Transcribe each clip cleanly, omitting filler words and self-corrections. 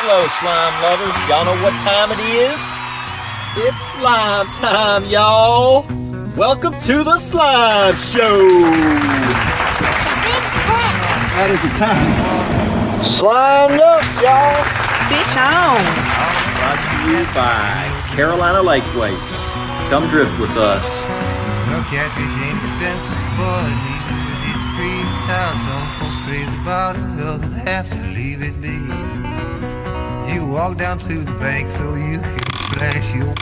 Hello, slime lovers. Y'all know what time it is? It's slime time, y'all. Welcome to the Slime Show. That is a time. Slime up, y'all. Fish on. Brought to you by Carolina Lake Weights. Come drift with us. No catfish ain't expensive, but even with its free child, some folks crazy about it, others have to leave it be. You walk down to the bank so you can flash your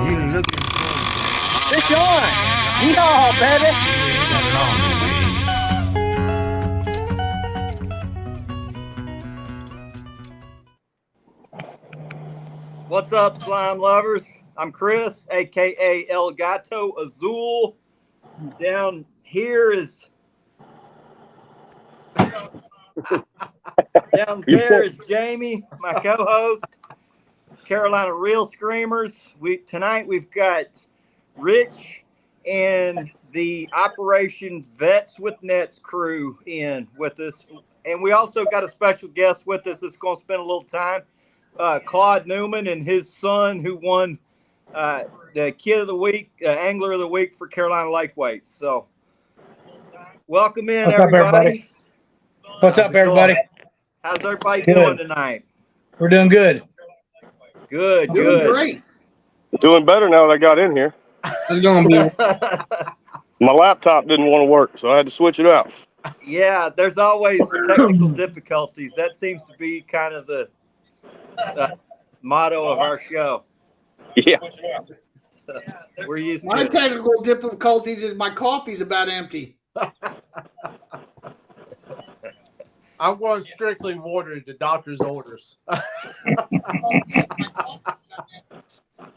you looking for Fish on. Yeehaw, baby. What's up, slime lovers? I'm Chris, aka El Gato Azul. Down here is down there is Jamie, my co-host. Carolina Real Screamers. Tonight we've got Rich and the Operation Vets with Nets crew in with us, and we also got a special guest with us that's going to spend a little time. Claude Newman and his son, who won the Kid of the Week, Angler of the Week for Carolina Lake Weights. So, welcome in, everybody. What's up, everybody? How's everybody doing tonight? We're doing good. Good. Great. Doing better now that I got in here. How's it going, B? My laptop didn't want to work, so I had to switch it out. Yeah, there's always technical difficulties. That seems to be kind of the motto of our show. Yeah. So, we're used My to it. technical difficulties is my coffee's about empty. I'm going strictly water, the doctor's orders.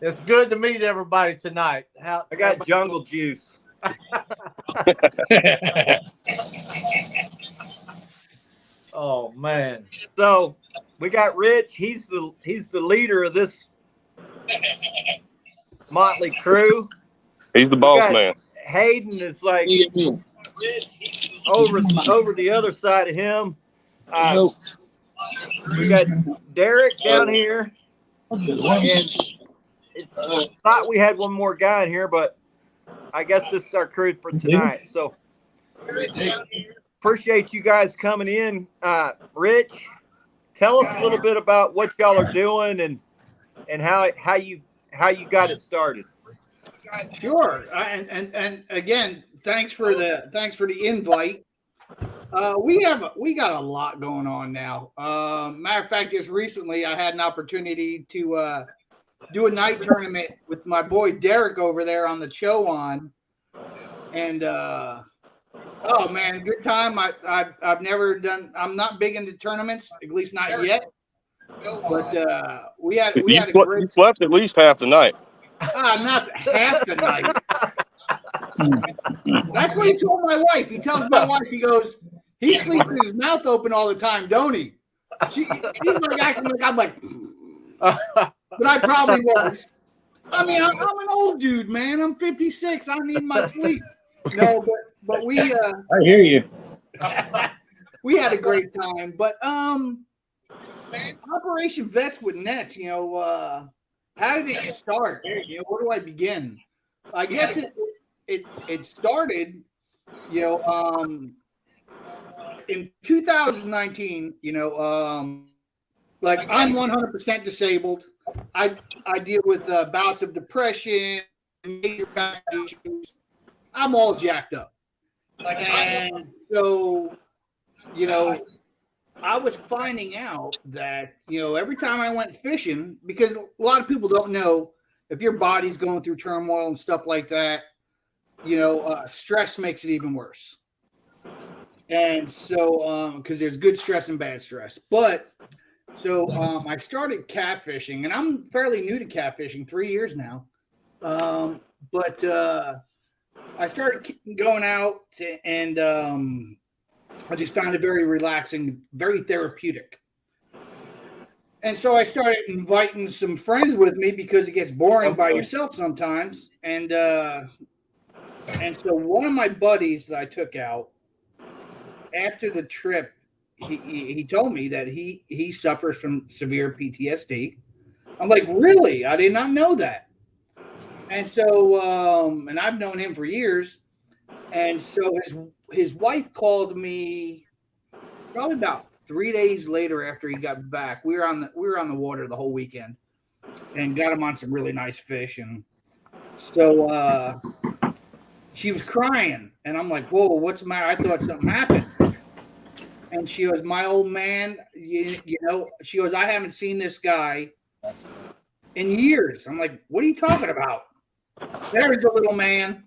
It's good to meet everybody tonight. I got jungle juice. Oh man. So we got Rich. He's the leader of this motley crew. He's the We boss got man. Hayden is like over the other side of him. We got Derek down here, and thought we had one more guy in here, but I guess this is our crew for tonight. So appreciate you guys coming in. Rich, tell us a little bit about what y'all are doing and how you got it started. Sure. And again, thanks for the invite. We got a lot going on now. Matter of fact, just recently I had an opportunity to do a night tournament with my boy Derek over there on the Chowan, and oh man, good time. I've never done. I'm not big into tournaments, at least not yet. But we had a great. You slept at least half the night. Not half the night. That's what he told my wife. He tells my wife, he goes, he sleeps with his mouth open all the time, don't he? He's like acting like I'm like, but I probably was. I mean, I'm an old dude, man. I'm 56. I need my sleep. No, but we I hear you. we had a great time. But Operation Vets with Nets, how did it start? Where do I begin? I guess it started, in 2019, like I'm 100% disabled. I deal with bouts of depression, major back issues. I'm all jacked up. And so, I was finding out that, every time I went fishing, because a lot of people don't know if your body's going through turmoil and stuff like that, stress makes it even worse. And so, because there's good stress and bad stress. But so I started catfishing, and I'm fairly new to catfishing, 3 years now. But I started going out and I just found it very relaxing, very therapeutic. And so I started inviting some friends with me because it gets boring by yourself sometimes. And so one of my buddies that I took out after the trip, he told me that he suffers from severe PTSD. I'm like, really? I did not know that. And so, and I've known him for years. And so his wife called me probably about 3 days later after he got back. We were on the water the whole weekend and got him on some really nice fish. And so she was crying, and I'm like, whoa, what's the matter? I thought something happened. And she goes, my old man, you know, she goes, I haven't seen this guy in years. I'm like, what are you talking about? There's the little man.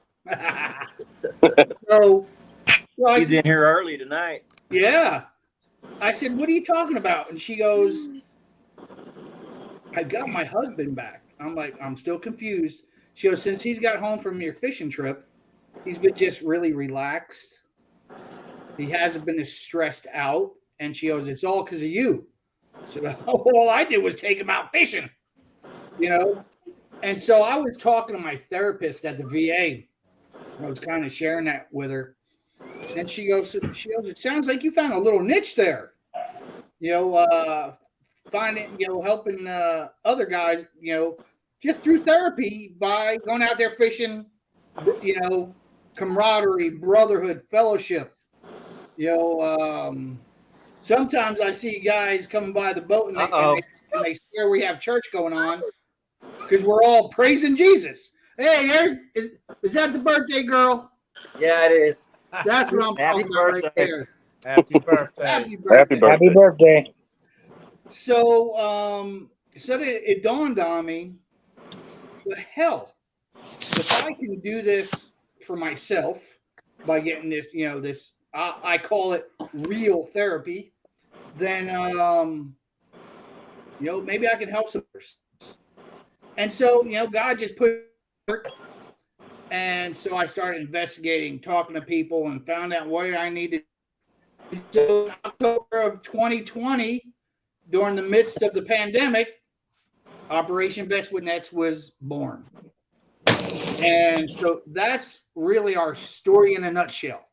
So He's in here early tonight. yeah. I said, what are you talking about? And she goes, I got my husband back. I'm like, I'm still confused. She goes, since he's got home from your fishing trip, he's been just really relaxed. He hasn't been as stressed out. And she goes, it's all because of you. So all I did was take him out fishing, you know? And so I was talking to my therapist at the VA. I was kind of sharing that with her. And she goes, it sounds like you found a little niche there. You know, finding, you know, helping other guys, you know, just through therapy by going out there fishing, you know, camaraderie, brotherhood, fellowship. You know, sometimes I see guys coming by the boat and they swear we have church going on because we're all praising Jesus. Hey, is that the birthday girl? Yeah, it is. That's what I'm Happy talking about right birthday. there. Happy birthday. Happy birthday. Happy birthday. Happy birthday. So, it dawned on me, the hell, if I can do this for myself by getting this, you know, this, I call it real therapy, then, you know, maybe I can help some others. And so, you know, God just put, and so I started investigating, talking to people, and found out what I needed. So in October of 2020, during the midst of the pandemic, Operation Vets with Nets was born. And so that's really our story in a nutshell.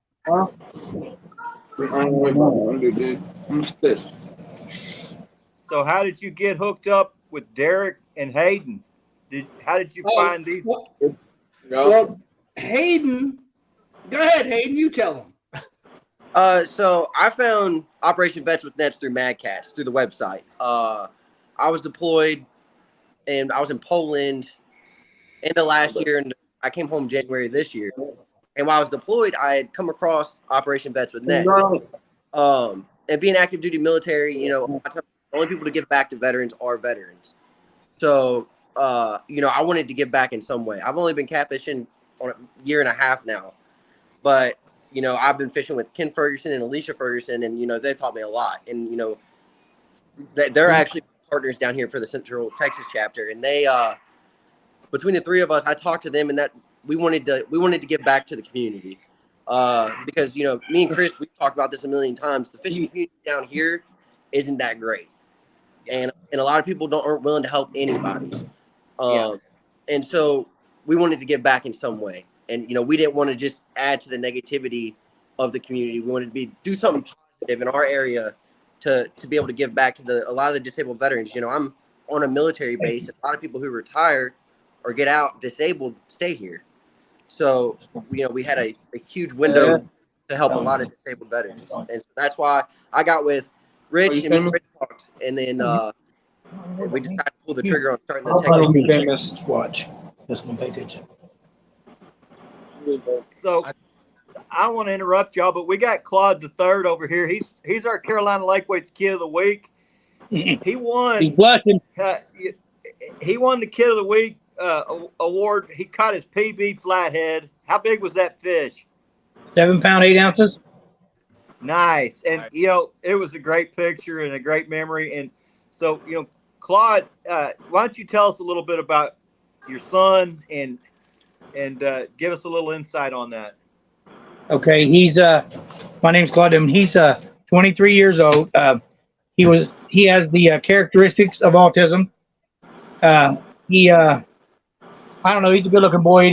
So how did you get hooked up with Derek and Hayden? How did you find these? Well, Hayden, go ahead, Hayden, you tell them. So I found Operation Vets with Nets through Mad Cats, through the website. I was deployed, and I was in Poland end of last year, and I came home January this year. And while I was deployed, I had come across Operation Vets with Nets. And being active duty military, you know, a lot of times the only people to give back to veterans are veterans. So, you know, I wanted to give back in some way. I've only been catfishing on a year and a half now, but you know, I've been fishing with Ken Ferguson and Alicia Ferguson, and you know, they taught me a lot. And you know, they're actually partners down here for the Central Texas chapter, and they, between the three of us, I talked to them, and that we wanted to give back to the community, because you know, me and Chris, we've talked about this a million times. The fishing community down here isn't that great, and a lot of people aren't willing to help anybody. And so we wanted to give back in some way. And, you know, we didn't want to just add to the negativity of the community. We wanted to do something positive in our area to be able to give back to a lot of the disabled veterans. You know, I'm on a military base. A lot of people who retire or get out disabled stay here. So, you know, we had a huge window to help a lot of disabled veterans. And so that's why I got with Rich and Rich talked. And then we decided to pull the trigger on starting the Texas. Watch. Just want to pay attention. So I want to interrupt y'all, but we got Claude the Third over here. He's our Carolina Lakeway Kid of the Week. He won. He's blessing. He won the Kid of the Week award. He caught his PB flathead. How big was that fish? 7 pound, 8 ounces. Nice. And you know, it was a great picture and a great memory. And so, you know, Claude, why don't you tell us a little bit about your son and give us a little insight on that. Okay, he's my name's Claude, and he's 23 years old. He has the characteristics of autism. I don't know, he's a good-looking boy.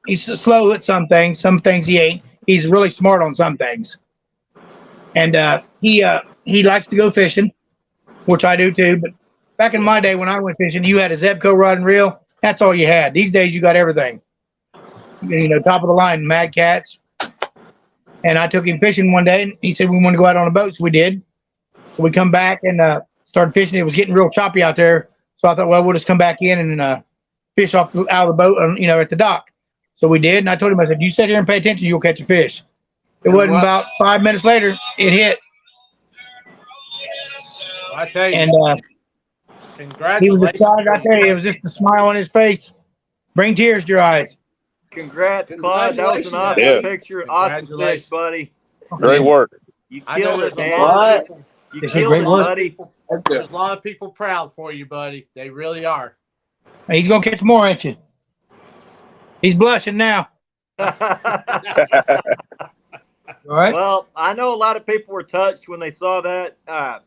He's slow at some things he ain't. He's really smart on some things. And he likes to go fishing, which I do too. But back in my day when I went fishing, you had a Zebco rod and reel. That's all you had. These days you got everything. You know, top of the line, Mad Cats. And I took him fishing one day, and he said we want to go out on a boat, so we did. So we come back and started fishing. It was getting real choppy out there, so I thought, well, we'll just come back in and fish out of the boat, at the dock. So we did, and I told him, I said, you sit here and pay attention, you'll catch a fish. It wasn't about 5 minutes later, it hit. I tell you, And congratulations. he was excited out there. It was just a smile on his face. Bring tears to your eyes. Congrats, Claude. That was an awesome Yeah. picture. Awesome fish, buddy. Great work. You I know killed it, there's a man. lot of You It's a killed great it, work. buddy. There's a lot of people proud for you, buddy. They really are. He's going to catch more, ain't you? He's blushing now. All right. Well, I know a lot of people were touched when they saw that. I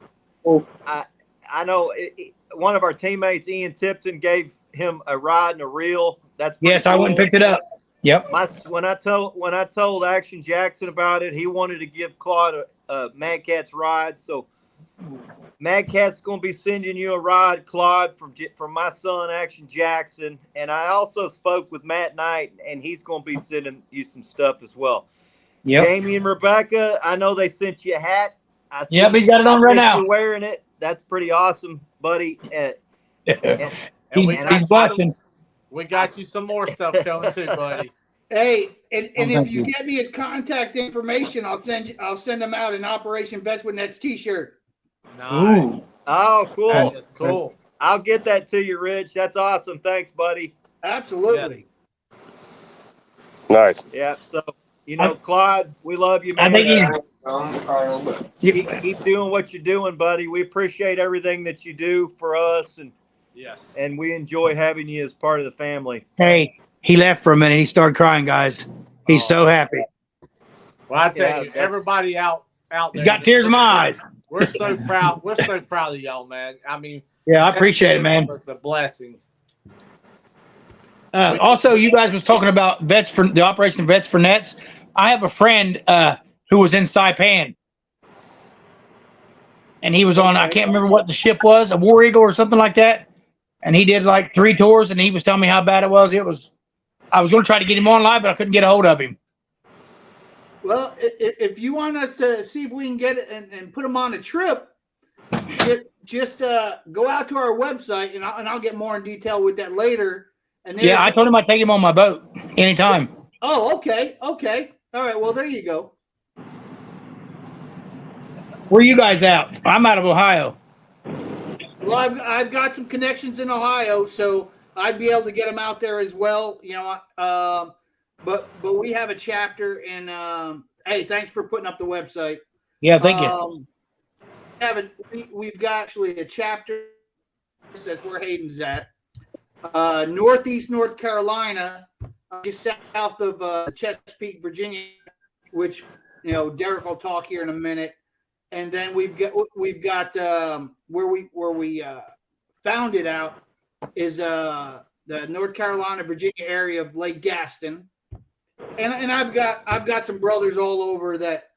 know one of our teammates, Ian Tipton, gave him a rod and a reel. That's pretty Yes, I went and cool. picked it up. Yep. When I told Action Jackson about it, he wanted to give Claude a Mad Cat's rod. So Mad Cat's going to be sending you a rod, Claude, from my son Action Jackson. And I also spoke with Matt Knight, and he's going to be sending you some stuff as well. Yep. Jamie and Rebecca, I know they sent you a hat. Yep, he's got it on right now. You're wearing it. That's pretty awesome, buddy. And He's blushing. We got you some more stuff coming too, buddy. Hey, and Oh, if thank you you. get me his contact information, I'll send him out an Operation Vets with Nets t-shirt. Nice. Ooh. oh, cool. That's cool. I'll get that to you, Rich. That's awesome. Thanks, buddy. Absolutely. Nice. Yeah. So, Claude, we love you, man. I think Keep doing what you're doing, buddy. We appreciate everything that you do for us, Yes. and we enjoy having you as part of the family. Hey, he left for a minute. He started crying, guys. He's so happy. Well, I tell Yeah, you, that's- everybody out there. He's got tears in my eyes. We're so proud. We're so proud of y'all, man. I mean, Yeah, I appreciate it, man. It's a blessing. Also, you guys was talking about the Operation Vets for Nets. I have a friend who was in Saipan, and he was on, I can't remember what the ship was, a War Eagle or something like that. And he did like 3 tours, and he was telling me how bad it was. I was going to try to get him on live, but I couldn't get a hold of him. Well, if you want us to see if we can get it and put him on a trip, just go out to our website, and I'll get more in detail with that later. And Yeah, I told him I'd take him on my boat anytime. Oh, okay. All right. Well, there you go. Where are you guys out? I'm out of Ohio. Well, I've got some connections in Ohio, so I'd be able to get them out there as well. But we have a chapter in. Hey, thanks for putting up the website. Yeah, thank you. We've got actually a chapter that says where Hayden's at. Northeast North Carolina, just south of Chesapeake, Virginia, which Derek will talk here in a minute. And then we've got where we found it out is the North Carolina, Virginia area of Lake Gaston, and I've got some brothers all over that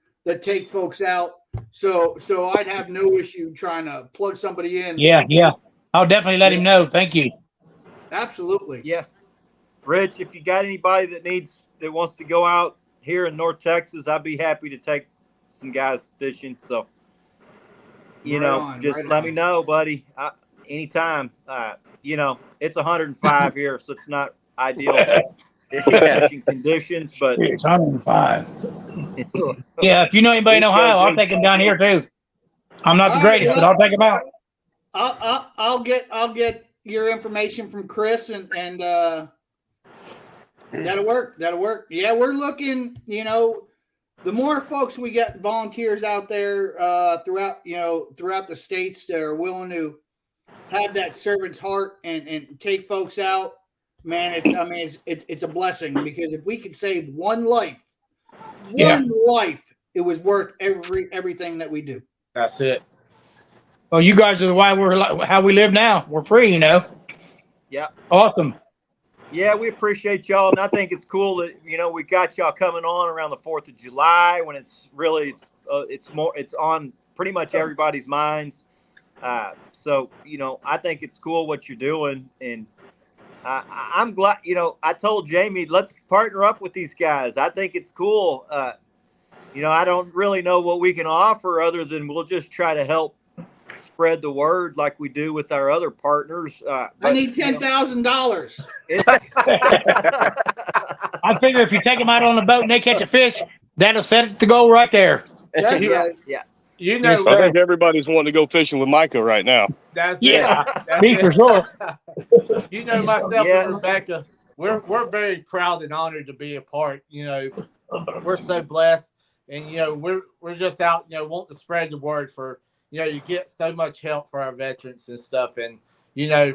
take folks out. So I'd have no issue trying to plug somebody in. Yeah. I'll definitely let him know. Thank you. Absolutely. Yeah. Rich, if you got anybody that wants to go out here in North Texas, I'd be happy to take some guys fishing. So, let me know, buddy. Anytime. It's 105 here, so it's not ideal fishing conditions, but It's 105. Yeah, if you know anybody in Ohio, I'll take him down here too. I'm not the greatest, but I'll take him out. I'll get your information from Chris and that'll work. Yeah, we're looking, the more folks we get volunteers out there throughout the states that are willing to have that servant's heart and take folks out, man, it's a blessing, because if we could save one life, it was worth everything that we do. That's it. Well, you guys are how we live now. We're free, Yeah. Awesome. Yeah, we appreciate y'all, and I think it's cool that we got y'all coming on around the 4th of July when it's It's on pretty much everybody's minds. So I think it's cool what you're doing, and I'm glad. I told Jamie, let's partner up with these guys. I think it's cool. I don't really know what we can offer other than we'll just try to help spread the word like we do with our other partners. I need $10,000. I figure if you take them out on the boat and they catch a fish, that'll set it to go right there. That's Yeah, right. yeah. You know, Yes, I sir. think everybody's wanting to go fishing with Micah right now. that's Yeah. it. That's Me it. for sure. You know, myself Yeah. and Rebecca, we're very proud and honored to be a part. We're so blessed, and we're just out, wanting to spread the word for you get so much help for our veterans and stuff, and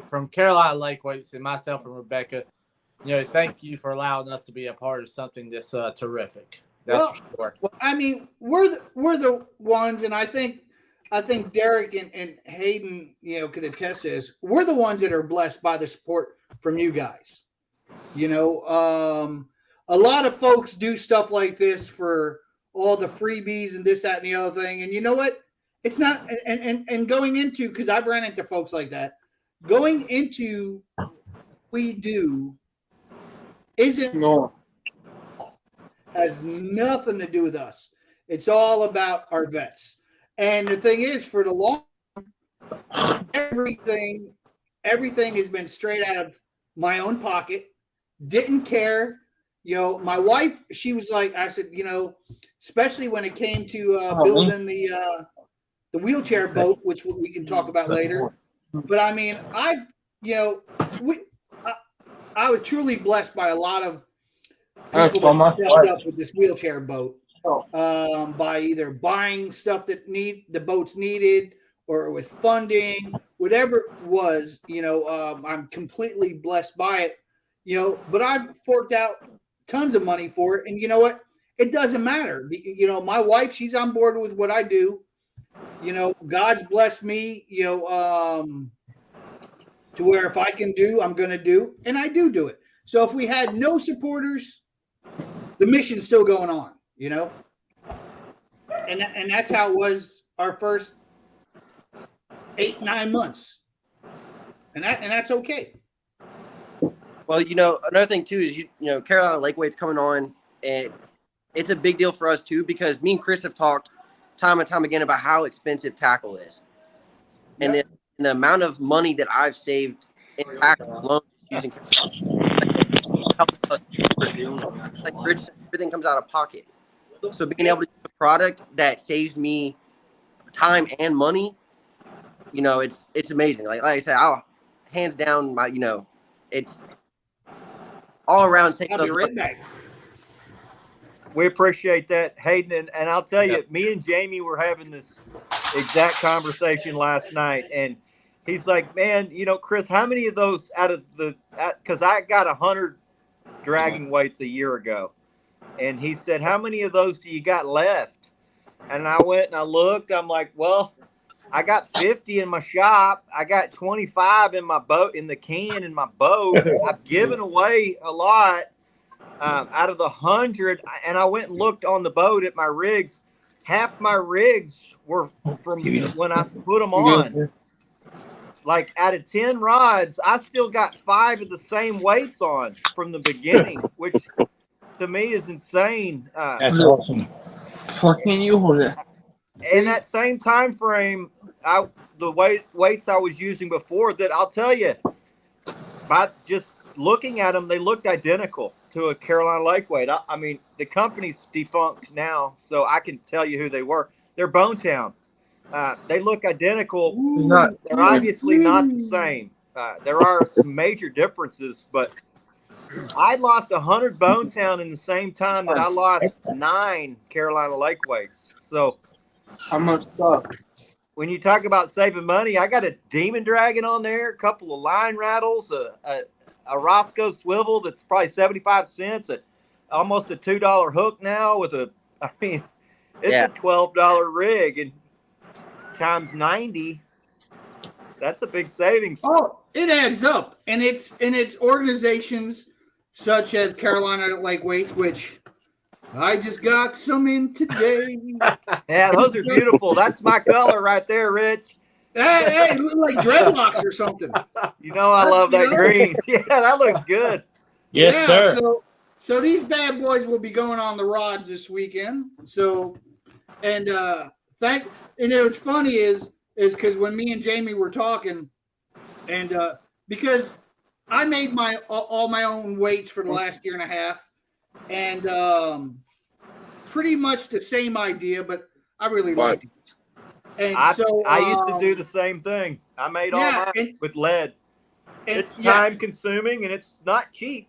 from Carolina Lake Weights and myself and Rebecca, thank you for allowing us to be a part of something this terrific. That's for sure. Well, I mean, we're the ones, and I think Derek and Hayden, could attest to this. We're the ones that are blessed by the support from you guys. A lot of folks do stuff like this for all the freebies and this, that, and the other thing. And you know what? It's not. And going into, because I've ran into folks like that, going into we do isn't. Has nothing to do with us. It's all about our vets. And the thing is, for the long, everything has been straight out of my own pocket. Didn't care. My wife, she was like, I said, especially when it came to building the wheelchair boat, which we can talk about later. But I mean, I was truly blessed by a lot of people that stepped up with this wheelchair boat by either buying stuff that the boats needed, or with funding, whatever it was. I'm completely blessed by it. But I've forked out tons of money for it, and you know what? It doesn't matter. My wife, she's on board with what I do. God's blessed me. To where if I can do, I'm going to do, and I do it. So if we had no supporters, the mission's still going on, and that's how it was our first 8-9 months, and that's okay. Well, another thing too is Carolina Lake Weight's coming on, and it's a big deal for us too, because me and Chris have talked time and time again about how expensive tackle is, and the amount of money that I've saved in tackle alone using helps us. Like Rich said, everything comes out of pocket. So being able to use a product that saves me time and money, it's amazing. Like I said, I'll hands down it's all around saving I'll us be right back. We appreciate that, Hayden. And I'll tell you, me and Jamie were having this exact conversation last night. And he's like, man, Chris, how many of those because I got 100 dragging weights a year ago. And he said, how many of those do you got left? And I went and I looked. I'm like, well, I got 50 in my shop. I got 25 in my boat, in the can in my boat. I've given away a lot. Out of the 100, and I went and looked on the boat at my rigs. Half my rigs were from when I put them on. Like out of 10 rods, I still got 5 of the same weights on from the beginning, which to me is insane. That's awesome. Fucking you hold it. In that same time frame, the weights I was using before, that I'll tell you, by just looking at them, they looked identical to a Carolina Lake Weight. I mean, the company's defunct now, so I can tell you who they were. They're Bone Town. They look identical. They're obviously not the same. There are some major differences, but I lost 100 Bone Town in the same time that I lost 9 Carolina Lake Weights. So How much stuff? when you talk about saving money, I got a Demon Dragon on there, a couple of line rattles, a Roscoe swivel that's probably 75 cents, almost a $2 hook now it's a $12 rig, and times 90, that's a big savings. Oh, it adds up, and it's organizations such as Carolina Lake Weights, which I just got some in today. Yeah, those are beautiful. That's my color right there, Rich. Hey, look like dreadlocks or something. You know I love that green. Yeah, that looks good. Yes, Yeah, sir. So these bad boys will be going on the rods this weekend. So, and what's funny is because when me and Jamie were talking, and because I made all my own weights for the last year and a half, and pretty much the same idea, but I really liked it. And I used to do the same thing. I made all mine with lead. It's time consuming and it's not cheap.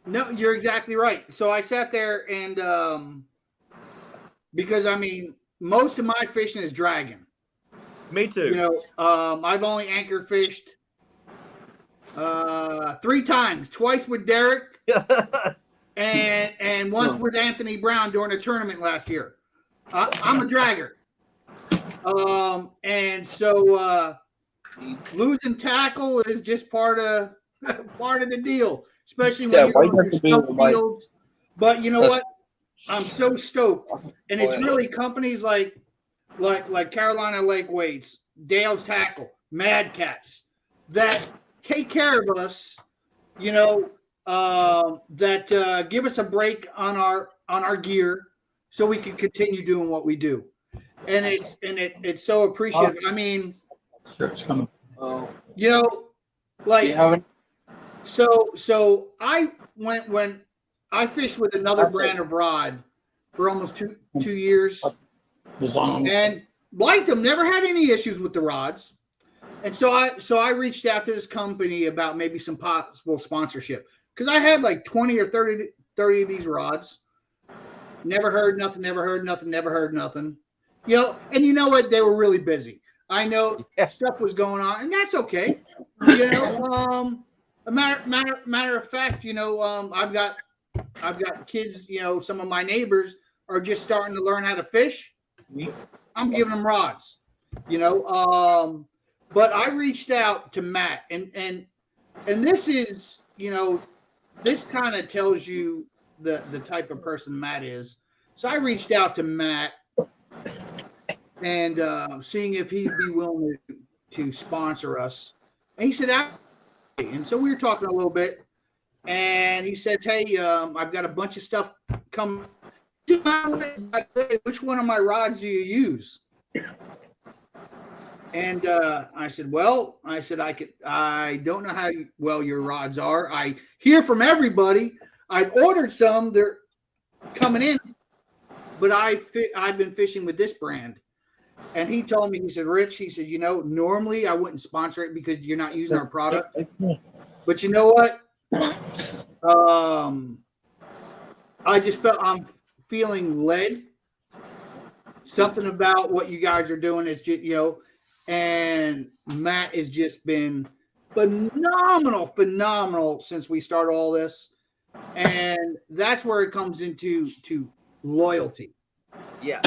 No, you're exactly right. So I sat there and because I mean most of my fishing is dragging. Me too. You know, I've only anchor fished 3 times, twice with Derek and once with Anthony Brown during a tournament last year. I'm a dragger. And so losing tackle is just part of the deal, especially when you're on your fields. But you know what? I'm so stoked, and it's really companies like Carolina Lake Weights, Dale's Tackle, Mad Cats that take care of us. You know, that give us a break on our gear, so we can continue doing what we do. And it's so appreciative. I mean, you know, like so I went when I fished with another brand of rod for almost two years and liked them, never had any issues with the rods. And so I reached out to this company about maybe some possible sponsorship because I had like 20 or 30 of these rods. Never heard nothing. You know, and you know what? They were really busy. I know stuff was going on, and that's okay. You know, a matter of fact, you know, I've got kids. You know, some of my neighbors are just starting to learn how to fish. I'm giving them rods. You know, but I reached out to Matt, and this is, you know, this kind of tells you the type of person Matt is. So I reached out to Matt. And seeing if he'd be willing to sponsor us. And he said, and so we were talking a little bit, and he said, hey, I've got a bunch of stuff coming. Which one of my rods do you use? And I said, well, I don't know how well your rods are. I hear from everybody. I've ordered some. They're coming in, but I've been fishing with this brand. And he told me, he said, Rich, he said, you know, normally I wouldn't sponsor it because you're not using our product. But you know what? I just I'm feeling led. Something about what you guys are doing is just, you know, and Matt has just been phenomenal since we started all this. And that's where it comes into loyalty. Yeah.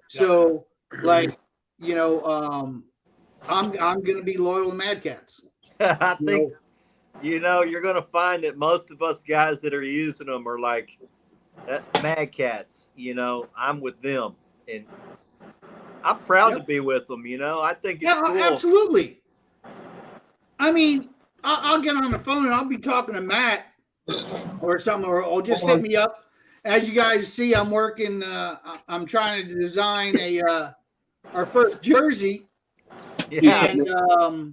So like, you know, I'm going to be loyal to Mad Cats. I think, you know, you're going to find that most of us guys that are using them are like Mad Cats. You know, I'm with them, and I'm proud to be with them. You know, I think it's cool. Absolutely. I mean, I'll get on the phone and I'll be talking to Matt or something, or just hit me up. As you guys see, I'm working. I'm trying to design our first jersey. Yeah, and,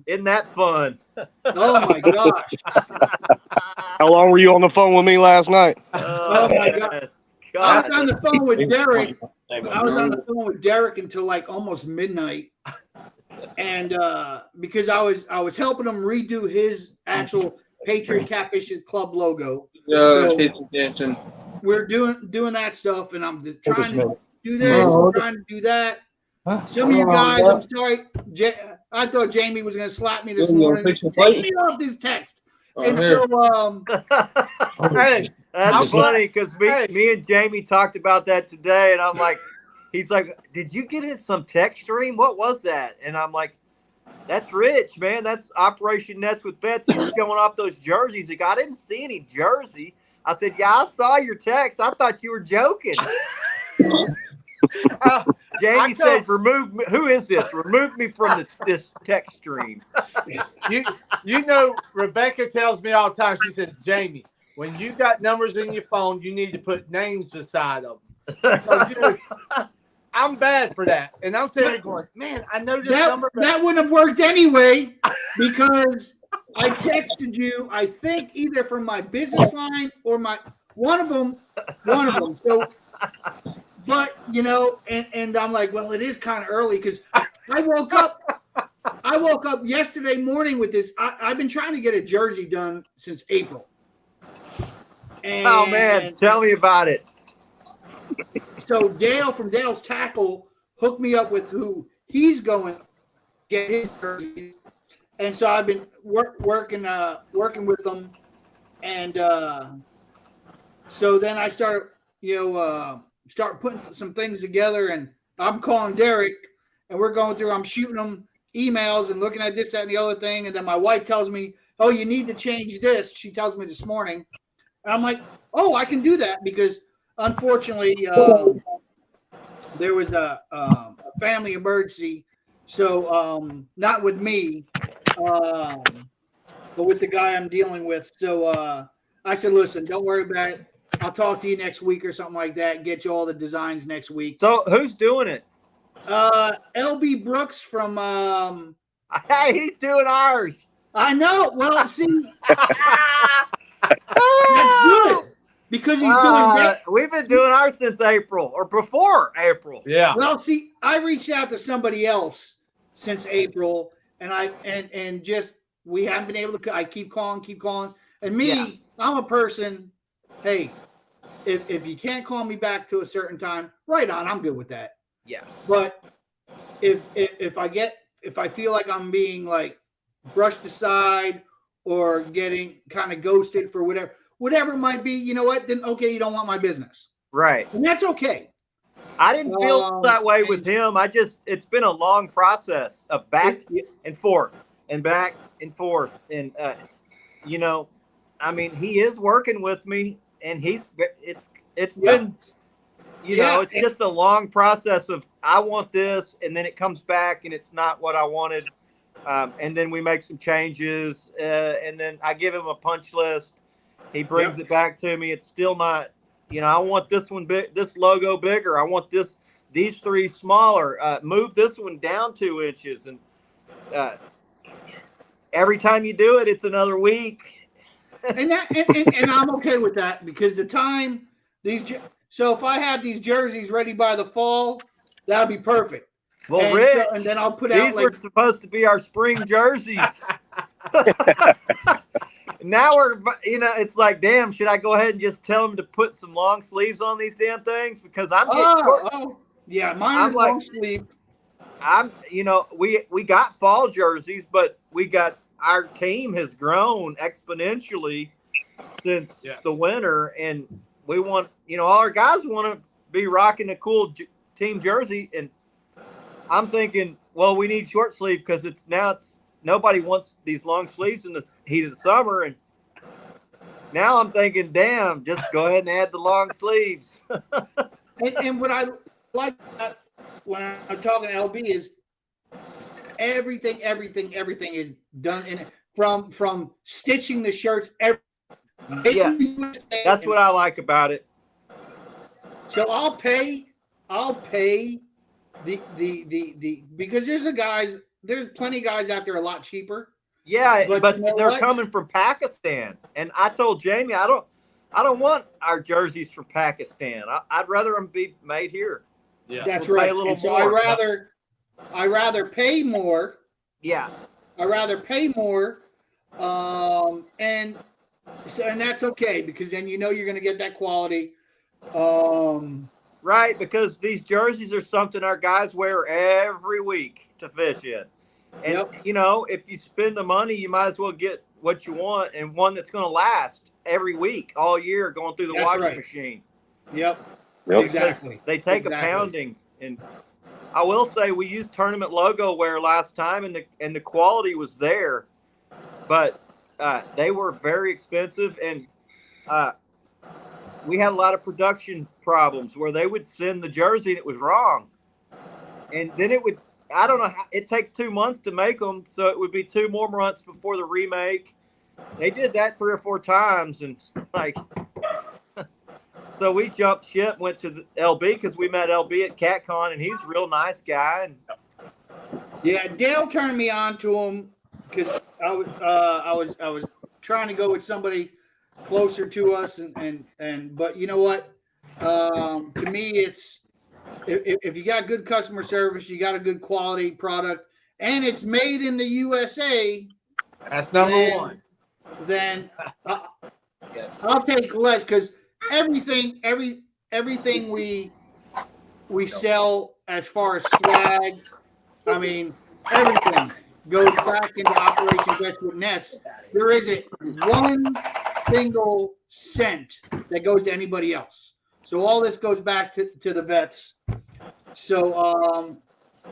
isn't that fun? Oh my gosh! How long were you on the phone with me last night? Oh my God! I was on the phone with Derek. Until like almost midnight, and because I was helping him redo his actual Patriot Catfish Club logo. So we're doing that stuff, and I'm just trying to do this, trying to do that. Some of you guys, I'm sorry, I thought Jamie was going to slap me this morning. Take me off this text. And so, hey, that's funny because me and Jamie talked about that today, and I'm like, he's like, did you get in some text stream? What was that? And I'm like, that's Rich, man. That's Operation Nets with Vets. He's showing off those jerseys. Like, I didn't see any jersey. I said, yeah, I saw your text. I thought you were joking. Jamie said, remove me. Who is this? Remove me from this text stream. You know, Rebecca tells me all the time, she says, Jamie, when you got numbers in your phone, you need to put names beside them. Because, you know, I'm bad for that. And I'm sitting there going, man, I know this number. That wouldn't have worked anyway because I texted you, I think either from my business line or one of them. So, but you know, and I'm like, well, it is kind of early because I woke up yesterday morning with this. I've been trying to get a jersey done since April. And oh man, tell me about it. So Dale from Dale's Tackle hooked me up with who he's going to get his jersey. And so I've been working with them, and so then I start putting some things together, and I'm calling Derek, and we're going through. I'm shooting him emails and looking at this, that, and the other thing, and then my wife tells me, "Oh, you need to change this." She tells me this morning, and I'm like, "Oh, I can do that," because unfortunately there was a family emergency, so not with me. But with the guy I'm dealing with. So I said, listen, don't worry about it. I'll talk to you next week or something like that. Get you all the designs next week. So who's doing it? LB Brooks from hey, he's doing ours. I know. Well, see, that's good because he's doing that. We've been doing ours since April or before April. Yeah. Well, see, I reached out to somebody else since April. And just we haven't been able to. I keep calling, and me, yeah. I'm a person. Hey, if you can't call me back to a certain time, right on. I'm good with that. Yeah. But if I feel like I'm being like brushed aside or getting kind of ghosted for whatever it might be, you know what? Then okay, you don't want my business. Right. And that's okay. I didn't feel that way with him. It's been a long process of back and forth and back and forth. And, you know, I mean, he is working with me and it's been, you know, it's just a long process of, I want this. And then it comes back and it's not what I wanted. And then we make some changes and then I give him a punch list. He brings it back to me. It's still not, you know, I want this one big, this logo bigger. I want these three smaller. Move this one down 2 inches. And every time you do it, it's another week. and I'm okay with that because the time so if I have these jerseys ready by the fall, that'll be perfect. Well, Rich, and then I'll put these out were supposed to be our spring jerseys. Now we're, you know, it's like, damn, should I go ahead and just tell them to put some long sleeves on these damn things? Because I'm getting short. Oh, yeah, mine are long sleeve. You know, we got fall jerseys, but our team has grown exponentially since the winter. And we want, you know, all our guys want to be rocking a cool team jersey. And I'm thinking, well, we need short sleeve because nobody wants these long sleeves in the heat of the summer. And now I'm thinking, damn, just go ahead and add the long sleeves. and what I like when I'm talking to LB is everything is done in it from stitching the shirts. That's what I like about it. So I'll pay the because there's plenty of guys out there a lot cheaper. Yeah, but you know they're what? coming from Pakistan, and I told Jamie I don't want our jerseys from Pakistan. I'd rather them be made here. Yeah, that's we'll right. Pay a little and so more. I rather pay more. Yeah, I rather pay more, and that's okay because then you know you're going to get that quality. Right, because these jerseys are something our guys wear every week to fish in. And, you know, if you spend the money, you might as well get what you want and one that's going to last every week, all year, going through the washing machine. Yep. Exactly. They take a pounding. And I will say we used tournament logo wear last time, and the quality was there. But they were very expensive. And we had a lot of production problems where they would send the jersey and it was wrong. And then it would, I don't know, it takes 2 months to make them. So it would be 2 more months before the remake. They did that 3 or 4 times. And like, so we jumped ship, went to the LB because we met LB at CatCon and he's a real nice guy. And Yeah, Dale turned me on to him because I was trying to go with somebody closer to us, and but you know what? To me, it's if you got good customer service, you got a good quality product, and it's made in the USA. That's number one. Then I'll take less because everything we sell as far as swag, I mean everything goes back into Operation Vets with Nets. There isn't one single cent that goes to anybody else. So all this goes back to the vets. So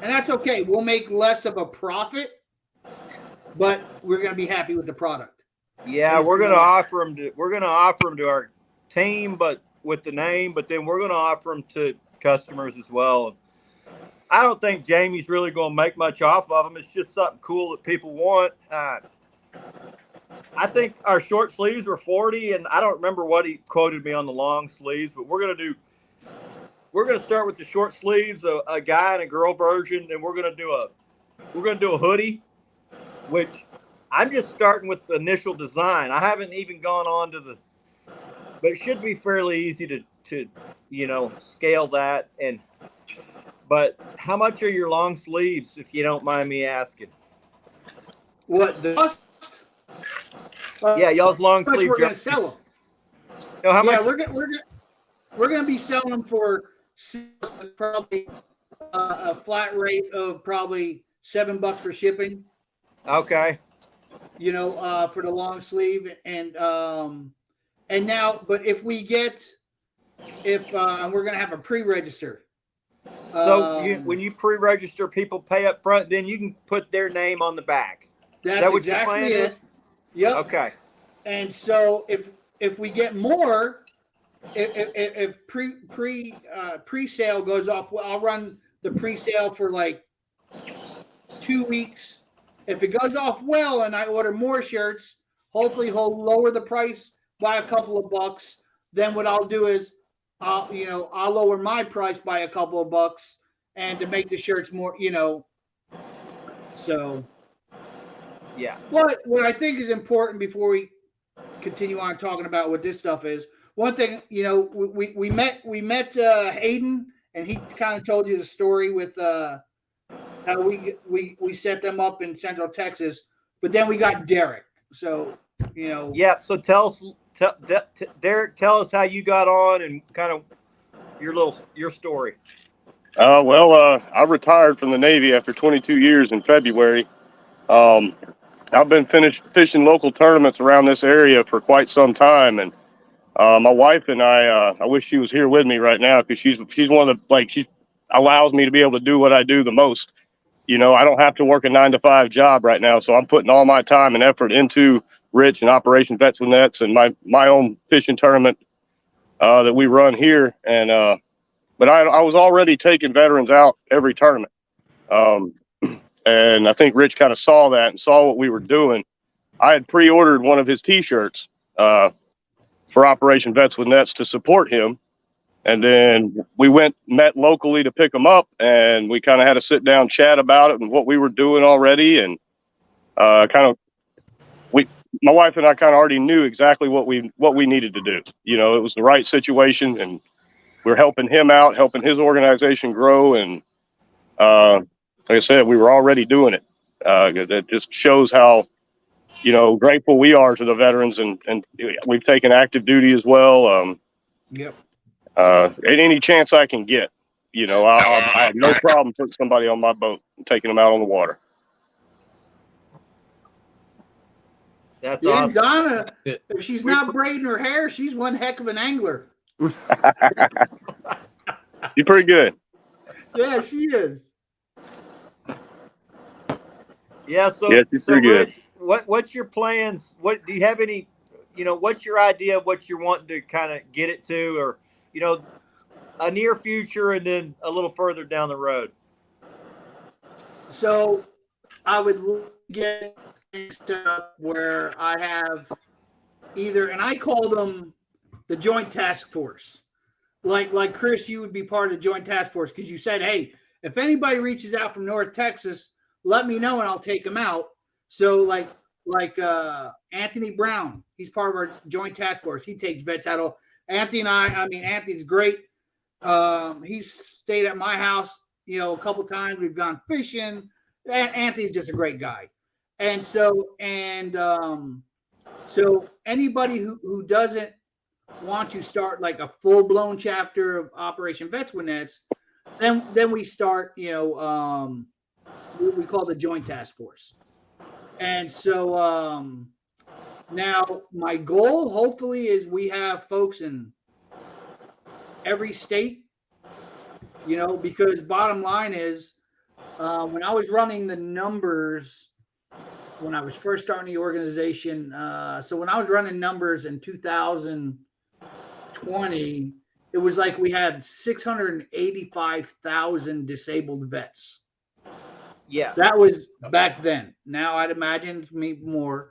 and that's okay. We'll make less of a profit, but we're gonna be happy with the product. yeah, we're gonna offer them to our team, but with the name. But then we're gonna offer them to customers as well. I don't think Jamie's really gonna make much off of them. It's just something cool that people want. I think our short sleeves were 40, and I don't remember what he quoted me on the long sleeves, but we're gonna start with the short sleeves, a guy and a girl version, and we're gonna do a hoodie, which I'm just starting with the initial design. I haven't even gone on to but it should be fairly easy to scale that. But how much are your long sleeves, if you don't mind me asking? What the? Yeah, y'all's long How much sleeve. we're gonna sell them? How much? We're gonna be selling them for probably a flat rate of probably $7 for shipping. Okay. For the long sleeve and now, but if we get we're gonna have a pre-register. So when you pre-register, people pay up front, then you can put their name on the back. That's Is that what exactly your plan it. is? Yep. Okay. And so if we get more, if pre-sale goes off, well, I'll run the pre-sale for like 2 weeks. If it goes off well and I order more shirts, hopefully he'll lower the price by a couple of bucks. Then what I'll do is I'll lower my price by a couple of bucks and to make the shirts more, so. Yeah. What I think is important before we continue on talking about what this stuff is, one thing, we met Hayden, and he kind of told you the story with how we set them up in Central Texas, but then we got Derek. So, Yeah. So Derek, tell us how you got on and kind of your story. I retired from the Navy after 22 years in February. I've been fishing local tournaments around this area for quite some time, and my wife and I wish she was here with me right now because she's one of the she allows me to be able to do what I do the most. I don't have to work a 9-to-5 job right now, so I'm putting all my time and effort into Rich and Operation Vets with Nets and my own fishing tournament that we run here. And but I was already taking veterans out every tournament. And I think Rich kind of saw that and saw what we were doing. I had pre-ordered one of his T-shirts for Operation Vets with Nets to support him. And then we met locally to pick them up, and we kind of had a sit-down chat about it and what we were doing already. And my wife and I kind of already knew exactly what we needed to do. It was the right situation, and we're helping him out, helping his organization grow. And like I said, we were already doing it. That just shows how, grateful we are to the veterans, and we've taken active duty as well. Yep. Any chance I can get, I have no problem putting somebody on my boat and taking them out on the water. That's Yeah, awesome. Donna, if she's not braiding her hair, she's one heck of an angler. You're pretty good. Yeah, she is. Yeah. So, Yes, you're pretty good. Rich, what's your plans? What do you have any what's your idea of what you're wanting to kind of get it to, or, a near future and then a little further down the road? So I would get things set up where I have either, and I call them the joint task force. Like Chris, you would be part of the joint task force because you said, hey, if anybody reaches out from North Texas, let me know and I'll take them out. So like Anthony Brown, he's part of our joint task force. He takes vets out. Anthony and I mean, Anthony's great. He's stayed at my house, a couple times. We've gone fishing. Anthony's just a great guy. And so anybody who doesn't want to start like a full-blown chapter of Operation Vets with Nets, then we start, we call the Joint Task Force. And so now my goal, hopefully, is we have folks in every state, because bottom line is, when I was running the numbers, when I was first starting the organization, so when I was running numbers in 2020, it was like we had 685,000 disabled vets. Yeah. That was back then. Now I'd imagine maybe more.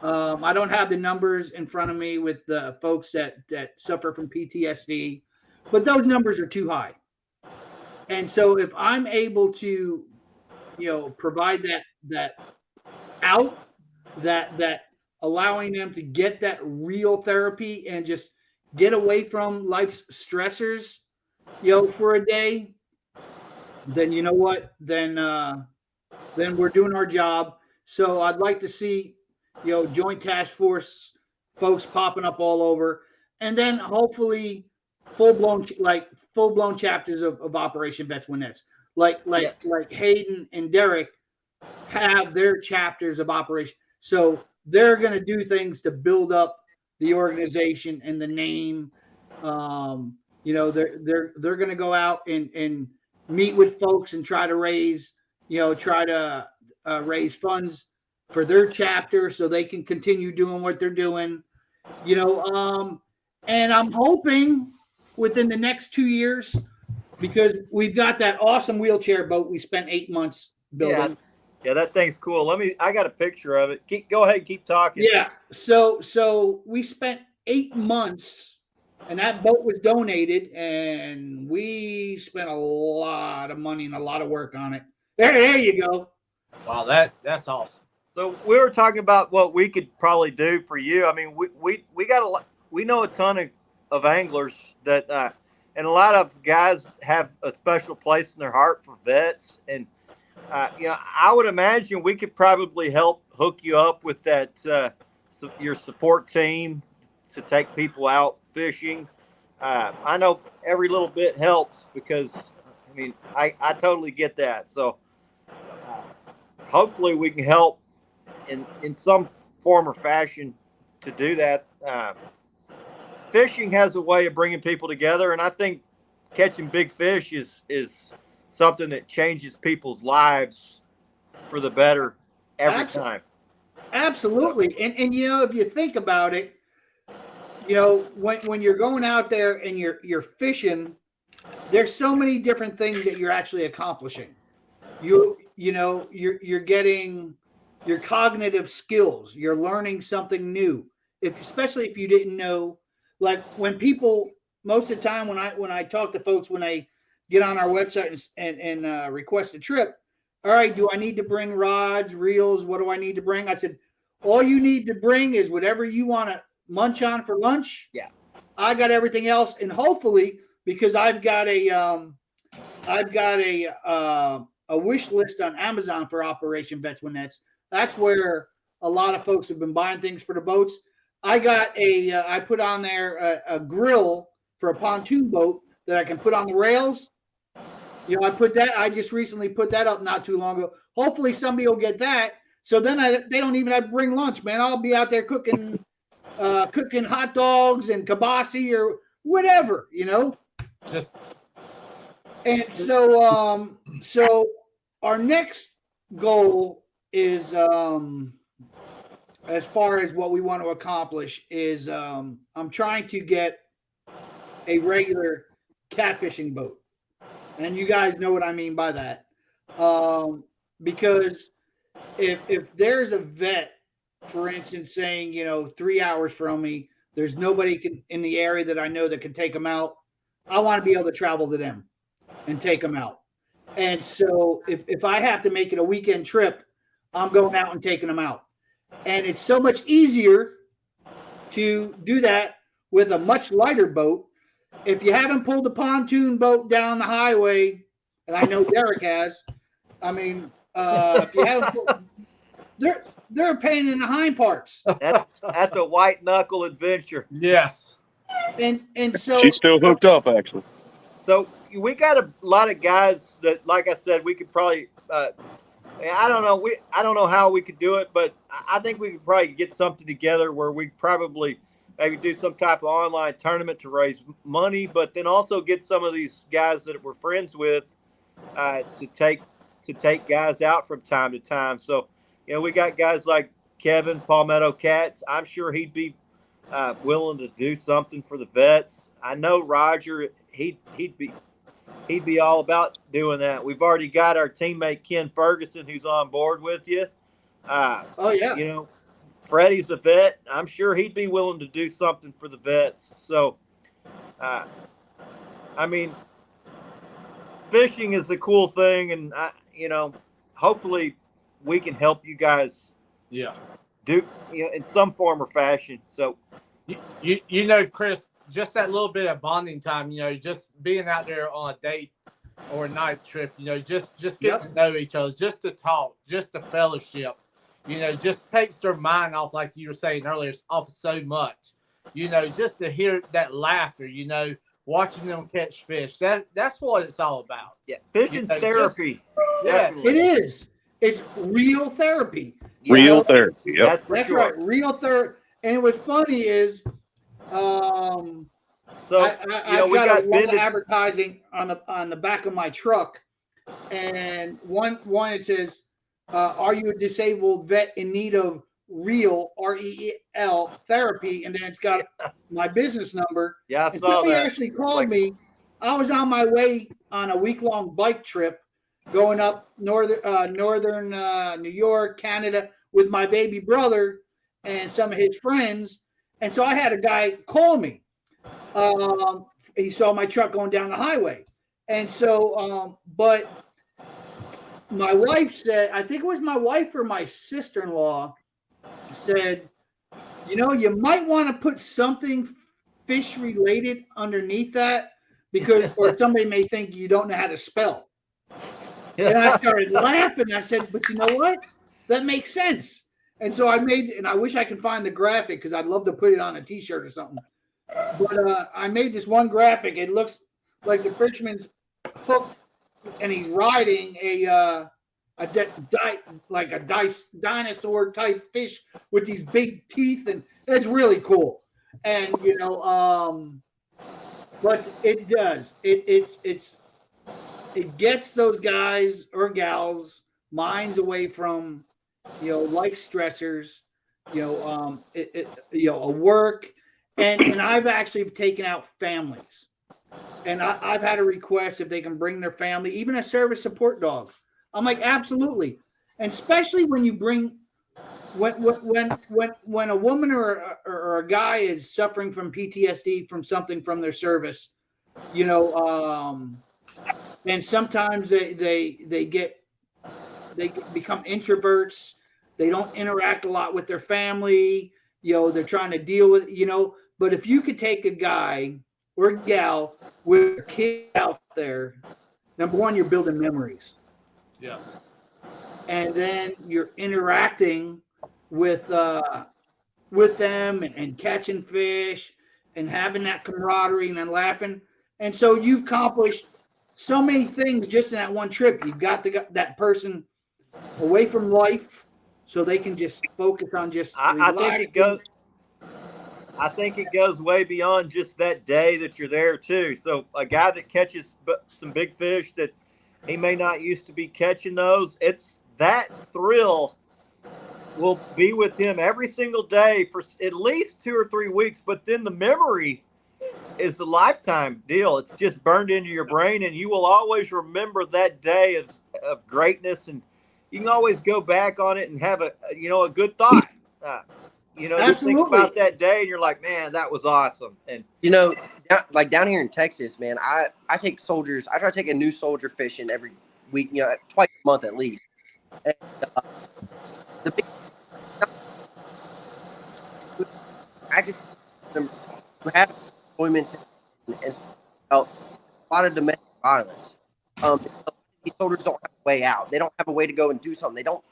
I don't have the numbers in front of me with the folks that suffer from PTSD, but those numbers are too high. And so if I'm able to, provide that out, that allowing them to get that real therapy and just get away from life's stressors, for a day, then you know what? Then we're doing our job. So I'd like to see, joint task force folks popping up all over, and then hopefully full-blown chapters of Operation Vets with Nets. Like Hayden and Derek have their chapters of operation. So they're going to do things to build up the organization and the name. They're going to go out and meet with folks and try to raise funds for their chapter so they can continue doing what they're doing. And I'm hoping within the next 2 years, because we've got that awesome wheelchair boat we spent 8 months building. Yeah, that thing's cool. I got a picture of it. Go ahead and keep talking. Yeah. So we spent 8 months, and that boat was donated, and we spent a lot of money and a lot of work on it. There you go. Wow, that's awesome. So we were talking about what we could probably do for you. I mean, we got a lot. We know a ton of anglers that, and a lot of guys have a special place in their heart for vets. And, I would imagine we could probably help hook you up with that, your support team to take people out fishing. I know every little bit helps because, I totally get that. So hopefully we can help in some form or fashion to do that. Fishing has a way of bringing people together, and I think catching big fish is something that changes people's lives for the better every time. Absolutely. And if you think about it, when you're going out there and you're fishing, there's so many different things that you're actually accomplishing. You're getting your cognitive skills, you're learning something new. Especially if you didn't know, like when people, most of the time when I talk to folks, when I get on our website and request a trip, all right, do I need to bring rods, reels? What do I need to bring? I said, all you need to bring is whatever you want to munch on for lunch. Yeah. I got everything else. And hopefully, because I've got a wish list on Amazon for Operation Vets with Nets. That's where a lot of folks have been buying things for the boats. I got I put on there a grill for a pontoon boat that I can put on the rails. I just recently put that up not too long ago. Hopefully somebody will get that. So then they don't even have to bring lunch, man. I'll be out there cooking hot dogs and kibasi or whatever, And so our next goal is as far as what we want to accomplish is I'm trying to get a regular catfishing boat. And you guys know what I mean by that. Because if there's a vet, for instance, saying, 3 hours from me, there's nobody in the area that I know that can take them out, I want to be able to travel to them and take them out. And so if I have to make it a weekend trip, I'm going out and taking them out. And it's so much easier to do that with a much lighter boat. If you haven't pulled a pontoon boat down the highway, and I know Derek has, if you haven't pulled, they're a pain in the hind parts. That's a white knuckle adventure. Yes. And so She's still hooked up, actually. So we got a lot of guys that, like I said, we could probably. I don't know. I don't know how we could do it, but I think we could probably get something together where we probably maybe do some type of online tournament to raise money, but then also get some of these guys that we're friends with to take guys out from time to time. So, we got guys like Kevin Palmetto Cats. I'm sure he'd be willing to do something for the vets. I know Roger. He'd be all about doing that. We've already got our teammate Ken Ferguson who's on board with you. oh yeah. Freddie's a vet. I'm sure he'd be willing to do something for the vets. So, fishing is a cool thing, and hopefully we can help you guys. Yeah. Do in some form or fashion. So, Chris, just that little bit of bonding time, just being out there on a date or a night trip, just getting to know each other, just to talk, just to fellowship, just takes their mind off, like you were saying earlier, off so much, just to hear that laughter, watching them catch fish. That's what it's all about. Yeah, fishing's therapy. It is. It's real therapy. Real therapy. Yep. That's for That's sure. right. Real therapy. And what's funny is, So I've we got a got lot of Bendix. advertising on the back of my truck, and one it says, "Are you a disabled vet in need of real REL therapy?" And then it's got my business number. Yeah, I And saw somebody that. actually called me. I was on my way on a week-long bike trip going up northern New York, Canada, with my baby brother and some of his friends. And so I had a guy call me. He saw my truck going down the highway. And so, but my wife said, I think it was my wife or my sister-in-law said, you might want to put something fish related underneath that, because, or somebody may think you don't know how to spell. And I started laughing. I said, but you know what? That makes sense. And so I wish I could find the graphic, because I'd love to put it on a t-shirt or something. But I made this one graphic. It looks like the fisherman's hooked and he's riding a dinosaur type fish with these big teeth, and it's really cool. And but it does. It gets those guys or gals minds away from life stressors, a work, and I've actually taken out families, and I've had a request if they can bring their family, even a service support dog. I'm like, absolutely. And especially when you bring when a woman or a guy is suffering from PTSD from something from their service, and sometimes they become introverts. They don't interact a lot with their family. They're trying to deal with, but if you could take a guy or a gal with a kid out there, number one, you're building memories. Yes. And then you're interacting with them and catching fish and having that camaraderie and then laughing. And so you've accomplished so many things just in that one trip. You've got that person away from life so they can just focus on just I think it goes way beyond just that day that you're there too. So a guy that catches some big fish that he may not used to be catching those, it's that thrill will be with him every single day for at least 2 or 3 weeks. But then the memory is a lifetime deal. It's just burned into your brain, and you will always remember that day of greatness, and you can always go back on it and have a good thought. You think Absolutely. about that day, and you're like, man, that was awesome. And Like down here in Texas, man, I take soldiers. I try to take a new soldier fishing every week, twice a month at least. And, the big, I just have employments and a lot of domestic violence. These soldiers don't have a way out. They don't have a way to go and do something. They don't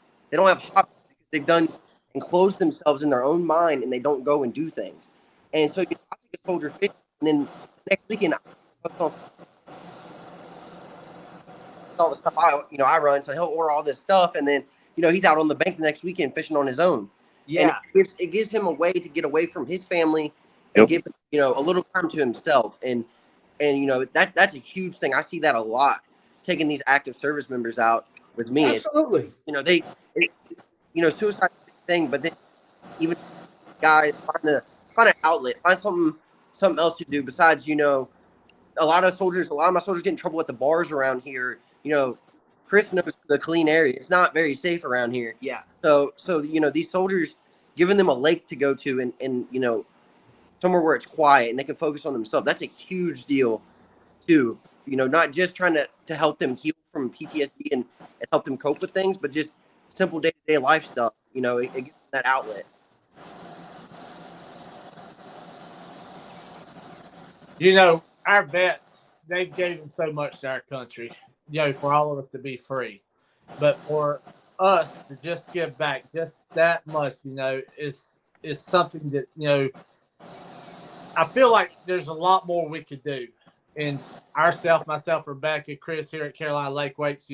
have hobbies because they've done enclosed themselves in their own mind, and they don't go and do things. And so I take a soldier fishing, and then next weekend all the stuff I run. So he'll order all this stuff, and then he's out on the bank the next weekend fishing on his own. yeah, And it gives him a way to get away from his family and give a little time to himself. And that's a huge thing. I see that a lot, taking these active service members out with me. Absolutely. Suicide's a big thing, but then even guys find an outlet, find something else to do besides, a lot of my soldiers get in trouble at the bars around here. Chris knows the clean area. It's not very safe around here. yeah. So these soldiers, giving them a lake to go to and somewhere where it's quiet and they can focus on themselves. That's a huge deal too. Not just trying to help them heal from PTSD and help them cope with things, but just simple day-to-day life stuff. It gives them that outlet. Our vets, they've given so much to our country, for all of us to be free. But for us to just give back just that much, is something that, I feel like there's a lot more we could do. And myself, Rebecca, Chris here at Carolina Lake Weights,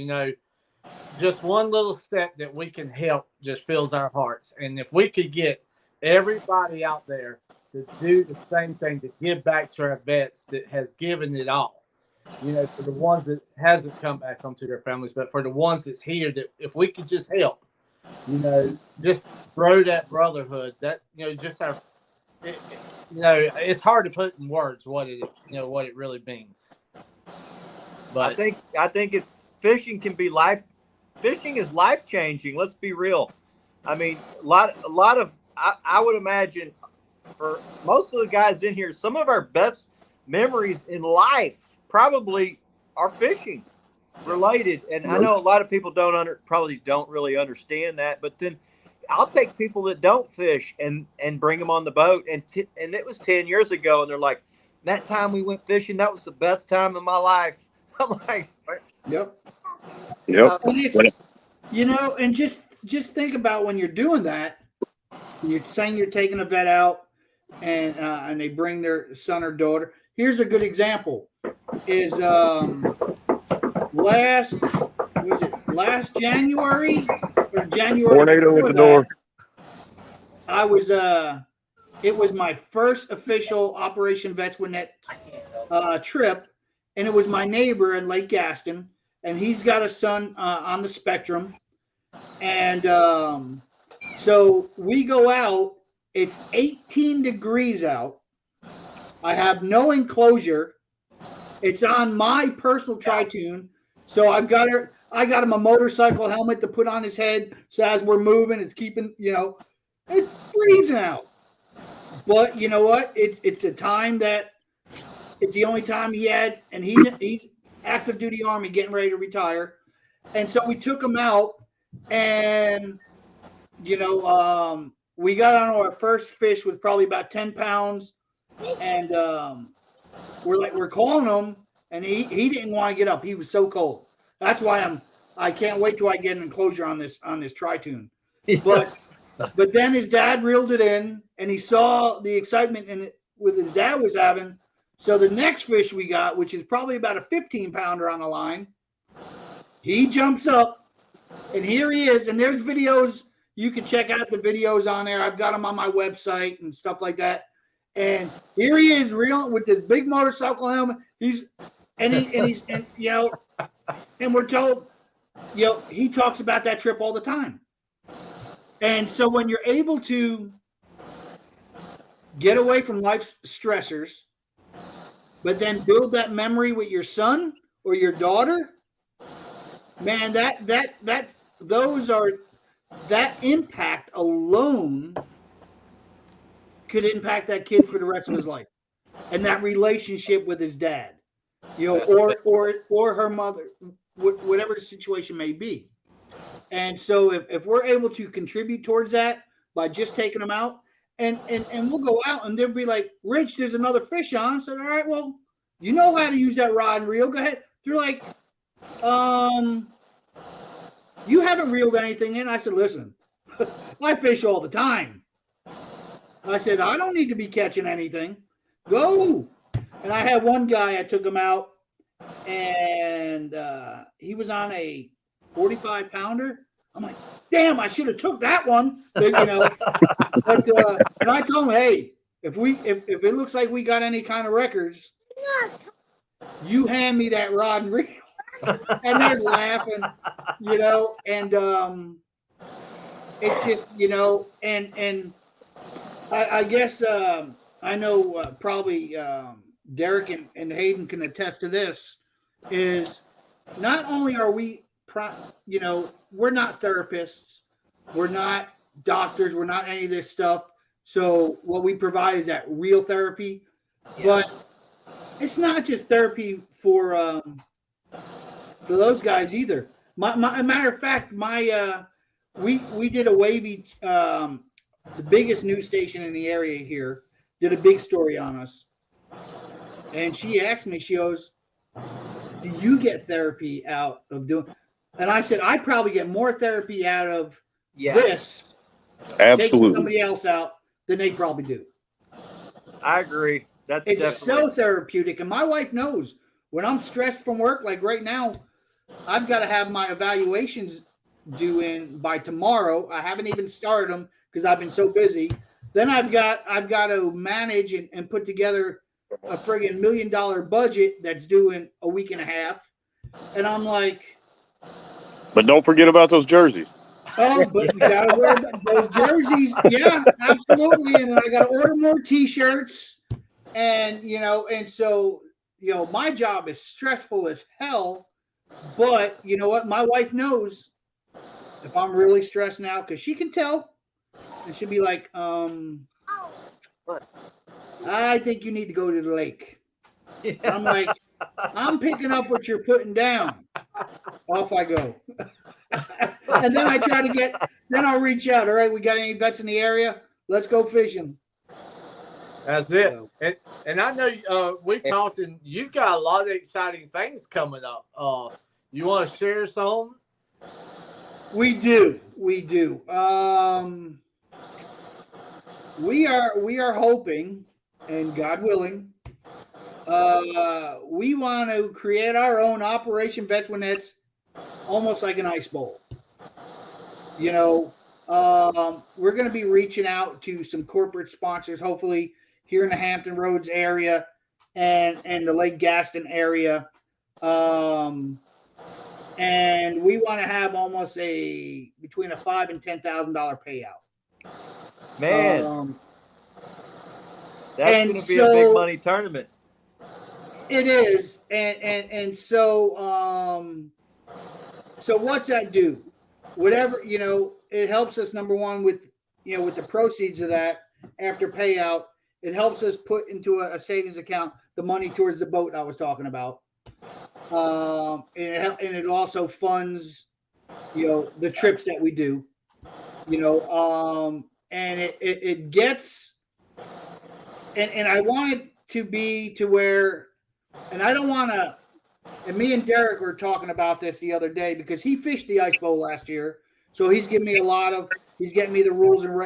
just one little step that we can help just fills our hearts. And if we could get everybody out there to do the same thing, to give back to our vets that has given it all, for the ones that hasn't come back home to their families, but for the ones that's here, that if we could just help, just grow that brotherhood, that, just our, it's hard to put in words what it, what it really means. But I think fishing is life changing. Let's be real. I mean, a lot of I would imagine for most of the guys in here, some of our best memories in life probably are fishing related. And I know a lot of people probably don't really understand that, but then I'll take people that don't fish and bring them on the boat. And it was 10 years ago. And they're like, that time we went fishing, that was the best time of my life. I'm like, Yep. Yep. And it's, and just think about when you're doing that, you're saying you're taking a vet out and they bring their son or daughter. Here's a good example is last January or January. Tornado at the door. I was it was my first official Operation Vets with Net trip, and it was my neighbor in Lake Gaston, and he's got a son on the spectrum, and so we go out. It's 18 degrees out. I have no enclosure. It's on my personal Tri-Tune, so I got him a motorcycle helmet to put on his head, so as we're moving, it's keeping it's freezing out. But you know what? It's a time that it's the only time he had, and he's active duty Army, getting ready to retire, and so we took him out, and we got on our first fish with probably about 10 pounds, and we're calling him, and he didn't want to get up. He was so cold. That's why I can't wait till I get an enclosure on this Tri-Tune. But then his dad reeled it in, and he saw the excitement in it with his dad was having. So the next fish we got, which is probably about a 15-pounder on the line, he jumps up, and here he is. And there's videos. You can check out the videos on there. I've got them on my website and stuff like that. And here he is, real with this big motorcycle helmet. And we're told, he talks about that trip all the time. And so when you're able to get away from life's stressors, but then build that memory with your son or your daughter, man, that impact alone could impact that kid for the rest of his life, and that relationship with his dad, or her mother, whatever the situation may be. And so if we're able to contribute towards that by just taking them out, and we'll go out and they'll be like, Rich, there's another fish on. I said, all right, well, you know how to use that rod and reel. Go ahead. They're like, you haven't reeled anything in. I said, listen, I fish all the time. I said, I don't need to be catching anything. Go. And I had one guy, I took him out, and he was on a 45-pounder. I'm like, damn, I should have took that one. But, and I told him, hey, if it looks like we got any kind of records, you hand me that rod and reel. And they're laughing, and it's just, and I guess I know probably Derek and Hayden can attest to this, is not only are we, we're not therapists, we're not doctors, we're not any of this stuff. So what we provide is that real therapy, but it's not just therapy for those guys either. My matter of fact, we did a wavy, the biggest news station in the area here did a big story on us, and she asked me, she goes, do you get therapy out of doing? And I said, I probably get more therapy out of this, taking Absolutely. somebody else out, than they probably do. I agree. It's so therapeutic, and my wife knows when I'm stressed from work, like right now, I've got to have my evaluations due in by tomorrow. I haven't even started them because I've been so busy. Then I've got to manage and put together a friggin' $1 million budget that's due in a week and a half. And I'm like, But don't forget about those jerseys. oh, but you got to wear those jerseys. Yeah, absolutely. And I got to order more T-shirts. And, and so, my job is stressful as hell. But you know what? My wife knows if I'm really stressed now, because she can tell. And she'll be like, I think you need to go to the lake. I'm like, I'm picking up what you're putting down. Off I go. And then I try to then I'll reach out. All right, we got any vets in the area? Let's go fishing. That's it. And I know we've talked, and you've got a lot of exciting things coming up. You want to share some? We do. We are hoping, and God willing, we want to create our own Operation Vets when that's almost like an ice bowl. We're going to be reaching out to some corporate sponsors, hopefully here in the Hampton Roads area and the Lake Gaston area. And we want to have almost between a $5,000 and $10,000 payout. Man, that's going to be a big money tournament. It is, and so so what's that do? Whatever, it helps us, number one, with with the proceeds of that after payout. It helps us put into a savings account the money towards the boat I was talking about. And it also funds, the trips that we do, and it gets, and I want it to be to where, and I don't want to, and me and Derek were talking about this the other day because he fished the ice bowl last year. So he's giving me he's getting me the rules, and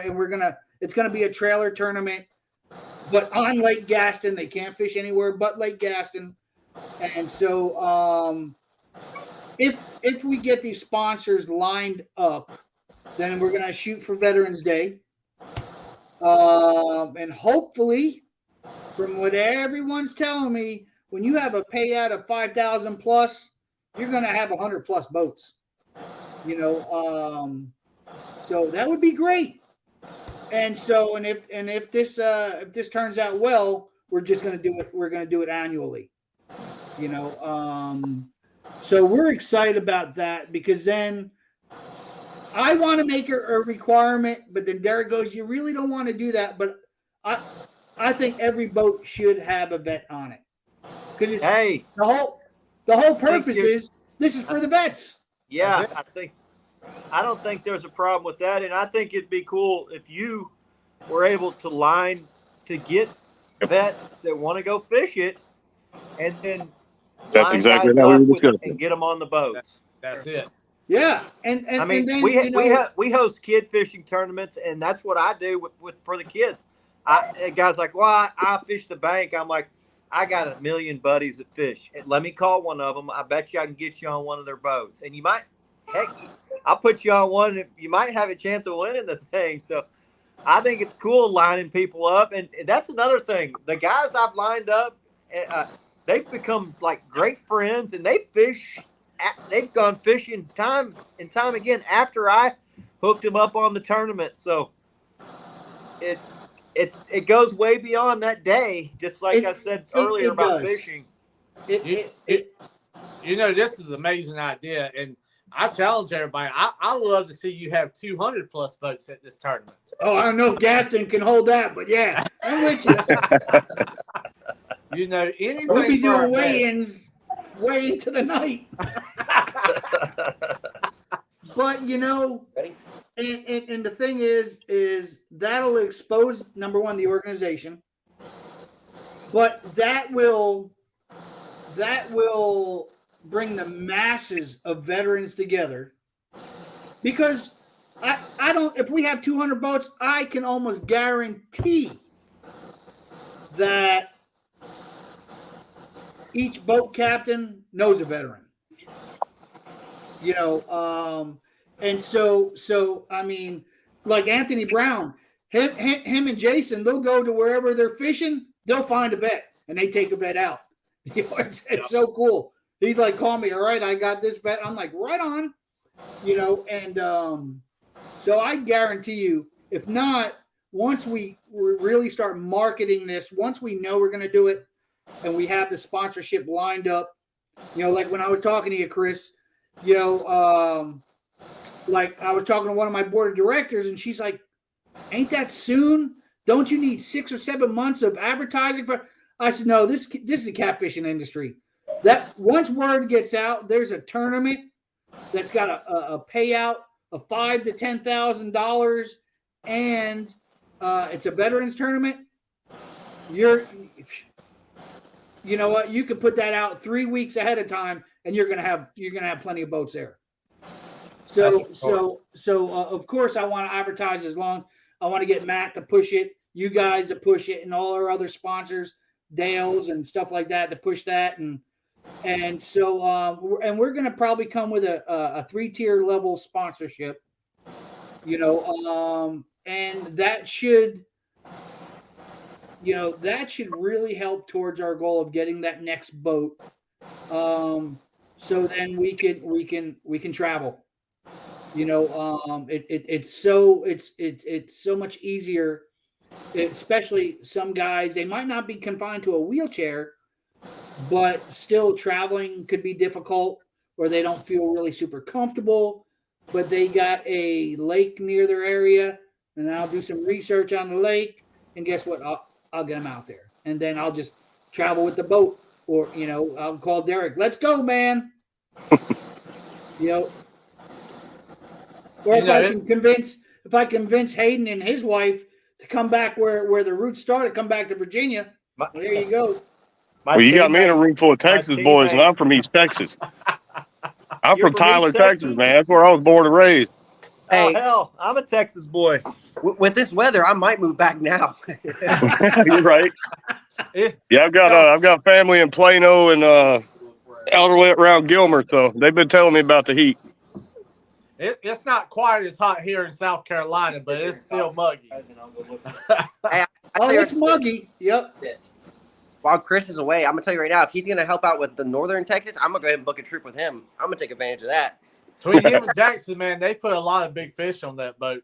it's going to be a trailer tournament, but on Lake Gaston. They can't fish anywhere but Lake Gaston. And so if we get these sponsors lined up, then we're going to shoot for Veterans Day. And hopefully, from what everyone's telling me, when you have a payout of 5,000 plus, you're going to have 100 plus boats. So that would be great. And so, and if this turns out well, we're just going to do it. We're going to do it annually. You know, so we're excited about that because then I want to make a requirement, but then Derek goes, "You really don't want to do that." But I think every boat should have a vet on it because Hey, the whole purpose you. is this is for the vets. yeah, I don't think there's a problem with that, and I think it'd be cool if you were able to line to get vets that want to go fish it, and then That's line exactly guys how we up were with- discussing. and get them on the boats. That's it. Yeah, and I mean, and then, we you know, we host kid fishing tournaments, and that's what I do with for the kids. A guy's like, "Well, I fish the bank." I'm like, "I got a million buddies that fish. And let me call one of them. I bet you I can get you on one of their boats, and you might, heck, I'll put you on one. And you might have a chance of winning the thing." So, I think it's cool lining people up, and that's another thing. The guys I've lined up, they've become like great friends, and they fish. They've gone fishing time and time again after I hooked them up on the tournament. So it goes way beyond that day. Just like I said earlier about does. fishing. You know, this is an amazing idea, and I challenge everybody. I love to see you have 200 plus boats at this tournament. Oh, I don't know if Gaston can hold that, but yeah, I'm with you. You know, anything We'll be for our doing vets. weigh-ins way into the night. But you know, and the thing is that'll expose, number one, the organization, but that will bring the masses of veterans together, because I don't, if we have 200 boats, I can almost guarantee that each boat captain knows a veteran. You know, and so I mean, like Anthony Brown, him and Jason, they'll go to wherever they're fishing, they'll find a vet and they take a vet out. You know, it's so cool. He's like, "Call me, all right, I got this vet." I'm like, "Right on." You know, and so I guarantee you, if not, once we really start marketing this, once we know we're going to do it and we have the sponsorship lined up, you know, like when I was talking to you, Chris, you know, like I was talking to one of my board of directors and she's like, "Ain't that soon? Don't you need 6 or 7 months of advertising for?" I said, "No, this is the catfishing industry. That once word gets out, there's a tournament that's got a payout of $5,000 to $10,000, and it's a veterans tournament. You know what? You could put that out 3 weeks ahead of time, and you're gonna have plenty of boats there." So of course I want to advertise I want to get Matt to push it, you guys to push it, and all our other sponsors, Dales and stuff like that, to push that, and so and we're gonna probably come with a 3-tier level sponsorship, you know, and that should really help towards our goal of getting that next boat. So then we can travel. You know, it's so much easier, especially some guys, they might not be confined to a wheelchair, but still traveling could be difficult, or they don't feel really super comfortable, but they got a lake near their area, and I'll do some research on the lake, and guess what? I'll get them out there, and then I'll just travel with the boat, or, you know, I'll call Derek, "Let's go, man." You know, or if I convince Hayden and his wife to come back where the roots started, come back to Virginia, there you go. Well, you got me in a room full of Texas boys, and I'm from East Texas. I'm You're from from Tyler, East Texas, Texas? man. That's where I was born and raised. Oh Hey. hell, I'm a Texas boy. With this weather, I might move back now. You're right. Yeah, I've got family in Plano and Elderly around Gilmer, so they've been telling me about the heat. It's not quite as hot here in South Carolina, but it's still muggy. Oh, it's muggy. Yep. While Chris is away, I'm gonna tell you right now, if he's gonna help out with the northern Texas, I'm gonna go ahead and book a trip with him. I'm gonna take advantage of that. Between him and Jackson, man, they put a lot of big fish on that boat.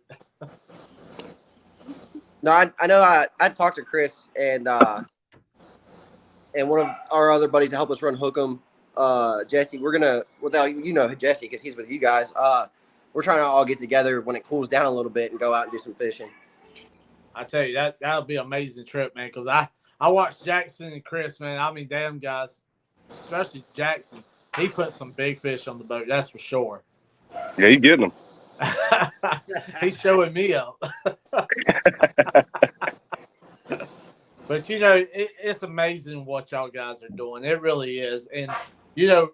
No, I know. I talked to Chris and one of our other buddies to help us run Hook 'em, Jesse. We're gonna, without Jesse because he's with you guys. We're trying to all get together when it cools down a little bit and go out and do some fishing. I tell you, that'll be an amazing trip, man. Because I watched Jackson and Chris, man. I mean, damn guys, especially Jackson. He put some big fish on the boat. That's for sure. Yeah, you getting them. He's showing me up. But it's amazing what y'all guys are doing. It really is. And here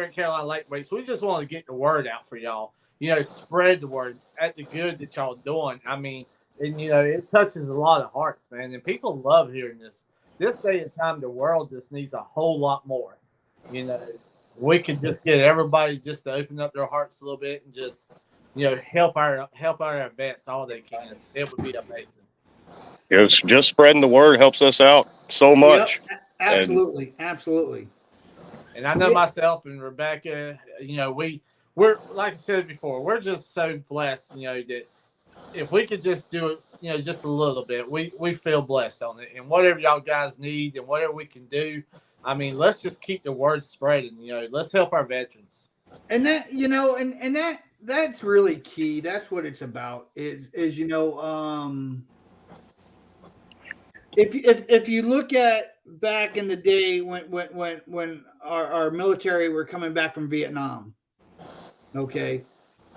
at Carolina Lake Breaks, we just want to get the word out for y'all. Spread the word at the good that y'all doing. I mean, and it touches a lot of hearts, man. And people love hearing this. This day and time, the world just needs a whole lot more. We could just get everybody just to open up their hearts a little bit and just, help our events all they can. It would be amazing. It's just spreading the word helps us out so much. Yep, absolutely. Absolutely. And I know myself and Rebecca, we're like I said before, we're just so blessed, that if we could just do it, just a little bit, we feel blessed on it. And whatever y'all guys need and whatever we can do, I mean, let's just keep the word spreading. Let's help our veterans. And that, and that's really key. That's what it's about. If you look at back in the day when our military were coming back from Vietnam, okay,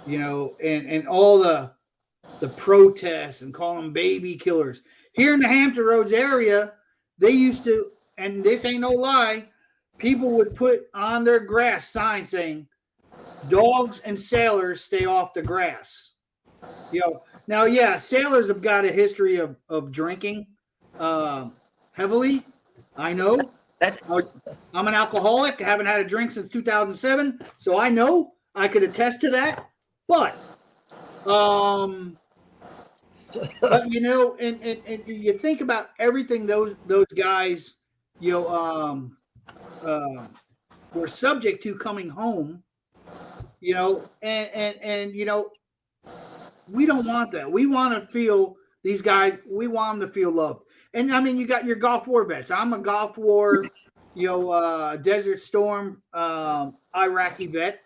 and all the protests and calling them baby killers here in the Hampton Roads area, they used to, and this ain't no lie, people would put on their grass signs saying, "Dogs and sailors stay off the grass." Now, yeah, sailors have got a history of drinking heavily. I know. I'm an alcoholic. I haven't had a drink since 2007, so I know. I could attest to that. But and you think about everything those guys were subject to coming home, and we don't want that. We want to feel these guys. We want them to feel loved. And I mean, you got your Gulf War vets. I'm a Gulf War, Desert Storm, Iraqi vet.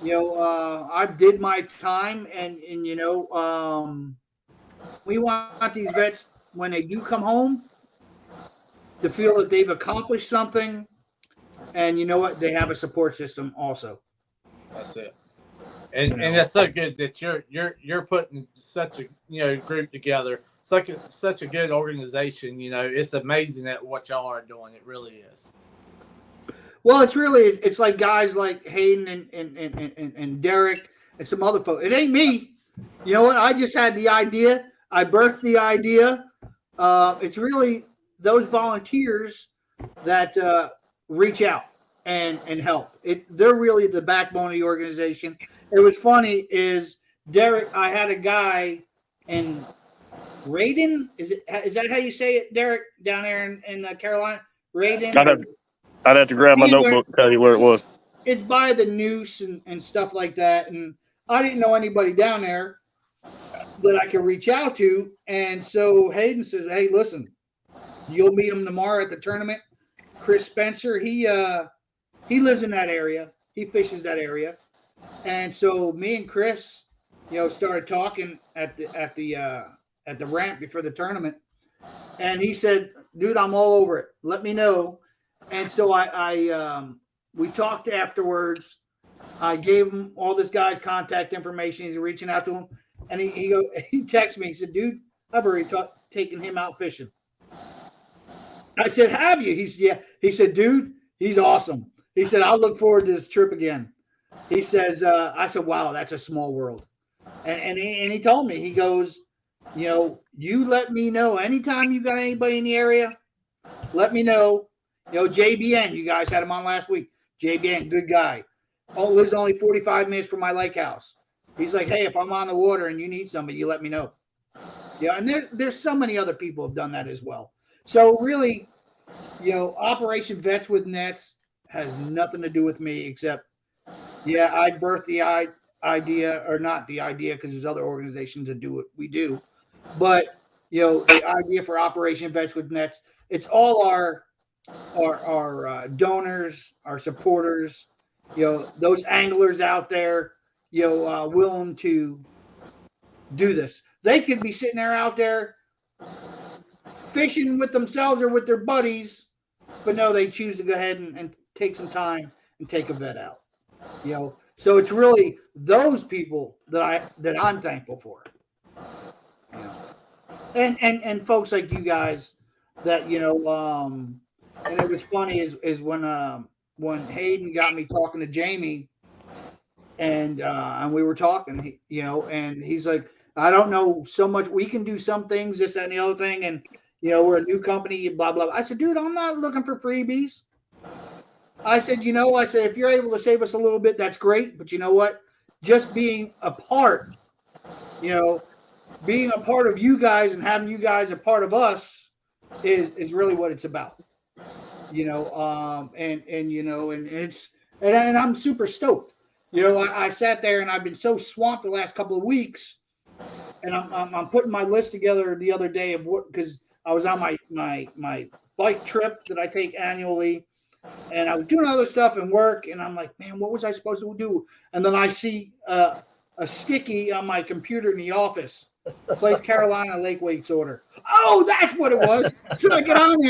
I did my time, and we want these vets when they do come home to feel that they've accomplished something, and they have a support system also. That's it. And that's so good that you're putting such a group together, such a good organization. It's amazing at what y'all are doing. It really is. Well, it's like guys like Hayden and Derek and some other folks. It ain't me. You know what? I just had the idea. I birthed the idea. It's really those volunteers that reach out and help. They're really the backbone of the organization. It was funny is Derek. I had a guy in Raiden. Is that how you say it, Derek? Down there in Carolina, Raiden. I'd have to grab my notebook and tell you where it was. It's by the Noose and stuff like that. And I didn't know anybody down there that I could reach out to. And so Hayden says, "Hey, listen, you'll meet him tomorrow at the tournament." Chris Spencer, he lives in that area. He fishes that area. And so me and Chris, started talking at the ramp before the tournament. And he said, "Dude, I'm all over it. Let me know." And so we talked afterwards. I gave him all this guy's contact information. He's reaching out to him, and he texted me. He said, "Dude, I've already taken him out fishing." I said, "Have you?" He said, "Yeah." He said, "Dude, he's awesome." He said, "I'll look forward to this trip again." He says, "I said, wow, that's a small world." And he told me, he goes, "You let me know anytime you got anybody in the area. Let me know." JBN, you guys had him on last week. JBN, good guy. Lives only 45 minutes from my lake house. He's like, "Hey, if I'm on the water and you need somebody, you let me know." Yeah, and there's so many other people have done that as well. So really, Operation Vets with Nets has nothing to do with me except Yeah, I birthed the idea, or not the idea, because there's other organizations that do what we do. But the idea for Operation Vets with Nets, it's all our donors, our supporters, those anglers out there, willing to do this. They could be sitting there out there fishing with themselves or with their buddies, but no, they choose to go ahead and take some time and take a vet out. So it's really those people that I'm thankful for. And folks like you guys that and it was funny is when Hayden got me talking to Jamie, and we were talking, and he's like, I don't know so much. We can do some things, this, that, and the other thing, and we're a new company, blah blah. I said, dude, I'm not looking for freebies. I said, if you're able to save us a little bit, that's great. But you know what? Just being a part, being a part of you guys and having you guys a part of us is really what it's about. And I'm super stoked. I sat there and I've been so swamped the last couple of weeks, and I'm putting my list together the other day of what, because I was on my bike trip that I take annually, and I was doing other stuff and work, and I'm like, man, what was I supposed to do? And then I see a sticky on my computer in the office, Place Carolina Lake Weights order. Oh, that's what it was. So I get on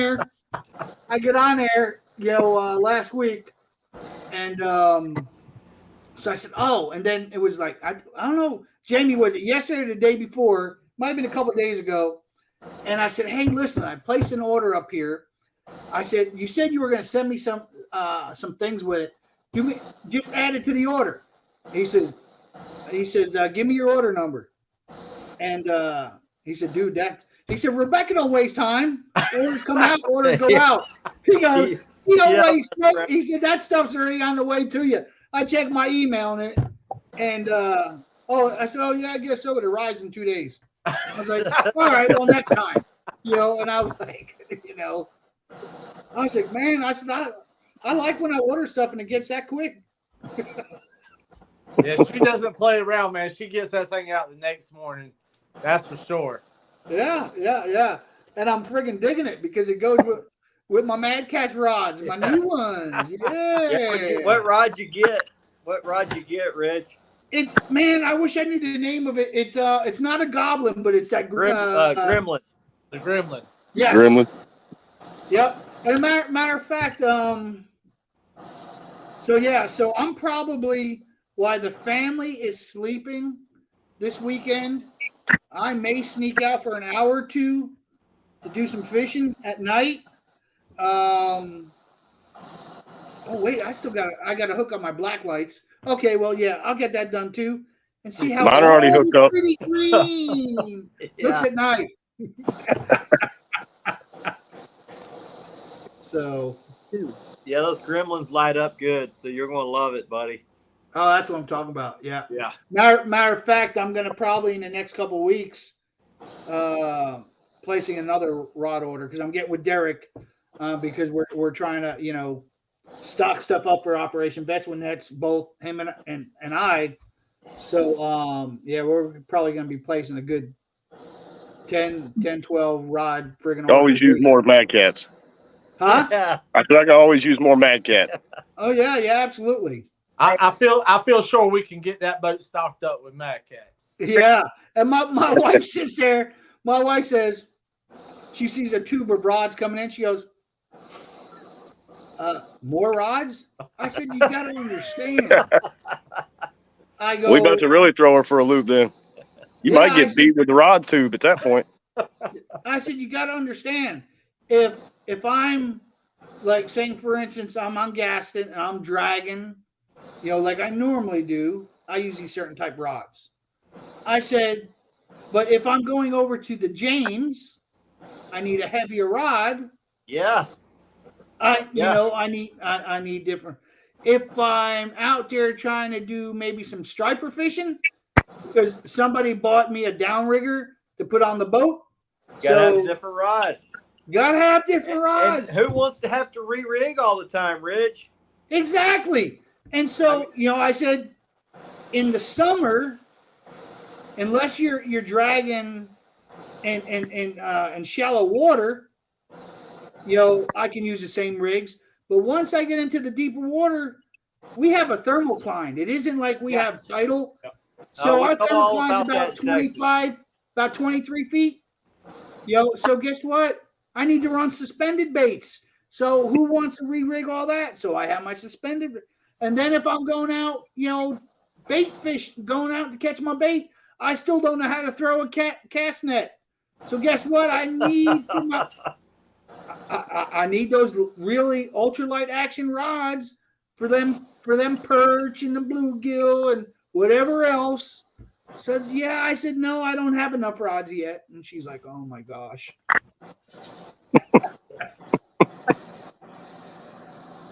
there last week, and so I said, oh, and then it was like, I don't know, Jamie, was it yesterday or the day before? Might have been a couple of days ago. And I said, hey, listen, I placed an order up here. I said, you said you were going to send me some things with it. Just add it to the order. He says, give me your order number. And he said, dude, he said, Rebecca don't waste time. Orders come out, orders go out. He goes, you don't waste time. He said, that stuff's already on the way to you. I checked my email and I said, oh yeah, I guess so. It arrives in 2 days. I was like, all right, well, next time, and I was like, I was like, man, I said, I like when I order stuff and it gets that quick. Yeah, she doesn't play around, man. She gets that thing out the next morning. That's for sure. Yeah. And I'm friggin' digging it because it goes with my Mad Catch rods, my new ones. Yeah. What rod you get? What rod you get, Rich? It's, man, I wish I knew the name of it. It's not a goblin, but it's that gremlin. The gremlin. Yes. Gremlin. Yep. And matter of fact, so I'm probably, while the family is sleeping this weekend, I may sneak out for an hour or two to do some fishing at night. Oh wait, I got to hook up my black lights. Okay, well, yeah, I'll get that done too, and see how mine are already hooked up. Pretty green looks at night. So, yeah, those gremlins light up good, so you're going to love it, buddy. Oh, that's what I'm talking about. Yeah. Yeah. Matter of fact, I'm going to probably in the next couple of weeks placing another rod order because I'm getting with Derek because we're trying to, stock stuff up for Operation Vets when that's both him and I. So, we're probably going to be placing a good 10, 12 rod friggin' Always use more Mad Cats. Huh? Yeah. I feel like I always use more Mad Cat. Oh, yeah, absolutely. I feel sure we can get that boat stocked up with Mad Cats. Yeah. And my wife sits there. My wife says, she sees a tube of rods coming in. She goes, more rods? I said, you got to understand. I go, We about to really throw her for a loop then. You might get beat with the rod tube at that point. I said, you got to understand. If I'm like saying, for instance, I'm on Gaston and I'm dragging, like I normally do, I use these certain type rods. I said, but if I'm going over to the James, I need a heavier rod. Yeah. I need different. If I'm out there trying to do maybe some striper fishing, because somebody bought me a downrigger to put on the boat. Gotta have a different rod. Gotta have different rods. And who wants to have to re-rig all the time, Rich? Exactly. And so, I said, in the summer, unless you're dragging in shallow water, I can use the same rigs. But once I get into the deeper water, we have a thermocline. It isn't like we have tidal. So we our know all thermocline is about that about in Texas. 25, about 23 feet. So guess what? I need to run suspended baits. So who wants to re-rig all that? So I have my suspended. And then if I'm going out, bait fish, going out to catch my bait, I still don't know how to throw a cast net. So guess what? I need I need those really ultralight action rods for them perch and the bluegill and whatever else. So yeah, I said no, I don't have enough rods yet. And she's like, oh my gosh.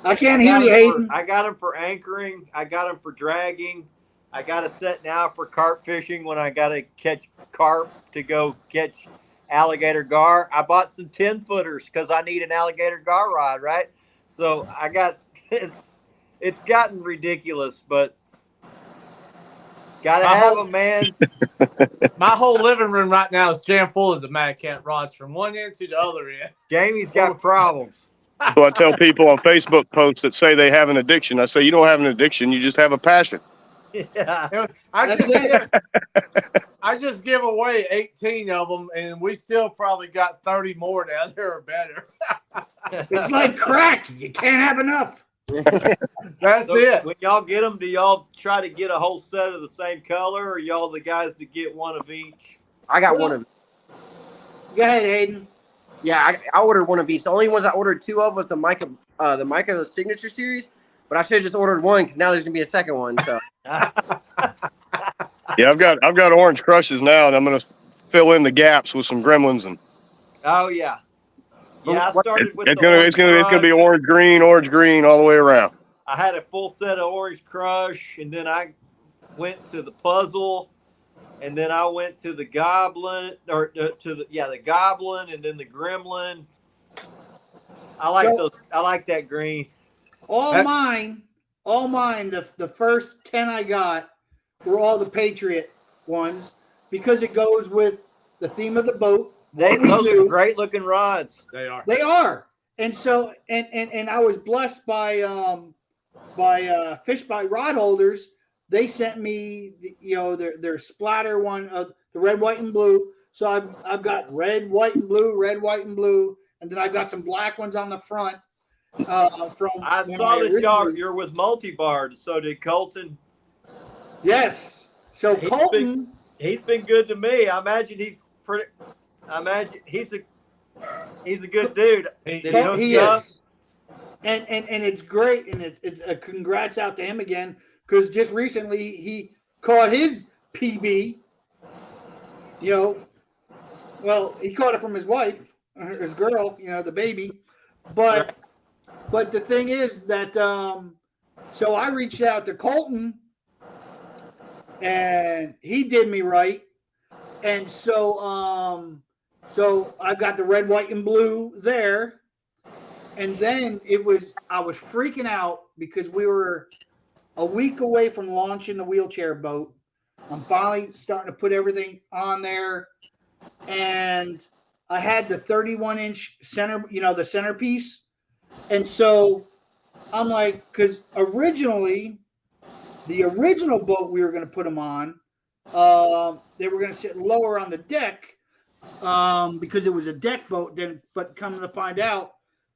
I can't hear you, Hayden. I got them for anchoring. I got them for dragging. I got a set now for carp fishing when I got to catch carp to go catch alligator gar. I bought some 10-footers because I need an alligator gar rod, right? So I got it's gotten ridiculous, but gotta have them, man. My whole living room right now is jam full of the Mad Cat rods from one end to the other end. Jamie's got problems. So I tell people on Facebook posts that say they have an addiction, I say, you don't have an addiction, you just have a passion. Yeah. I just give away 18 of them, and we still probably got 30 more down there or better. It's like crack. You can't have enough. That's So it. when y'all get them, do y'all try to get a whole set of the same color, or y'all the guys that get one of each? I got one of. Go ahead, Hayden. Yeah, I ordered one of each. The only ones I ordered two of was the Micah Signature Series, but I should have just ordered one because now there's gonna be a second one. So Yeah, I've got orange crushes now, and I'm gonna fill in the gaps with some gremlins, and Oh yeah, yeah. I started with it's the gonna be orange orange green all the way around. I had a full set of Orange Crush, and then I went to the Puzzle, and then I went to the Goblin, or the Goblin, and then the Gremlin. I like that green. All mine, the first 10 I got were all the Patriot ones because it goes with the theme of the boat. Those are great looking rods. They are. They are. And so, and I was blessed by Fish by Rod Holders. They sent me, their splatter one of the red, white, and blue. So I've got red, white, and blue, and then I've got some black ones on the front. I saw that you're with Multibard. So did Colton. Yes. So Colton, he's been good to me. I imagine he's a good dude. Did he hook he you up? is. And it's great, and it's a congrats out to him again because just recently he caught his PB. Well, he caught it from his wife, his girl, the baby. But the thing is that so I reached out to Colton, and he did me right, and so I've got the red, white, and blue there. And then I was freaking out because we were a week away from launching the wheelchair boat. I'm finally starting to put everything on there. And I had the 31-inch center, the centerpiece. And so I'm like, because originally, the original boat we were going to put them on, they were going to sit lower on the deck because it was a deck boat. But coming to find out,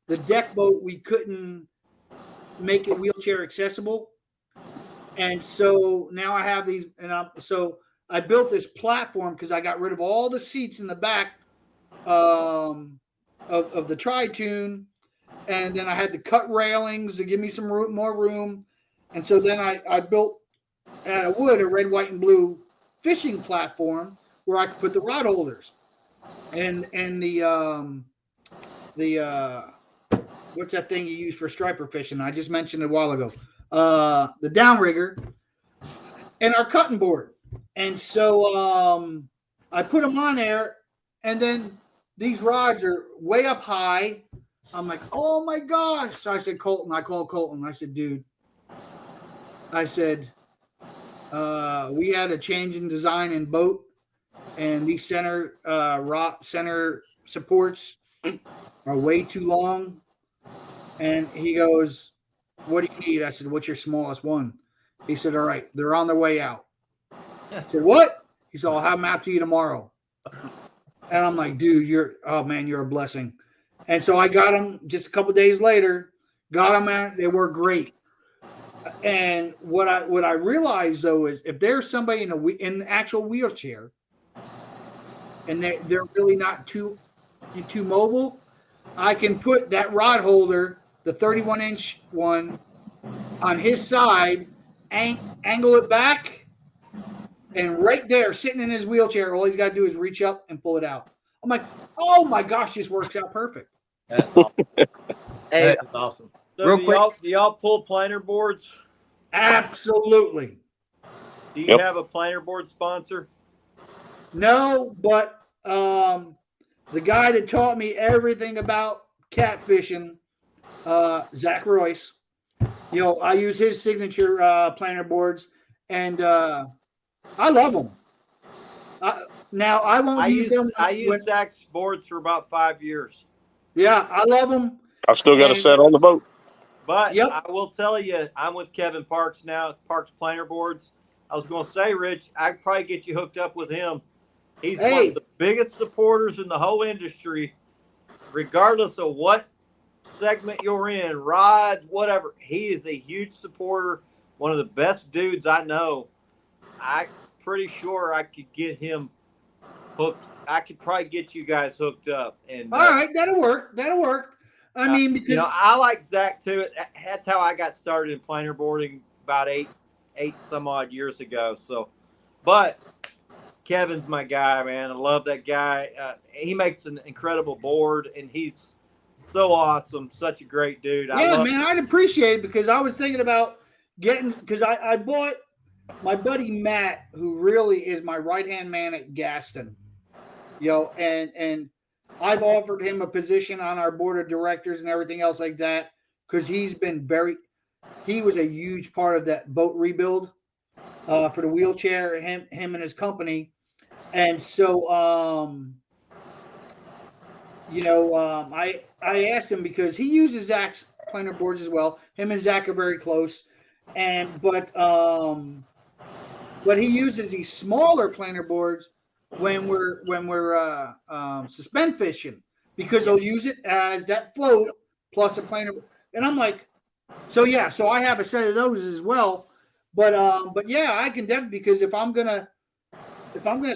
the deck boat, we couldn't make it wheelchair accessible. And so now I have these, so I built this platform because I got rid of all the seats in the back of the Tri-Tune. And then I had to cut railings to give me some more room. And so then I built out of wood a red, white, and blue fishing platform where I could put the rod holders. And the what's that thing you use for striper fishing? I just mentioned it a while ago. The downrigger and our cutting board. And so I put them on there, and then these rods are way up high. I'm like, oh my gosh. So I said, Colton, I called Colton. I said, dude, I said, we had a change in design in boat, and these center supports are way too long. And he goes, what do you need? I said, what's your smallest one? He said, all right, they're on their way out. I said, what? He said, I'll have them out to you tomorrow. And I'm like, dude, you're a blessing. And so I got them just a couple days later, got them out. They were great. And what I realized though is if there's somebody in an actual wheelchair and they're really not too mobile, I can put that rod holder, the 31-inch one, on his side, angle it back, and right there, sitting in his wheelchair, all he's got to do is reach up and pull it out. I'm like, oh my gosh, this works out perfect. That's awesome. Hey, That's awesome. So Real do y'all pull planer boards? Absolutely. Do you Yep. have a planer board sponsor? No, but the guy that taught me everything about catfishing, Zach Royce, I use his signature planer boards, and I love them. Now I won't use them. I used Zach's boards for about 5 years. Yeah, I love them. I still got a And- set on the boat. But Yep. I will tell you, I'm with Kevin Parks now, Parks Planer Boards. I was going to say, Rich, I'd probably get you hooked up with him. He's one Hey. of the biggest supporters in the whole industry, regardless of what segment you're in, rods, whatever. He is a huge supporter, one of the best dudes I know. I'm pretty sure I could get him hooked. I could probably get you guys hooked up. And All right, that'll work. That'll work. I mean, because I like Zach too. That's how I got started in planer boarding about eight some odd years ago. So, but Kevin's my guy, man. I love that guy. He makes an incredible board, and he's so awesome. Such a great dude. yeah, man, I'd appreciate it because I was thinking about because I bought my buddy Matt, who really is my right-hand man at Gaston, and I've offered him a position on our board of directors and everything else like that because he was a huge part of that boat rebuild for the wheelchair, him and his company. And so, I asked him because he uses Zach's planer boards as well. Him and Zach are very close, but he uses these smaller planer boards when we're suspend fishing because he'll use it as that float plus a planer. And I'm like, so I have a set of those as well. But yeah, I can definitely, because if I'm gonna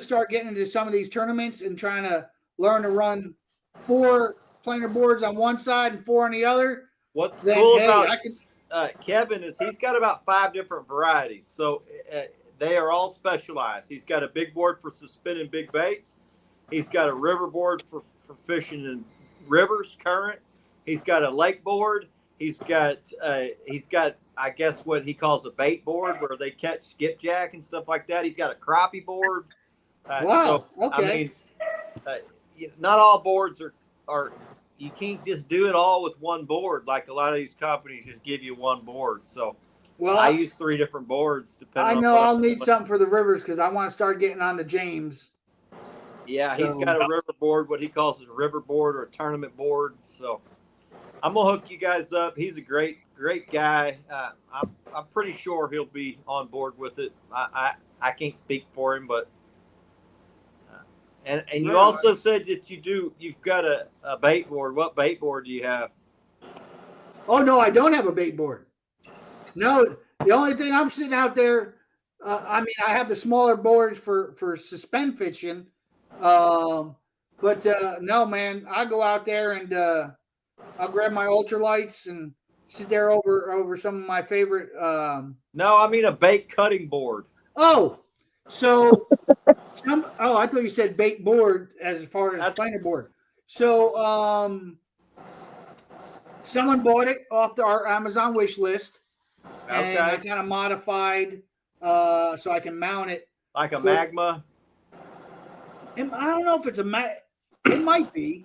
start getting into some of these tournaments and trying to learn to run 4 planer boards on one side and 4 on the other, What's then cool hey, about I can. Kevin is he's got about 5 different varieties. So they are all specialized. He's got a big board for suspending big baits. He's got a river board for fishing in rivers, current. He's got a lake board. He's got I guess what he calls a bait board where they catch skipjack and stuff like that. He's got a crappie board. Wow. So, Okay. I mean, not all boards are. You can't just do it all with one board. Like a lot of these companies just give you one board. So Well, I use 3 different boards. Depending I on know what I'll I'm need doing. something for the rivers because I want to start getting on the James. Yeah, he's So- got a river board, what he calls a river board or a tournament board. So I'm gonna hook you guys up. He's a great guy. I'm pretty sure he'll be on board with it. I can't speak for him, but and you Right. also said that you've got a bait board. What bait board do you have? Oh no, I don't have a bait board. No, the only thing I'm sitting out there, I have the smaller boards for suspend fishing, but no, man, I go out there and I'll grab my ultralights and sit there over some of my favorite. No, I mean a bait cutting board. I thought you said bait board as far as That's- planer board. So someone bought it off our Amazon wish list, and I Okay, kind of modified so I can mount it. like a magma. And I don't know if it's it might be,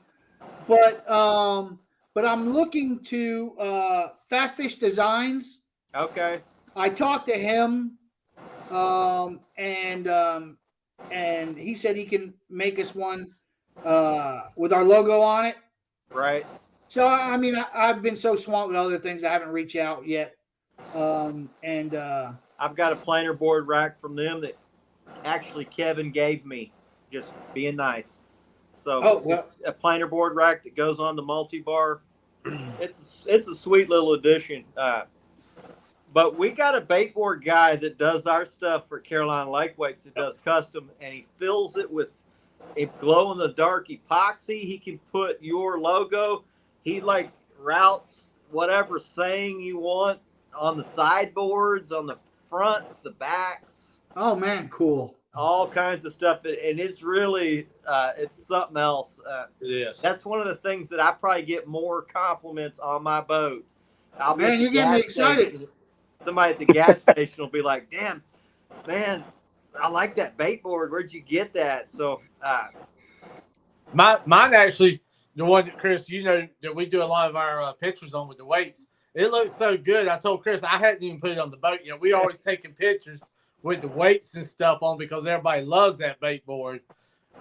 but I'm looking to Fat Fish Designs. Okay, I talked to him, and he said he can make us one with our logo on it. Right. So I mean, I've been so swamped with other things, I haven't reached out yet. I've got a planer board rack from them that actually Kevin gave me, just being nice. So Oh, well. a planer board rack that goes on the multi-bar. It's a sweet little addition. But we got a bait board guy that does our stuff for Carolina Lake Weights that does custom, and he fills it with a glow-in-the-dark epoxy. He can put your logo. He like routes whatever saying you want on the sideboards, on the fronts, the backs, Oh man, cool. all kinds of stuff. And it's really, it's something else. It is. That's one of the things that I probably get more compliments on my boat. I'll be Man, at the you're getting me gas excited. station. Somebody at the gas station will be like, "Damn, man, I like that bait board. Where'd you get that?" So, Mine actually, the one that Chris, you know, that we do a lot of our pictures on with the weights. It looks so good. I told Chris I hadn't even put it on the boat. You know, we always taking pictures with the weights and stuff on because everybody loves that bait board.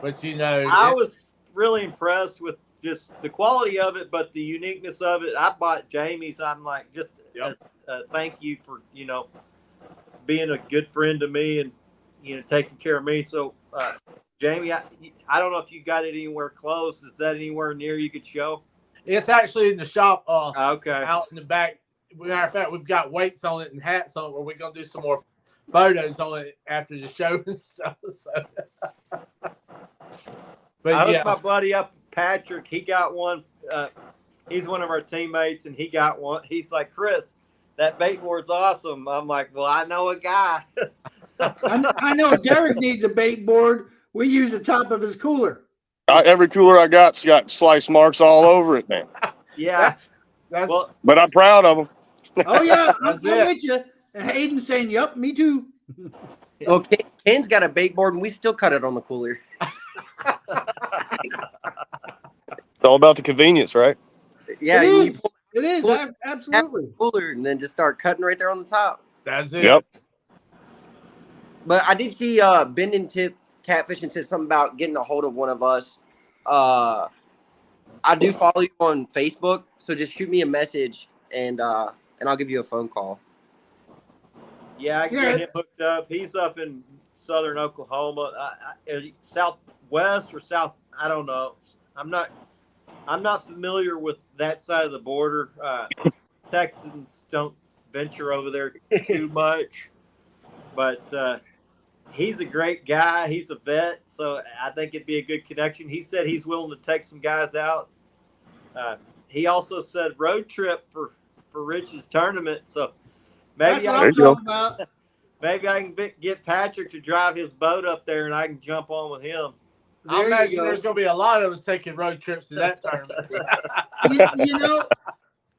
But you know, I was really impressed with just the quality of it, but the uniqueness of it. I bought Jamie's. I'm like, just thank you for, you know, being a good friend to me and, you know, taking care of me. So, Jamie, I don't know if you got it anywhere close. Is that anywhere near you could show? it's actually in the shop Okay. out in the back. Matter of fact, we've got weights on it and hats on it where we're going to do some more photos on it after the show and stuff. So. But I hooked yeah, my buddy up, Patrick. He got one. He's one of our teammates, and he got one. He's like, "Chris, that bait board's awesome." I'm like, "Well, I know a guy." I know Derek needs a bait board. We use the top of his cooler. Every cooler I got's got slice marks all over it, man. Yeah. that's Well, But I'm proud of them. Oh yeah, I'm That's it. with you. And Hayden's saying, "Yep, me too." Well, Ken's got a bait board, and we still cut it on the cooler. It's all about the convenience, right? Yeah, it you is. pull It is pull- absolutely. the cooler and then just start cutting right there on the top. it. Yep. But I did see Bending Tip Catfishing said something about getting a hold of one of us. I do follow you on Facebook, so just shoot me a message and I'll give you a phone call. yeah, I can get him hooked up. He's up in southern Oklahoma, southwest or south. I don't know. I'm not familiar with that side of the border. Texans don't venture over there too much, but he's a great guy. He's a vet, so I think it'd be a good connection. He said he's willing to take some guys out. He also said road trip for Rich's tournament. So That's maybe what I I'm There you go. talking about. maybe I can get Patrick to drive his boat up there, and I can jump on with him. I There you imagine go. there's going to be a lot of us taking road trips to that tournament. You know,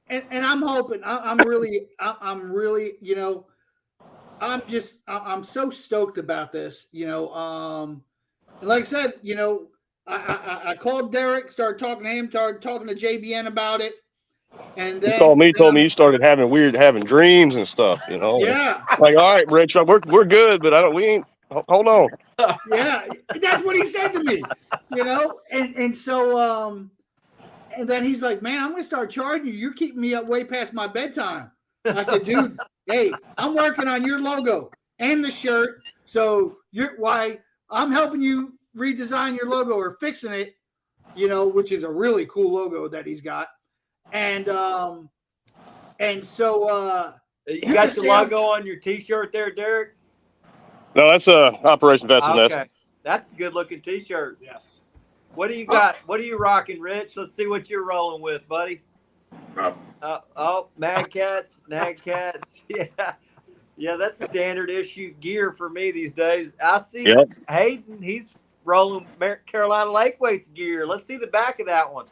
and I'm hoping. I'm really, you know, I'm so stoked about this. You know, and like I said, you know, I called Derek, started talking to him, started talking to JBN about it, and then You called me, told me you started having dreams and stuff, you know. Yeah, Like, all right, Rich, we're good, but we ain't. Hold on. yeah, that's what he said to me. You know, and so and then he's like, "Man, I'm gonna start charging you. You're keeping me up way past my bedtime." I said, "Dude, hey, I'm working on your logo and the shirt, so I'm helping you redesign your logo or fixing it, you know, which is a really cool logo that he's got." And so You got your logo on your T-shirt there, Derek? No, that's Operation Vets and Nets. Okay, that's a good-looking T-shirt. Yes. What do you got? What are you rocking, Rich? Let's see what you're rolling with, buddy. Mad Cats. Yeah, that's standard issue gear for me these days. I see Yep. Hayden. He's rolling Carolina Lake Weights gear. Let's see the back of that one.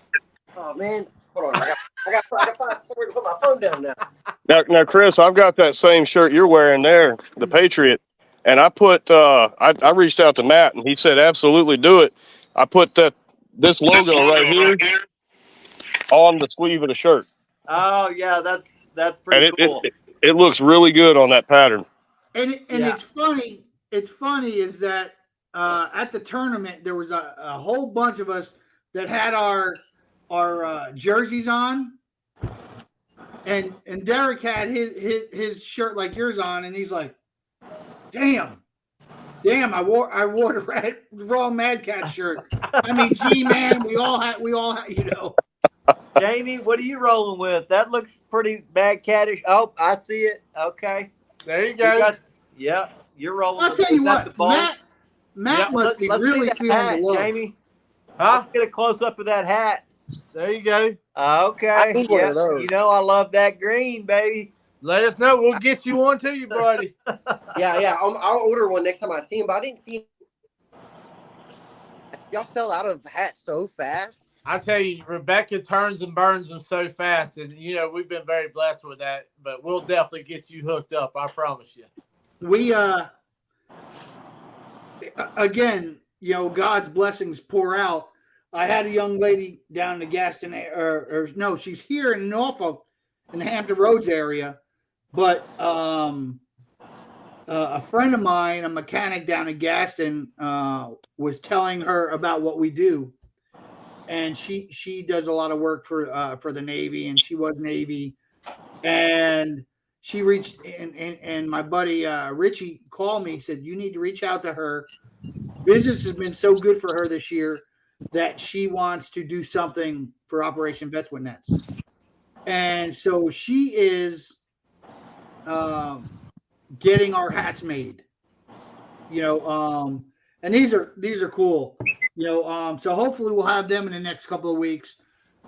Oh man, hold on, I got to find somewhere to put my phone down now. Now, Chris, I've got that same shirt you're wearing there, the Patriot, and I put I reached out to Matt and he said absolutely do it. I put this logo right here on the sleeve of the shirt, Oh yeah, that's and pretty cool. It looks really good on that pattern. And Yeah. it's funny. It's funny is that at the tournament there was a whole bunch of us that had our jerseys on, and Derek had his shirt like yours on, and he's like, "Damn, I wore the wrong Mad Cat shirt." I mean, gee, man, we all had, you know. Jamie, what are you rolling with? That looks pretty Mad Cattish. Oh, I see it. Okay. There you You go. got, yeah, you're rolling. I'll with, tell you is that the what, bulge? Matt Yeah, must be Let's really see that feeling hat, the love. Jamie. Huh? Let's get a close up of that hat. There you go. Okay. I need one of Yep. those. You know I love that green, baby. Let us know. We'll get you one to you, buddy. Yeah. I'll order one next time I see him. But I didn't see. Y'all sell out of hats so fast. I tell you, Rebecca turns and burns them so fast, and you know we've been very blessed with that. But we'll definitely get you hooked up. I promise you. We again, you know, God's blessings pour out. I had a young lady down in the Gaston, or no, she's here in Norfolk, in the Hampton Roads area. But a friend of mine, a mechanic down in Gaston, was telling her about what we do, and she does a lot of work for the Navy, and she was Navy, and she reached and my buddy Richie called me. He said, "You need to reach out to her. Business has been so good for her this year that she wants to do something for Operation Vets with Nets." And so she is getting our hats made, you know, and these are cool, you know. So hopefully we'll have them in the next couple of weeks,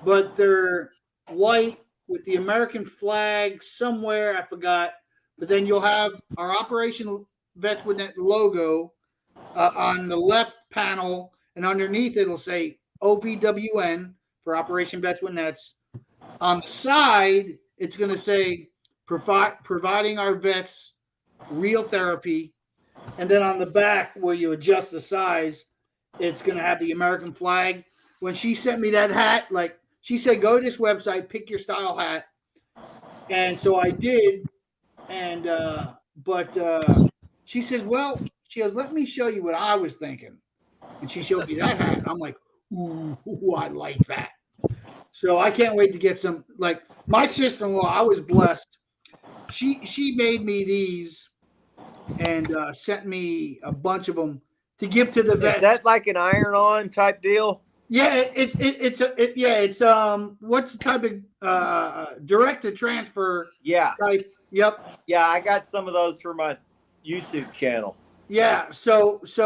but they're white with the American flag somewhere, I forgot, but then you'll have our Operation Vets with Net logo on the left panel, and underneath it'll say OVWN for Operation Vets with Nets. On the side, it's going to say providing our vets real therapy. And then on the back, where you adjust the size, it's going to have the American flag. When she sent me that hat, like she said, go to this website, pick your style hat. And so I did. And, but she says, well, she goes, let me show you what I was thinking. And she showed me that hat. I'm like, ooh, I like that. So I can't wait to get some. Like my sister-in-law, I was blessed. She made me these and sent me a bunch of them to give to the vets. Is that like an iron-on type deal? Yeah, it's what's the type of direct to transfer Yeah, type? Yep. yeah. I got some of those for my YouTube channel. Yeah. So she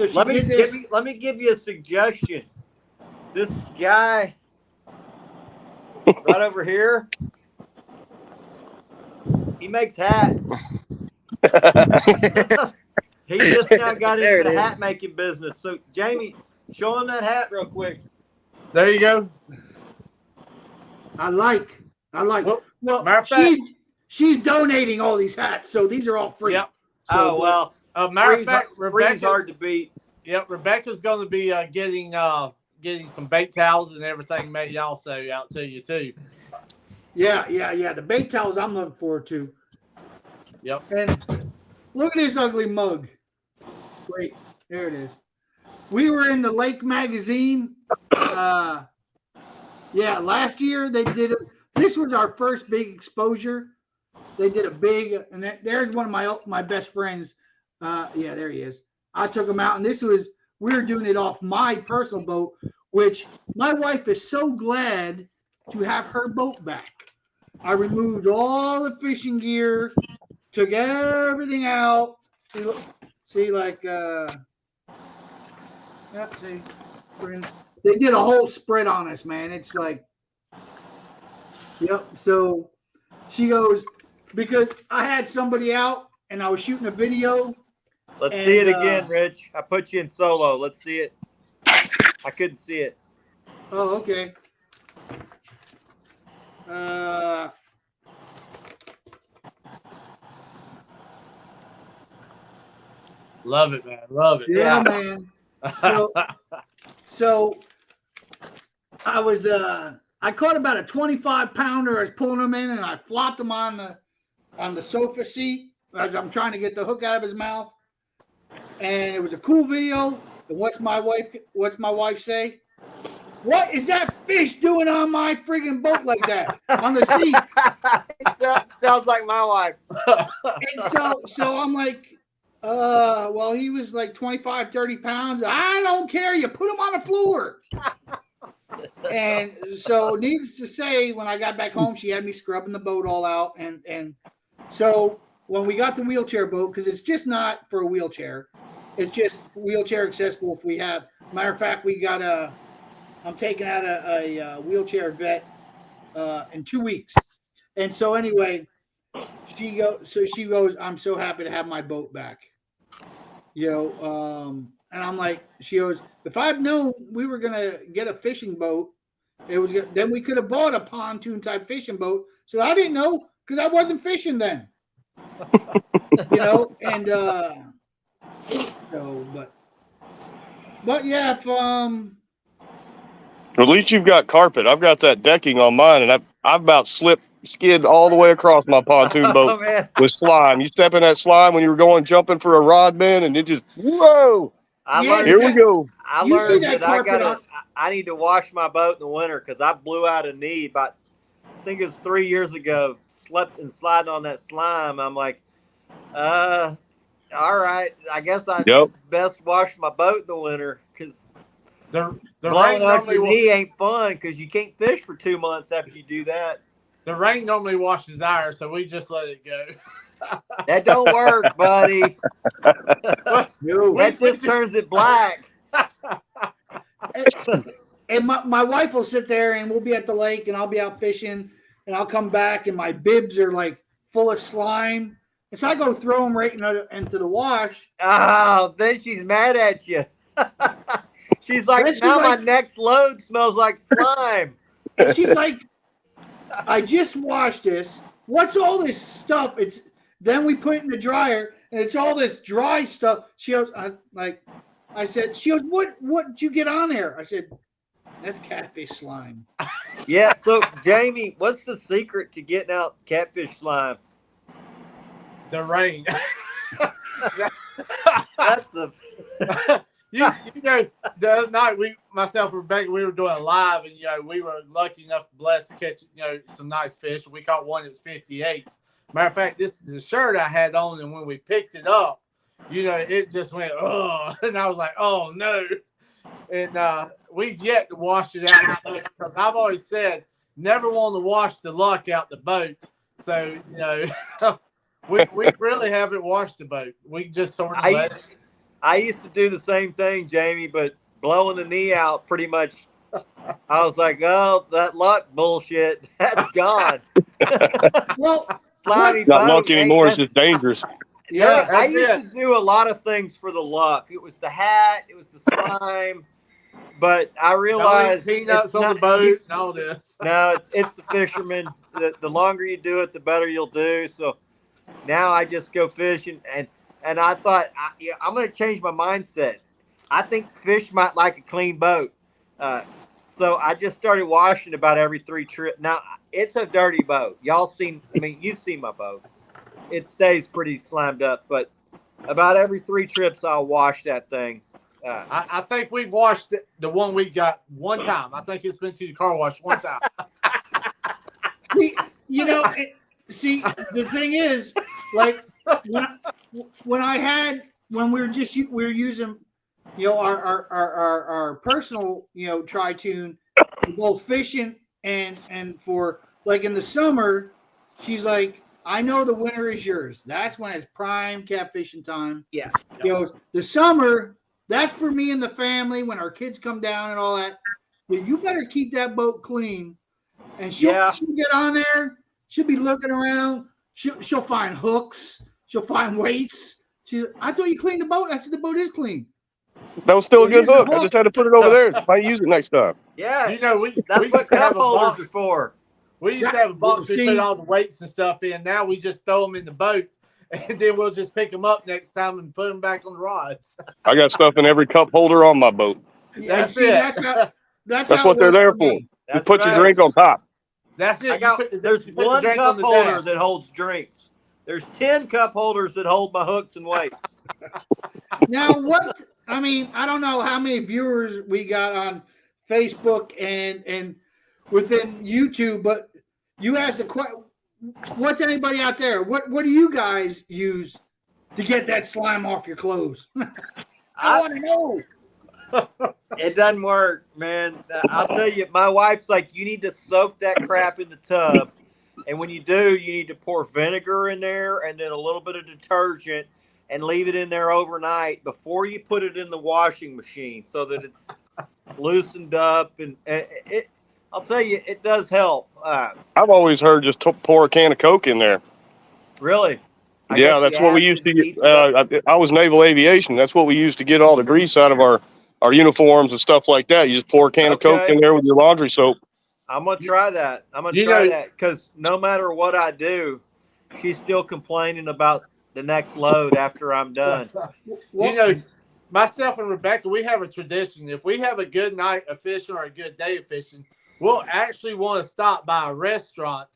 Let me did this. give you a suggestion. This guy right over here, he makes hats. He just now got There into it the is. hat making business. So Jamie, show him that hat real quick. There you go. I like. Well, Well, matter of fact- she's donating all these hats, so these are all free. Yep. So, Oh well, Matter of free's, fact, free's Rebecca. hard to beat. Yep, Rebecca's going to be getting some bait towels and everything made also out to you too. Yeah. The bait towels I'm looking forward to. Yep. And look at this ugly mug. Wait, there it is. We were in the Lake magazine. Last year they did it. This was our first big exposure. They did a big, and there's one of my best friends. There he is. I took him out, and we were doing it off my personal boat, which my wife is so glad to have her boat back. I removed all the fishing gear, took everything out. See, they did a whole spread on us, man. It's like, yep. So she goes, because I had somebody out and I was shooting a video. Let's And, see it again, Rich. I put you in solo. Let's see it. I couldn't see it. Oh, okay. Love it, man. Love it. Yeah, man. So I was I caught about a 25 pounder. I was pulling him in and I flopped him on the sofa seat as I'm trying to get the hook out of his mouth. And it was a cool video. And what's my wife say? What is that fish doing on my friggin' boat like that on the seat? Sounds like my wife. And so I'm like, well, he was like 25, 30 pounds. I don't care. You put him on the floor. And so needless to say, when I got back home, she had me scrubbing the boat all out. And so when we got the wheelchair boat, because it's just not for a wheelchair, it's just wheelchair accessible if we have. Matter of fact, I'm taking out a wheelchair vet in 2 weeks. And so anyway, she goes, I'm so happy to have my boat back. And I'm like, she goes, if I'd known we were gonna get a fishing boat, then we could have bought a pontoon type fishing boat. So I didn't know because I wasn't fishing then. And but yeah, if At least you've got carpet. I've got that decking on mine, and I've about skid all the way across my pontoon boat man. with slime. You step in that slime when you were jumping for a rod bend, and it just, whoa! Here we go. I You learned see that that carpet I need to wash my boat in the winter because I blew out a knee about, I think it was 3 years ago, slept and sliding on that slime. I'm like, all right, I guess I best wash my boat in the winter because The blowing rain out your normally knee ain't fun because you can't fish for 2 months after you do that. the rain normally washes ours, so we just let it go. That don't work, buddy. That just turns it black. and my wife will sit there and we'll be at the lake and I'll be out fishing and I'll come back and my bibs are like full of slime. And so I go throw them right into the wash. Oh, then she's mad at you. She's like, now my next load smells like slime. And she's like, I just washed this. What's all this stuff? Then we put it in the dryer and it's all this dry stuff. She goes, I said, she goes, what did you get on there? I said, that's catfish slime. Yeah. So Jamie, what's the secret to getting out catfish slime? The rain. That's a you know, the other night myself and Rebecca, we were doing a live, and we were lucky enough, blessed to catch some nice fish. We caught one that was 58. Matter of fact, this is a shirt I had on, and when we picked it up, it just went, oh, and I was like, oh no. And we've yet to wash it out because I've always said never want to wash the luck out the boat. So we really haven't washed the boat. We just sort of let it. I used to do the same thing, Jamie, but blowing the knee out pretty much. I was like, oh, that luck bullshit, that's gone. Well, Slimy Not boat, lucky anymore. It's just dangerous. Yeah, I that's used it. to do a lot of things for the luck. It was the hat, it was the slime, but I realized peanuts it's on not, the boat and all this. No, it's the fisherman. The longer you do it, the better you'll do. So now I just go fishing, and I thought I'm going to change my mindset. I think fish might like a clean boat. So I just started washing about every 3 trips. Now, it's a dirty boat. You've seen my boat. It stays pretty slimed up, but about every 3 trips, I'll wash that thing. I think we've washed the one we got one time. I think it's been to the car wash one time. See, the thing is, like, when we were using, our personal, tri-tune, both fishing and for, like, in the summer, she's like, I know the winter is yours. That's when it's prime catfishing time. Yeah. The summer, that's for me and the family when our kids come down and all that. But you better keep that boat clean. And she'll get on there. She'll be looking around. She'll find hooks. She'll find weights. I thought you cleaned the boat. I said the boat is clean. That was still a good hook. I just had to put it over there. Might use it next time. Yeah. That's we what cup holders are for. We used to have a box we put all the weights and stuff in. Now we just throw them in the boat, and then we'll just pick them up next time and put them back on the rods. I got stuff in every cup holder on my boat. That's it. That's what they're there for. That's put your right. drink on top. That's it. I got, there's you put the one drink cup on the holder dash. that holds drinks. There's 10 cup holders that hold my hooks and weights. Now, what? I mean, I don't know how many viewers we got on Facebook and within YouTube, but you asked the question. What's anybody out there? What do you guys use to get that slime off your clothes? I want to know. It doesn't work, man. I'll tell you, my wife's like, you need to soak that crap in the tub. And when you do, you need to pour vinegar in there and then a little bit of detergent and leave it in there overnight before you put it in the washing machine so that it's loosened up. And I'll tell you, it does help. I've always heard just pour a can of Coke in there. Really? I Yeah, guess that's the what we acid used to eats get. I was naval aviation. That's what we used to get all the grease out of our uniforms and stuff like that. You just pour a can of Coke Okay. in there with your laundry soap. I'm gonna try that. I'm gonna You try know- that because no matter what I do, she's still complaining about the next load after I'm done. You know, myself and Rebecca, we have a tradition. If we have a good night of fishing or a good day of fishing, we'll actually want to stop by a restaurant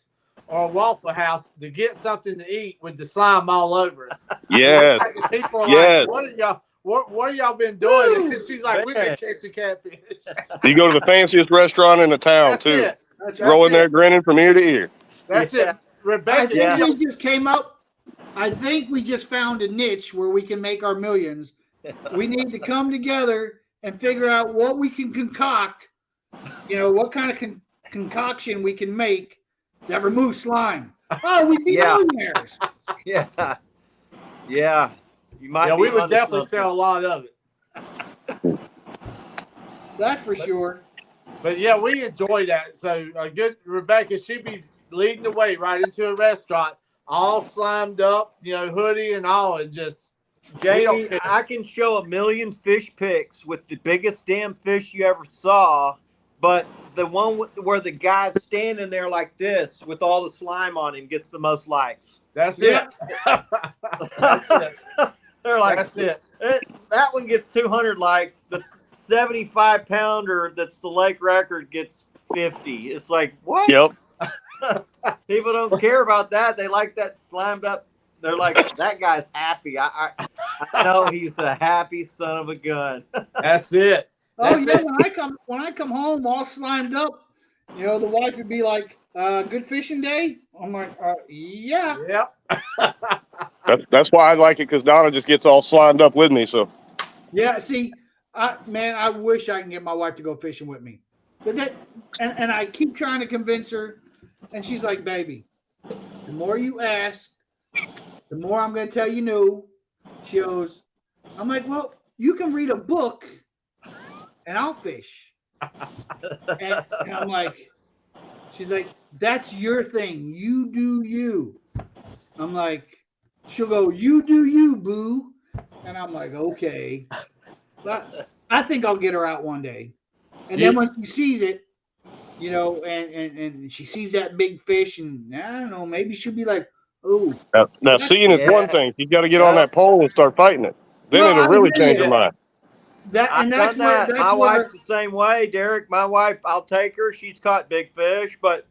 or a Waffle House to get something to eat with the slime all over us. Yes. People are Yes. like, what have y'all been doing? And she's like, we've been Man. catching catfish. You go to the fanciest restaurant in the town, That's too. it. Throw in there grinning from ear to ear. That's Yeah. it. Rebecca, I think Yeah. we just came up. I think we just found a niche where we can make our millions. We need to come together and figure out what we can concoct. You know, what kind of concoction we can make that removes slime. Oh, we'd be Yeah. millionaires. Yeah, yeah. You might. yeah, be we would onto definitely something. sell a lot of it. That's for sure. But yeah, we enjoy that. So a good Rebecca, she'd be leading the way right into a restaurant, all slimed up, you know, hoodie and all, and just we Jamie, don't care. I can show a million fish pics with the biggest damn fish you ever saw, but the one where the guy's standing there like this with all the slime on him gets the most likes. That's Yeah. it. That's it. They're like, That's it. that one gets 200 likes. The 75 pounder that's the lake record gets 50. It's like, what? Yep. People don't care about that. They like that slimed up. They're like, that guy's happy. I know he's a happy son of a gun. That's it. Oh That's yeah, it. when I come home all slimed up, you know, the wife would be like, good fishing day? I'm like, yeah. Yep. That's why I like it, because Donna just gets all slimed up with me. So Yeah, see, I wish I can get my wife to go fishing with me. But and I keep trying to convince her, and she's like, baby, the more you ask, the more I'm going to tell you no. She goes, I'm like, well, you can read a book, and I'll fish. And I'm like, she's like, that's your thing. You do you. I'm like, she'll go, you do you, boo. And I'm like, okay. But I think I'll get her out one day. And then when she sees it, you know, and she sees that big fish, and I don't know, maybe she'll be like, oh. now seeing is one Yeah. thing. You got to get on that pole and start fighting it. Then No, it'll I really agree. change your mind. I've That's done that. where, My wife's the same way, Derek. My wife, I'll take her. She's caught big fish, but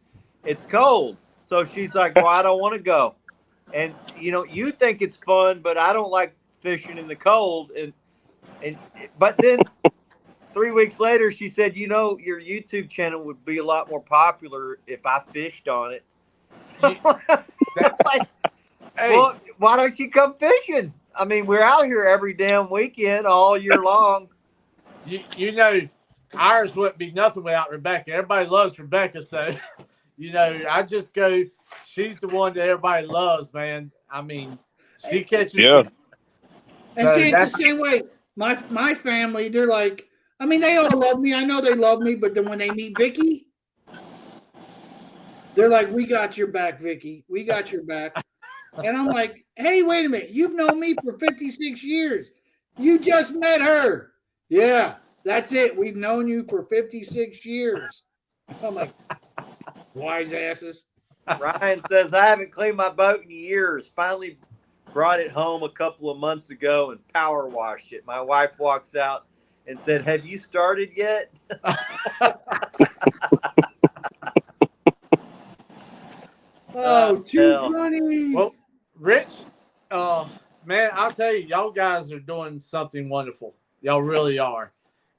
it's cold. So she's like, well, I don't want to go. And, you know, you think it's fun, but I don't like fishing in the cold. But then 3 weeks later, she said, you know, your YouTube channel would be a lot more popular if I fished on it. Like, Hey, well, why don't you come fishing? I mean, we're out here every damn weekend all year long. you know, ours wouldn't be nothing without Rebecca. Everybody loves Rebecca, so you know, I just go. She's the one that everybody loves, man. I mean, she catches. Yeah. And So see, it's that's- the same way. My family, they're like, I mean, they all love me. I know they love me, but then when they meet Vicky, they're like, we got your back, Vicky. We got your back. And I'm like, hey, wait a minute. You've known me for 56 years. You just met her. Yeah, that's it. We've known you for 56 years. I'm like, wise asses. Ryan says, I haven't cleaned my boat in years. Finally brought it home a couple of months ago and power washed it. My wife walks out and said, have you started yet? Oh, too hell. funny. Well, Rich, man, I'll tell you, y'all guys are doing something wonderful. Y'all really are.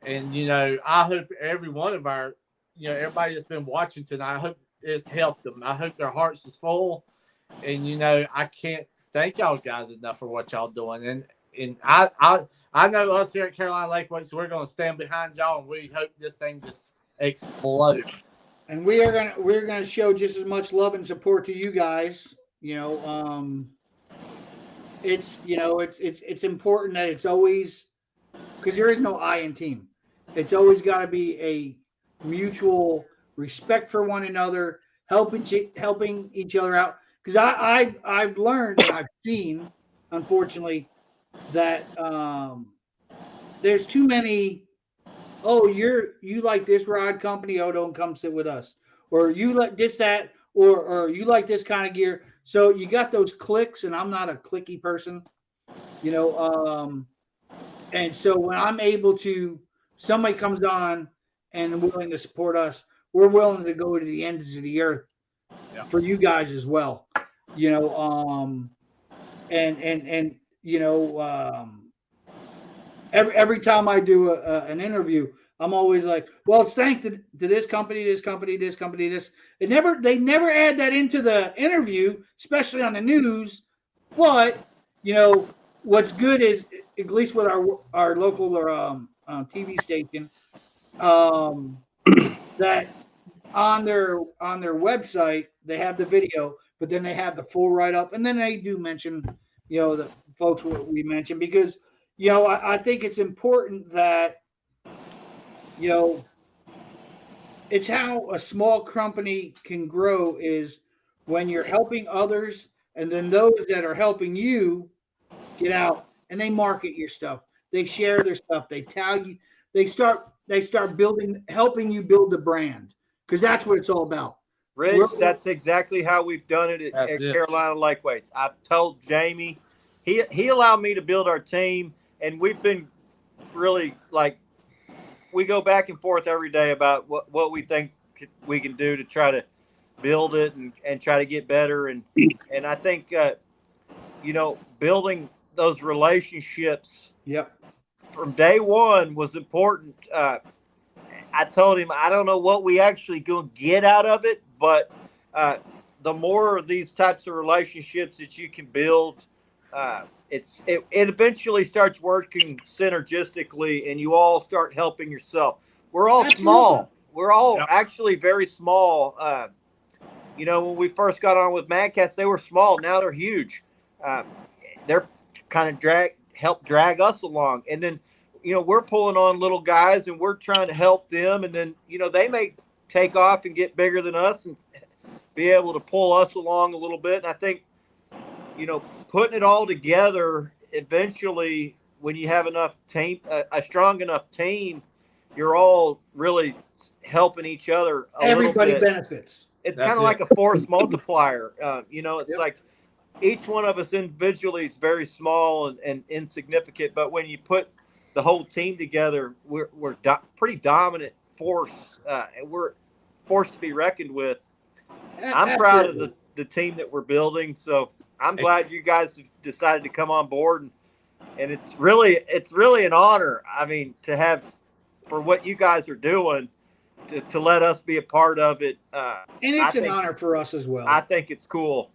And, I hope every one of our, everybody that's been watching tonight, I hope it's helped them. I hope their hearts is full. And, I can't thank y'all guys enough for what y'all doing. And I know us here at Carolina Lakeway, so we're going to stand behind y'all, and we hope this thing just explodes. And we're gonna show just as much love and support to you guys. It's important that it's always, because there is no I in team. It's always got to be a mutual respect for one another, helping each other out. Because I've learned and I've seen, unfortunately, that there's too many. Oh, you like this rod company? Oh, don't come sit with us. Or you like this, that, or you like this kind of gear. So you got those clicks, and I'm not a clicky person, and so when I'm able to, somebody comes on and willing to support us, we're willing to go to the ends of the earth for you guys as well, every time I do an interview, I'm always like, well, it's thanks to this company, this company, this company, this. They never add that into the interview, especially on the news. But what's good is, at least with our local TV station, that on their website they have the video, but then they have the full write up, and then they do mention the folks we mentioned, because I think it's important that it's how a small company can grow, is when you're helping others, and then those that are helping you get out and they market your stuff, they share their stuff, they tag you, they start building, helping you build the brand, because that's what it's all about. Rich, that's exactly how we've done it at That's it. Carolina Lakeweights. I've told Jamie, he allowed me to build our team, and we've been really, like, we go back and forth every day about what we think we can do to try to build it and try to get better. And I think, building those relationships from day one was important. I told him, I don't know what we actually going to get out of it, but the more of these types of relationships that you can build, it eventually starts working synergistically, and you all start helping yourself. We're all small. We're all actually very small. When we first got on with Mad Cats, they were small. Now they're huge. They're kind of help drag us along. And then, we're pulling on little guys, and we're trying to help them. And then, they may take off and get bigger than us and be able to pull us along a little bit. And I think, putting it all together, eventually, when you have enough team, a strong enough team, you're all really helping each other. Everybody benefits. It's kind of like a force multiplier. It's like each one of us individually is very small and insignificant, but when you put the whole team together, we're pretty dominant force. We're forced to be reckoned with. I'm proud of the team that we're building. So I'm glad you guys have decided to come on board, and it's really an honor. I mean, to have, for what you guys are doing, to let us be a part of it. And it's an honor for us as well. I think it's cool.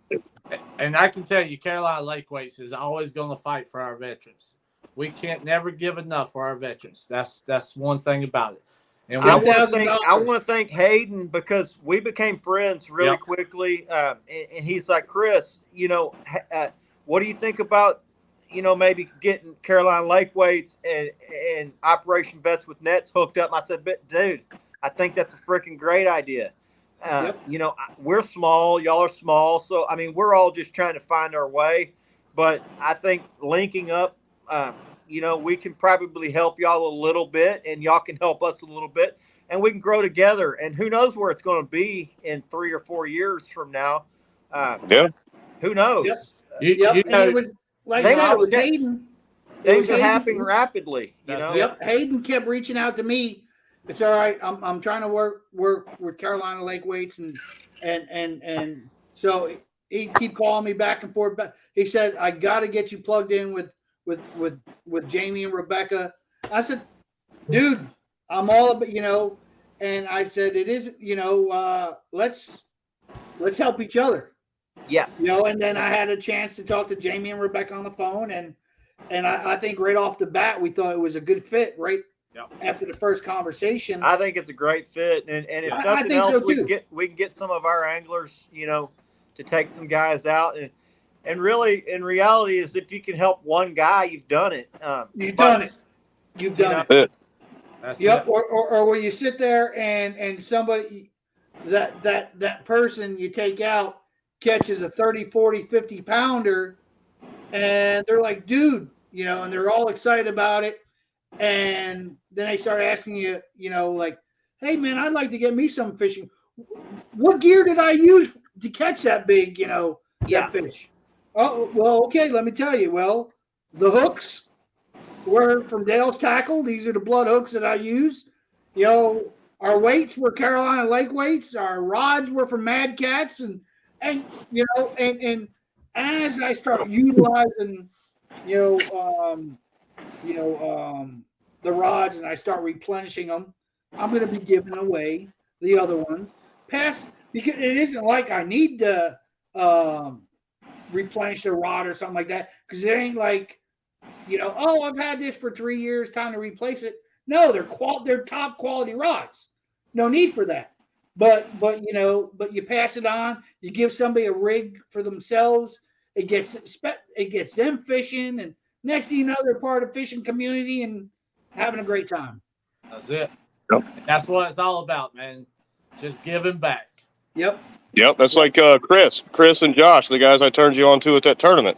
And I can tell you, Carolina Lakeweights is always going to fight for our veterans. We can't never give enough for our veterans. That's one thing about it. And I want to thank Hayden, because we became friends really quickly. And he's like, Chris, what do you think about, maybe getting Carolina Lakeweights and Operation Vets with Nets hooked up? I said, dude, I think that's a freaking great idea. We're small, y'all are small. So, I mean, we're all just trying to find our way. But I think linking up, we can probably help y'all a little bit, and y'all can help us a little bit, and we can grow together. And who knows where it's going to be in 3 or 4 years from now. Who knows? Things are happening rapidly. Hayden kept reaching out to me. It's all right. I'm trying to work with Carolina Lakeweights and So he'd keep calling me back and forth. But he said, I got to get you plugged in with Jamie and Rebecca. I said, dude, I'm all about, and I said, it is, let's help each other. Yeah. And then I had a chance to talk to Jamie and Rebecca on the phone, and I think right off the bat we thought it was a good fit right after the first conversation. I think it's a great fit, and if I nothing think else, so, we can get some of our anglers, to take some guys out, and really, in reality, is if you can help one guy, you've done it. You've done it. You've done it. That's Yep. it. Or where you sit there and somebody that person you take out catches a 30, 40, 50 pounder, and they're like, dude, and they're all excited about it. And then they start asking you, like, hey man, I'd like to get me some fishing. What gear did I use to catch that big, that fish? Oh, well, okay, let me tell you. Well, the hooks were from Dale's Tackle. These are the blood hooks that I use. Our weights were Carolina Lake weights. Our rods were from Mad Cats, and as I start utilizing, the rods, and I start replenishing them, I'm going to be giving away the other ones. Because it isn't like I need to replenish the rod or something like that. Because it ain't like, I've had this for 3 years, time to replace it. No, they're top quality rods. No need for that. But you pass it on. You give somebody a rig for themselves. It gets them fishing, and next thing you know, they're part of the fishing community and having a great time. That's it. Yep. That's what it's all about, man. Just giving back. Yep. That's like Chris and Josh, the guys I turned you on to at that tournament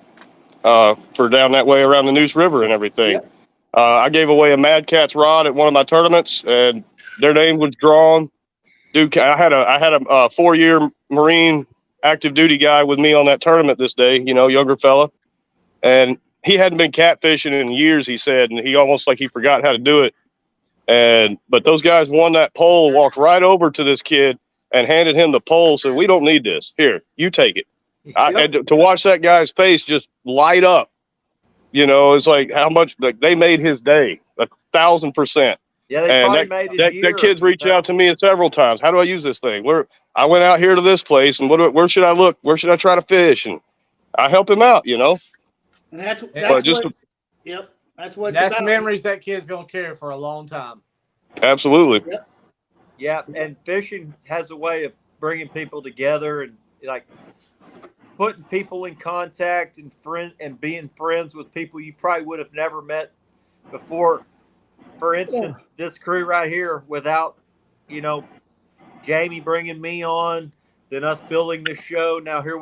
for down that way around the Neuse River and everything. Yep. I gave away a Mad Cats rod at one of my tournaments, and their name was drawn. Dude, I had a 4-year Marine active duty guy with me on that tournament this day, younger fella. And he hadn't been catfishing in years, he said, and he almost like he forgot how to do it. But those guys won that pole, walked right over to this kid and handed him the pole, said, we don't need this. Here, you take it. Yep. To watch that guy's face just light up, it's like how much like they made his day, 1,000%. Yeah, they probably made his year. That kid's reached out to me several times. How do I use this thing? I went out here to this place, and where should I look? Where should I try to fish? And I help him out, And that's what That's memories that kid's gonna carry for a long time. Absolutely. Yep. Yeah, and fishing has a way of bringing people together and like putting people in contact and being friends with people you probably would have never met before. For instance, this crew right here, without, Jamie bringing me on, then us building this show. Now here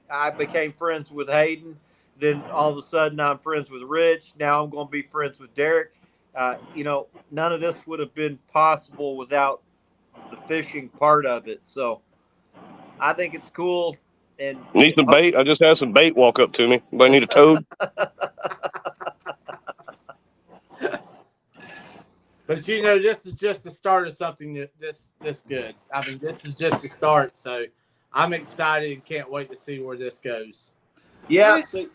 I became friends with Hayden. Then all of a sudden I'm friends with Rich. Now I'm going to be friends with Derek. None of this would have been possible without the fishing part of it. So I think it's cool. And need some bait. I just had some bait walk up to me. Anybody need a toad? But this is just the start of something this good. I mean, this is just the start. So I'm excited and can't wait to see where this goes. Yeah, so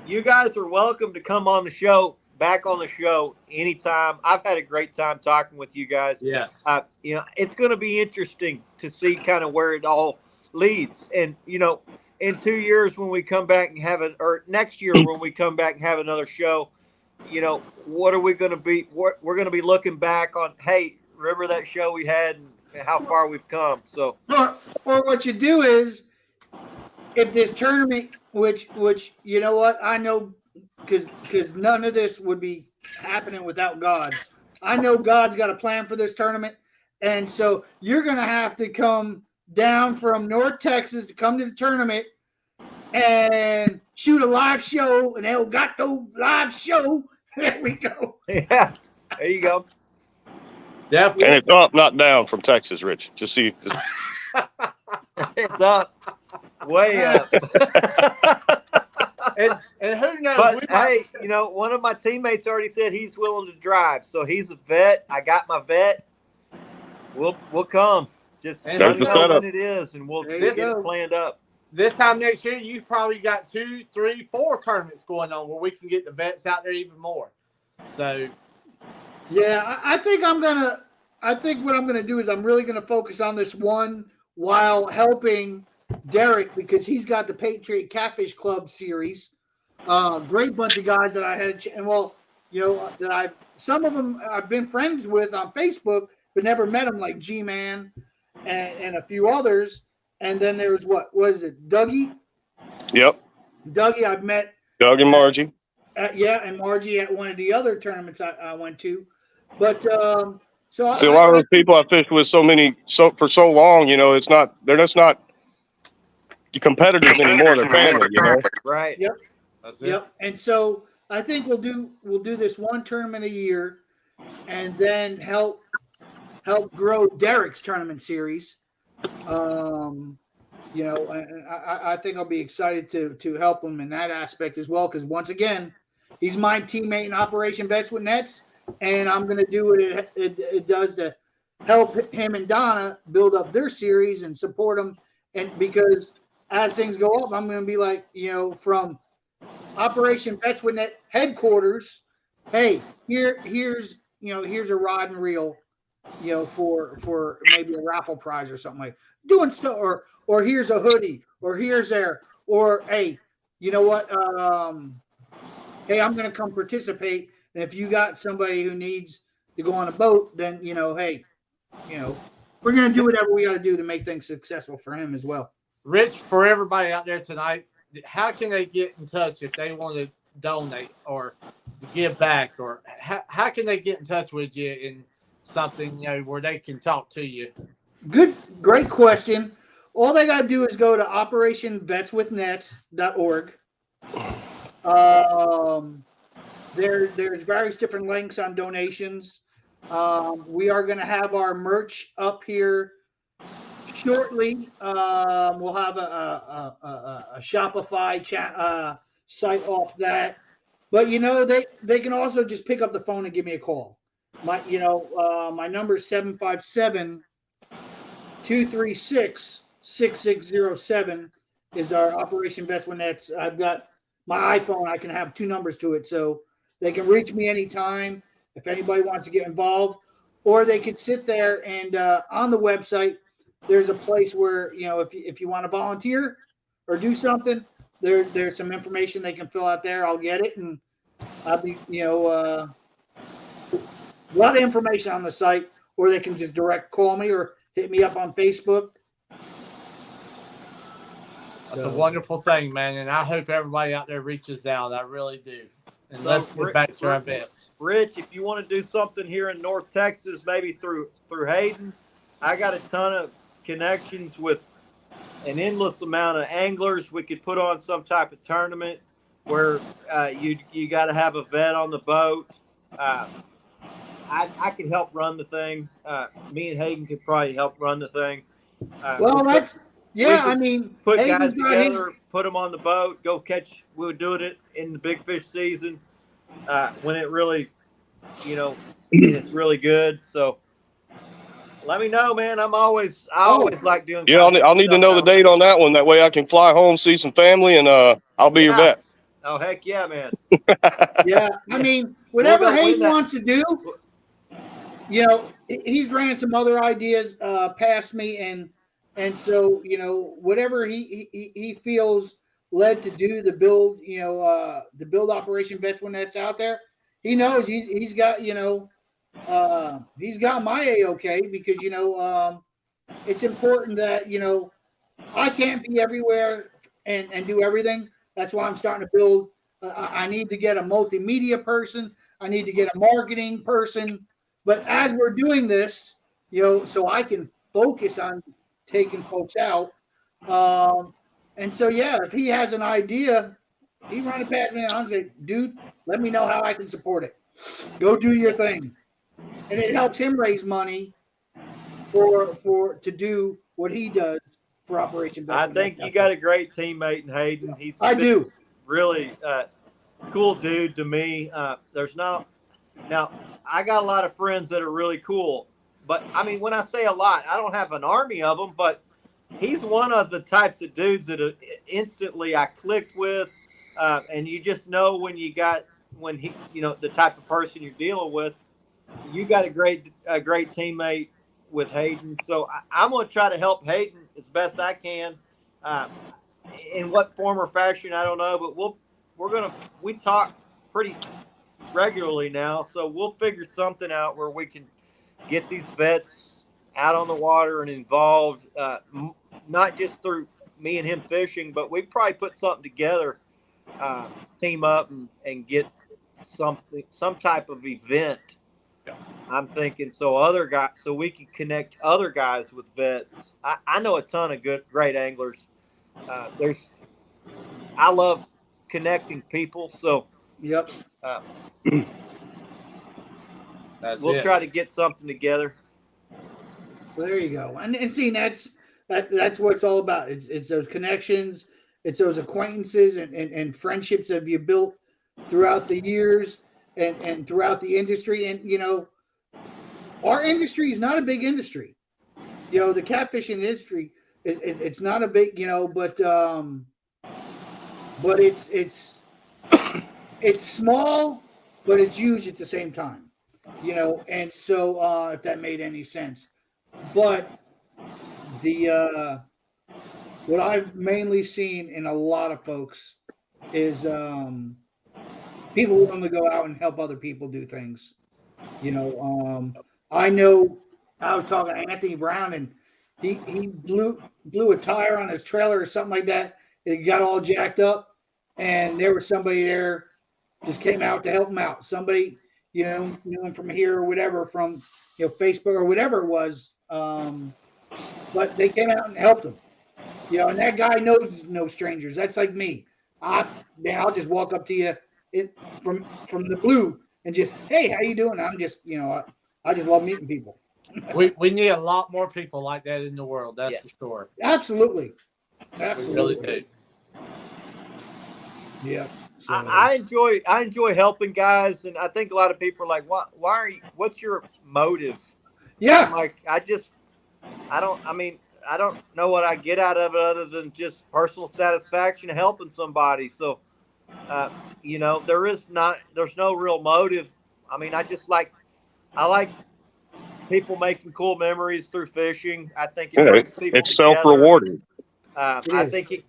you guys are welcome to come on the show, back on the show anytime. I've had a great time talking with you guys. Yes. It's going to be interesting to see kind of where it all leads. And, in 2 years when we come back and or next year when we come back and have another show, what are we going to be? We're going to be looking back on, hey, remember that show we had and how far we've come. So, or what you do is, if this tournament, which you know what, I know, because none of this would be happening without God. I know God's got a plan for this tournament, and so you're going to have to come down from North Texas to come to the tournament and shoot a live show, an El Gato live show. There we go. Yeah, there you go. Definitely. And it's up, not down from Texas, Rich. Just see. It's up. Way up. and who knows? But hey, one of my teammates already said he's willing to drive. So he's a vet. I got my vet. We'll come. Just And let me There's the know setup. when it is, and we'll There get you it go. planned up. this time next year, you've probably got 2, 3, 4 tournaments going on where we can get the vets out there even more. So Yeah, I think I think what I'm gonna do is I'm really gonna focus on this one while helping Derek because he's got the Patriot Catfish Club series. Great bunch of guys that I had, and well, that some of them I've been friends with on Facebook, but never met them, like G-Man and a few others. And then there was what is it, Dougie? Yep. Dougie, I've met. Doug and Margie. And Margie at one of the other tournaments I went to. But so See, a lot of those people I fished with for so long, they're just not competitors anymore. They're family, Right. Yep. that's it. Yep. And so I think we'll do this one tournament a year, and then help grow Derek's tournament series. And I think I'll be excited to help him in that aspect as well. Because once again, he's my teammate in Operation Vets with Nets, and I'm going to do what it does to help him and Donna build up their series and support them. And because as things go up, I'm going to be like, from Operation Vets with Net headquarters, hey, here's a rod and reel, for maybe a raffle prize or something like doing stuff, or here's a hoodie, or here's there, or hey, you know what? Hey, I'm going to come participate. And if you got somebody who needs to go on a boat, then hey, we're going to do whatever we got to do to make things successful for him as well. Rich, for everybody out there tonight, how can they get in touch if they want to donate or to give back, or how can they get in touch with you in something where they can talk to you? Great question. All they got to do is go to operationvetswithnets.org. There's various different links on donations. We are going to have our merch up here shortly. We'll have a Shopify site off that, but they can also just pick up the phone and give me a call. My number is 757-236-6607 is our Operation Vets with Nets. I've got my iPhone. I can have 2 numbers to it, so they can reach me anytime if anybody wants to get involved, or they could sit there and on the website, there's a place where, if you want to volunteer or do something, there's some information they can fill out there. I'll get it, and I'll be, a lot of information on the site, or they can just direct call me or hit me up on Facebook. That's a wonderful thing, man, and I hope everybody out there reaches out. I really do. And let's get back to our vets. Rich, if you want to do something here in North Texas, maybe through Hayden, I got a ton of connections with an endless amount of anglers. We could put on some type of tournament where you got to have a vet on the boat. I can help run the thing. Me and Hayden could probably help run the thing. Well, that's put Hayden's guys got together, put them on the boat, go catch. We'll do it in the big fish season when it really, it's really good. So let me know, man. I always like doing. Yeah, I'll need to know the date on that one. That way I can fly home, see some family, and I'll be your vet. Oh, heck yeah, man. Yeah, whatever Hayden that. wants to do, he's ran some other ideas past me, and so whatever he feels led to do to build, the build Operation Vets when that's out there, he knows he's got he's got my A-OK because it's important that I can't be everywhere and do everything. That's why I'm starting to build. I need to get a multimedia person. I need to get a marketing person. But as we're doing this, so I can focus on taking folks out. And so, yeah, if he has an idea, he run it past me and say, dude, let me know how I can support it. Go do your thing. And it helps him raise money to do what he does for Operation Vets. I think you got a great teammate in Hayden. I do. Really cool dude to me. Now I got a lot of friends that are really cool, but I mean, when I say a lot, I don't have an army of them, but he's one of the types of dudes that instantly I clicked with, and you just know when he, the type of person you're dealing with. You got a great teammate with Hayden, so I'm going to try to help Hayden as best I can. In what form or fashion, I don't know, but we talk pretty regularly now, so we'll figure something out where we can get these vets out on the water and involved, not just through me and him fishing, but we probably put something together, team up and get some type of event. I'm thinking so we can connect other guys with vets. I know a ton of great anglers. I love connecting people, so Yep. We'll try to get something together. Well, there you go. And see, that's what it's all about. It's those connections, it's those acquaintances and friendships that you built throughout the years and throughout the industry. And our industry is not a big industry. The catfishing industry, it's not a big, but it's small, but it's huge at the same time. And so if that made any sense. But what I've mainly seen in a lot of folks is people willing to go out and help other people do things. I know I was talking to Anthony Brown, and he blew a tire on his trailer or something like that. It got all jacked up, and there was somebody there just came out to help him out. Somebody knew him from here or whatever, from Facebook or whatever it was. But they came out and helped him. And that guy knows no strangers. That's like me. I'll just walk up to you from the blue and just, hey, how you doing? I'm just, I just love meeting people. We need a lot more people like that in the world. That's for sure. Absolutely. We really do. Yeah. So, I enjoy helping guys, and I think a lot of people are like, what's your motive? Yeah. I'm like, I don't know what I get out of it other than just personal satisfaction of helping somebody. So, there's no real motive. I mean, I like people making cool memories through fishing. I think it brings people it's together. self-rewarding. I think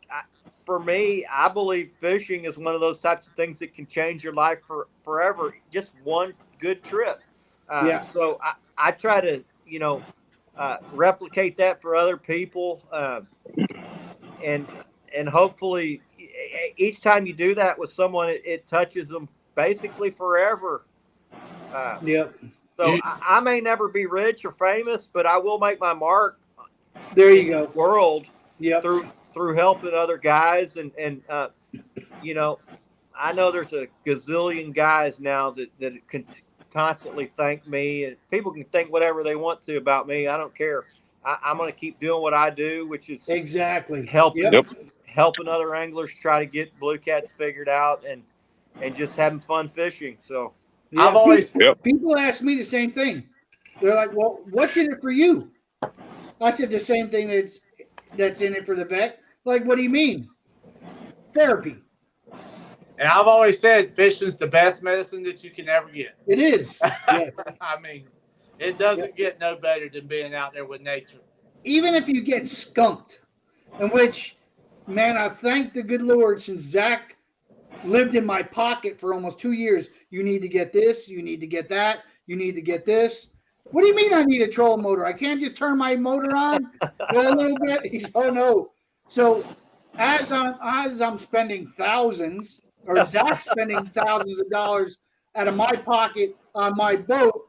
for me, I believe fishing is one of those types of things that can change your life forever. Just one good trip. So I try to, replicate that for other people. And hopefully each time you do that with someone, it touches them basically forever. Yep. So I may never be rich or famous, but I will make my mark. There you go. World. Yep. Through helping other guys. And I know there's a gazillion guys now that can constantly thank me, and people can think whatever they want to about me. I don't care. I'm going to keep doing what I do, which is exactly helping other anglers try to get blue cats figured out and just having fun fishing. So I've always people ask me the same thing. They're like, well, what's in it for you? I said the same thing that's in it for the vet. Like, what do you mean? Therapy. And I've always said fishing's the best medicine that you can ever get. It is. Yeah. I mean, it doesn't get no better than being out there with nature. Even if you get skunked, in which, man, I thank the good Lord, since Zach lived in my pocket for almost 2 years. You need to get this. You need to get that. You need to get this. What do you mean I need a trolling motor? I can't just turn my motor on for a little bit? He's, oh, no. So as I'm spending thousands, or Zach's spending thousands of dollars out of my pocket on my boat,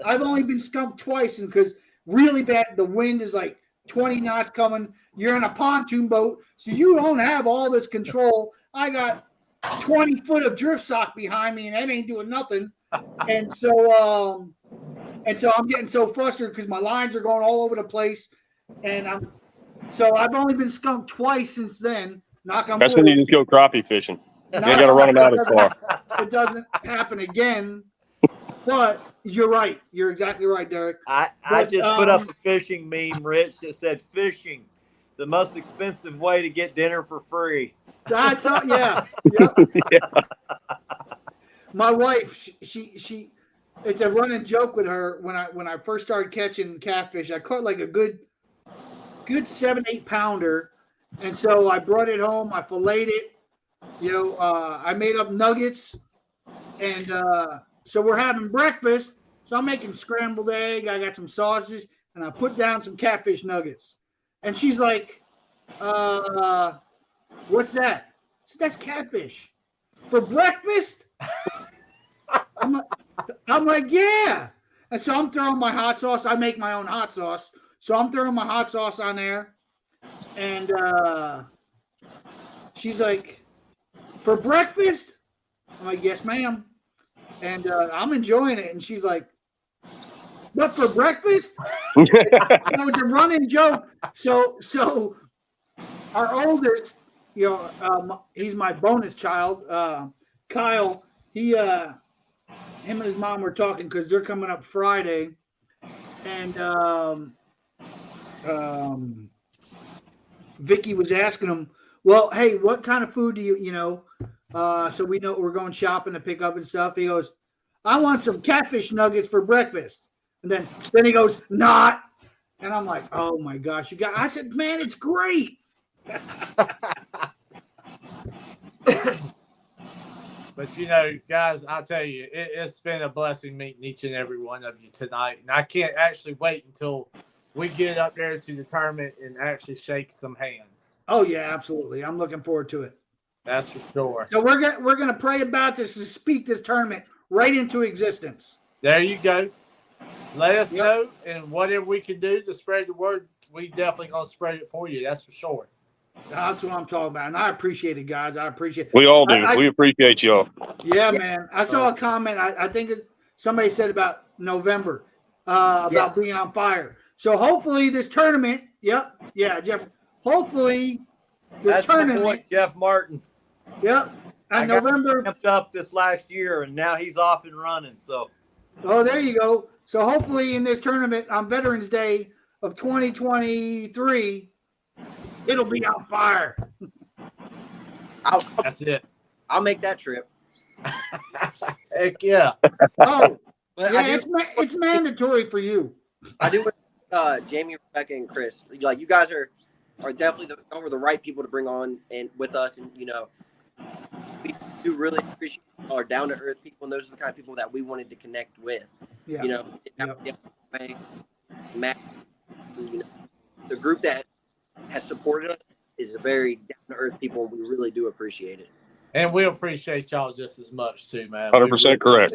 I've only been skunked twice, and because really bad, the wind is like 20 knots coming. You're in a pontoon boat, so you don't have all this control. I got 20 foot of drift sock behind me, and that ain't doing nothing. And so I'm getting so frustrated because my lines are going all over the place, and I've only been skunked twice since then. Knock on wood. That's when you just go crappie fishing. You ain't got to run them out as far. It doesn't happen again. But you're right. You're exactly right, Derek. I But, just put up a fishing meme, Rich, that said fishing, the most expensive way to get dinner for free. That's yeah. Yep. Yeah. My wife, she it's a running joke with her when I first started catching catfish. I caught like a good 7-8 pounder, and so I brought it home. I filleted it. I made up nuggets, and so we're having breakfast. So I'm making scrambled egg. I got some sausage, and I put down some catfish nuggets. And she's like, "What's that?" I said, "That's catfish for breakfast." I'm like, yeah. And so I'm throwing my hot sauce. I make my own hot sauce. So I'm throwing my hot sauce on there. And she's like, "For breakfast?" I'm like, "Yes, ma'am." And I'm enjoying it. And she's like, "But for breakfast?" It was a running joke. So our oldest, he's my bonus child, Kyle. Him and his mom were talking because they're coming up Friday, and Vicky was asking him, "Well, hey, what kind of food do you so we know we're going shopping to pick up and stuff." He goes, "I want some catfish nuggets for breakfast." And then he goes, "Not." And I'm like, "Oh my gosh, you got." I said, "Man, it's great." But guys, I'll tell you, it's been a blessing meeting each and every one of you tonight, and I can't actually wait until we get up there to the tournament and actually shake some hands. Oh yeah, absolutely. I'm looking forward to it. That's for sure. So we're gonna pray about this and speak this tournament right into existence. There you go. Let us know, and whatever we can do to spread the word, we definitely gonna spread it for you. That's for sure. That's what I'm talking about, and I appreciate it, guys. I appreciate it. We all do. We appreciate y'all. Yeah, man. I saw a comment. I think somebody said about November, about being on fire. So hopefully this tournament. Yep. Yeah, Jeff. Hopefully this That's my tournament. boy, Jeff Martin. Yep. And November. Ramped up this last year, and now he's off and running. So. Oh, there you go. So hopefully in this tournament on Veterans Day of 2023, it'll be on fire. That's it. I'll make that trip. Heck yeah. Oh, But yeah, it's mandatory for you. I do want Jamie, Rebecca, and Chris. Like, you guys are definitely the right people to bring on and with us, and we do really appreciate our down to earth people, and those are the kind of people that we wanted to connect with. Yeah. Matt, the group that has supported us is a very down to earth people. We really do appreciate it. And we appreciate y'all just as much too, man. 100% correct.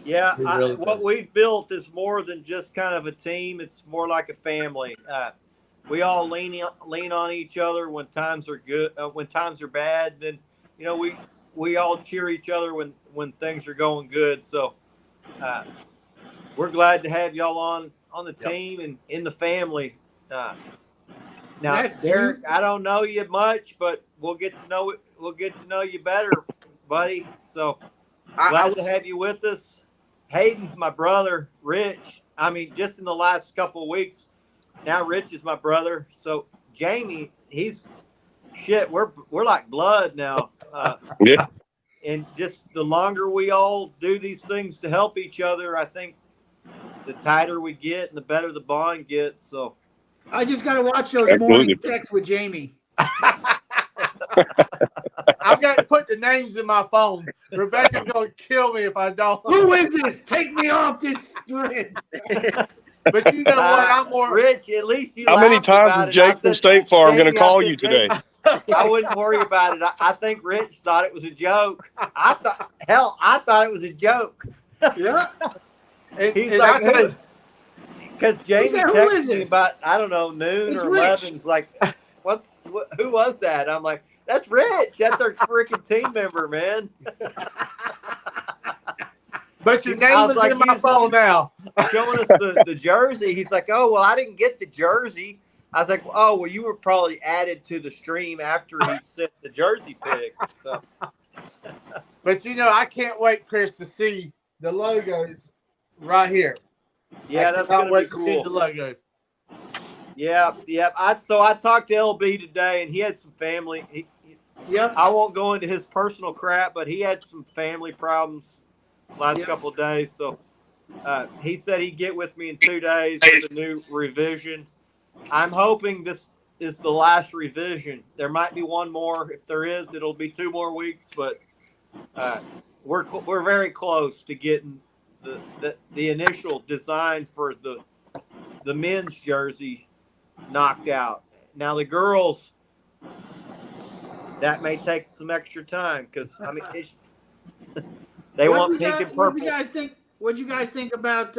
Yeah, We really what do. we've built is more than just kind of a team. It's more like a family. We all lean on each other when times are good. When times are bad, then we all cheer each other when things are going good. So we're glad to have y'all on the team and in the family. Now, Derek, I don't know you much, but we'll get to know you better, buddy. So glad to have you with us. Hayden's my brother, Rich. I mean, just in the last couple of weeks, now Rich is my brother. So Jamie, we're like blood now. Yeah. And just the longer we all do these things to help each other, I think the tighter we get and the better the bond gets. So I just got to watch those Absolutely. morning texts with Jamie. I've got to put the names in my phone. Rebecca's going to kill me if I don't. Who is this? Take me off this thread. But you know what? I'm more. Rich, at least you How many laughed times about is it. I Jake from said, State Farm going to Jamie, call I said, you today? I wouldn't worry about it. I think Rich thought it was a joke. I thought it was a joke. Yeah. He's And like, I tell you, because Jamie said, "Who texted is me this?" about, I don't know, noon It's or Rich. 11. He's like, who was that? I'm like, that's Rich. That's our freaking team member, man. but your I name was is like, in my he's- phone now. Showing us the jersey. He's like, oh, well, I didn't get the jersey. I was like, oh, well, you were probably added to the stream after he sent the jersey pic. So But I can't wait, Chris, to see the logos right here. Yeah, I that's cannot gonna be wait to see cool. the logos. Yeah. So I talked to LB today, and he had some family. Yep. I won't go into his personal crap, but he had some family problems last Yep. couple of days. So he said he'd get with me in 2 days for the new revision. I'm hoping this is the last revision. There might be one more. If there is, it'll be 2 more weeks. But we're very close to getting the initial design for the men's jersey knocked out. Now the girls, that may take some extra time because I mean they What'd want you pink guys- and What'd purple. you guys think? What'd you guys think about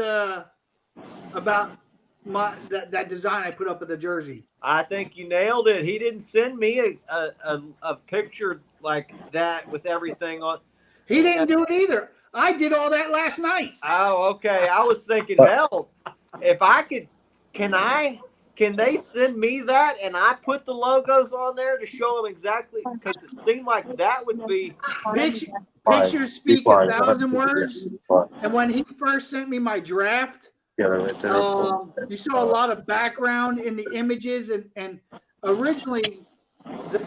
my that design I put up of the jersey? I think you nailed it. He didn't send me a picture like that with everything on. He didn't do it either. I did all that last night. Oh, okay. I was thinking, hell, if I could, can they send me that and I put the logos on there to show them exactly? Because it seemed like that would be. Pictures speak 1,000 words. And when he first sent me my draft, you saw a lot of background in the images, and originally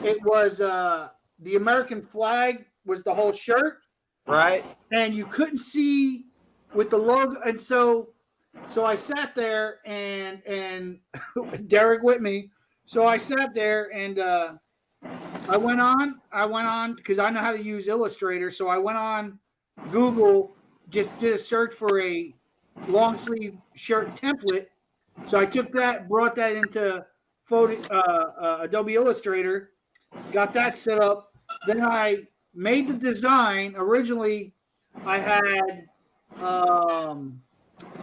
it was the American flag was the whole shirt, Right. and you couldn't see with the logo, and so I sat there and Derek with me. So I sat there and I went on because I know how to use Illustrator. So I went on Google, just did a search for a long sleeve shirt template. So I took that, brought that into Adobe Illustrator, got that set up. Then I made the design. Originally, I had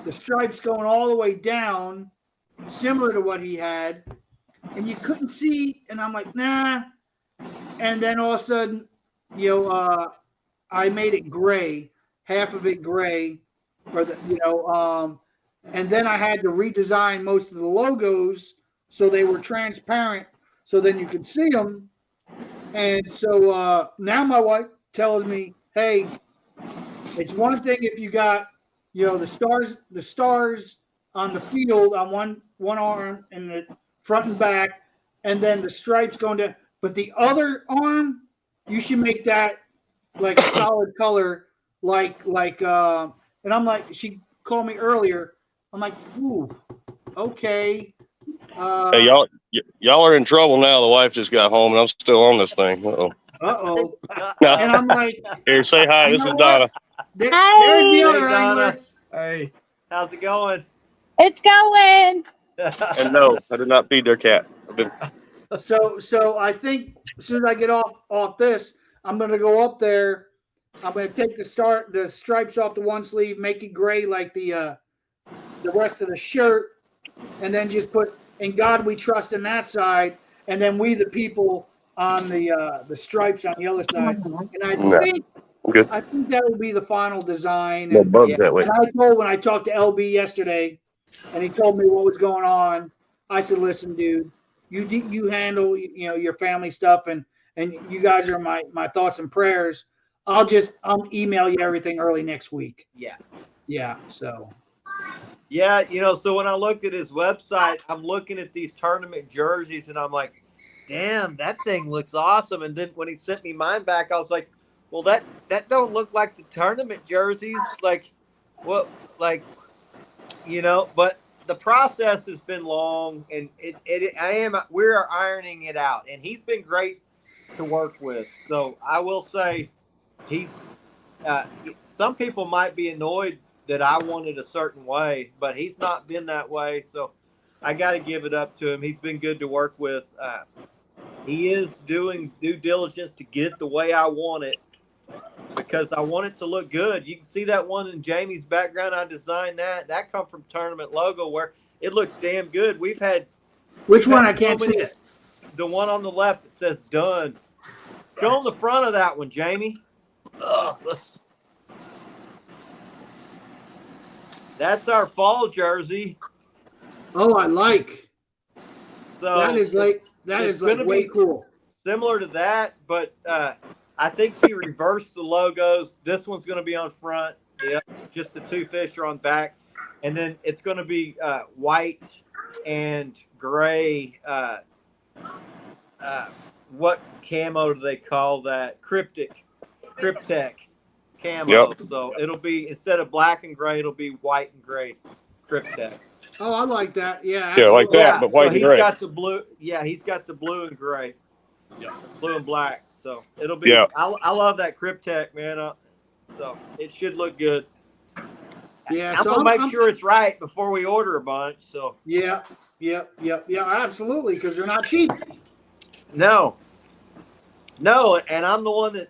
the stripes going all the way down, similar to what he had, and you couldn't see. And I'm like, nah. And then all of a sudden, I made it gray, half of it gray, and then I had to redesign most of the logos so they were transparent, so then you could see them. And so now my wife tells me, hey, it's one thing if you got, the stars on the field on one arm and the front and back, and then the stripes going down. But the other arm, you should make that like a solid color, like and I'm like, she called me earlier. I'm like, ooh, okay. Hey, y'all are in trouble now. The wife just got home, and I'm still on this thing. Uh-oh. Uh-oh. And I'm like, Here, say hi. This is Donna. There's Hi. the other Hey, Donna. angler. Hey, how's it going? It's going. And no, I did not feed their cat. So I think as soon as I get off this, I'm gonna go up there. I'm gonna take the stripes off the one sleeve, make it gray like the rest of the shirt, and then just put "In God We Trust" on that side, and then "We the People" on the stripes on the other side. And I think that will be the final design. No And, bugs that way. and when I talked to LB yesterday, and he told me what was going on, I said, "Listen, dude, you handle your family stuff, and you guys are my thoughts and prayers. I'll email you everything early next week." Yeah. So. Yeah, so when I looked at his website, I'm looking at these tournament jerseys and I'm like, damn, that thing looks awesome. And then when he sent me mine back, I was like, well, that don't look like the tournament jerseys. Like, what, but the process has been long and we're ironing it out, and he's been great to work with. So I will say some people might be annoyed that I wanted a certain way, but he's not been that way. So I got to give it up to him. He's been good to work with. He is doing due diligence to get it the way I want it, because I want it to look good. You can see that one in Jamie's background. I designed that come from Tournament Logo, where it looks damn good. Which one? I can't see it. The one on the left that says done. Show him the front of that one, Jamie. That's our fall jersey. Oh, I like. So that is way cool. Similar to that, but I think he reversed the logos. This one's going to be on front. just the two fish are on back, and then it's going to be white and gray. What camo do they call that? Cryptech camo. Yep. So it'll be, instead of black and gray, it'll be white and gray Cryptech. Oh, I like that. Yeah. Yeah, like absolutely. that, but white so and he's gray. got the blue. Yeah, he's got the blue and gray. Yeah. Blue and black. So it'll be. Yeah. I love that Cryptech, man. So it should look good. Yeah. I'm so gonna make sure it's right before we order a bunch. So Yeah. Absolutely, because they're not cheap. no, and I'm the one that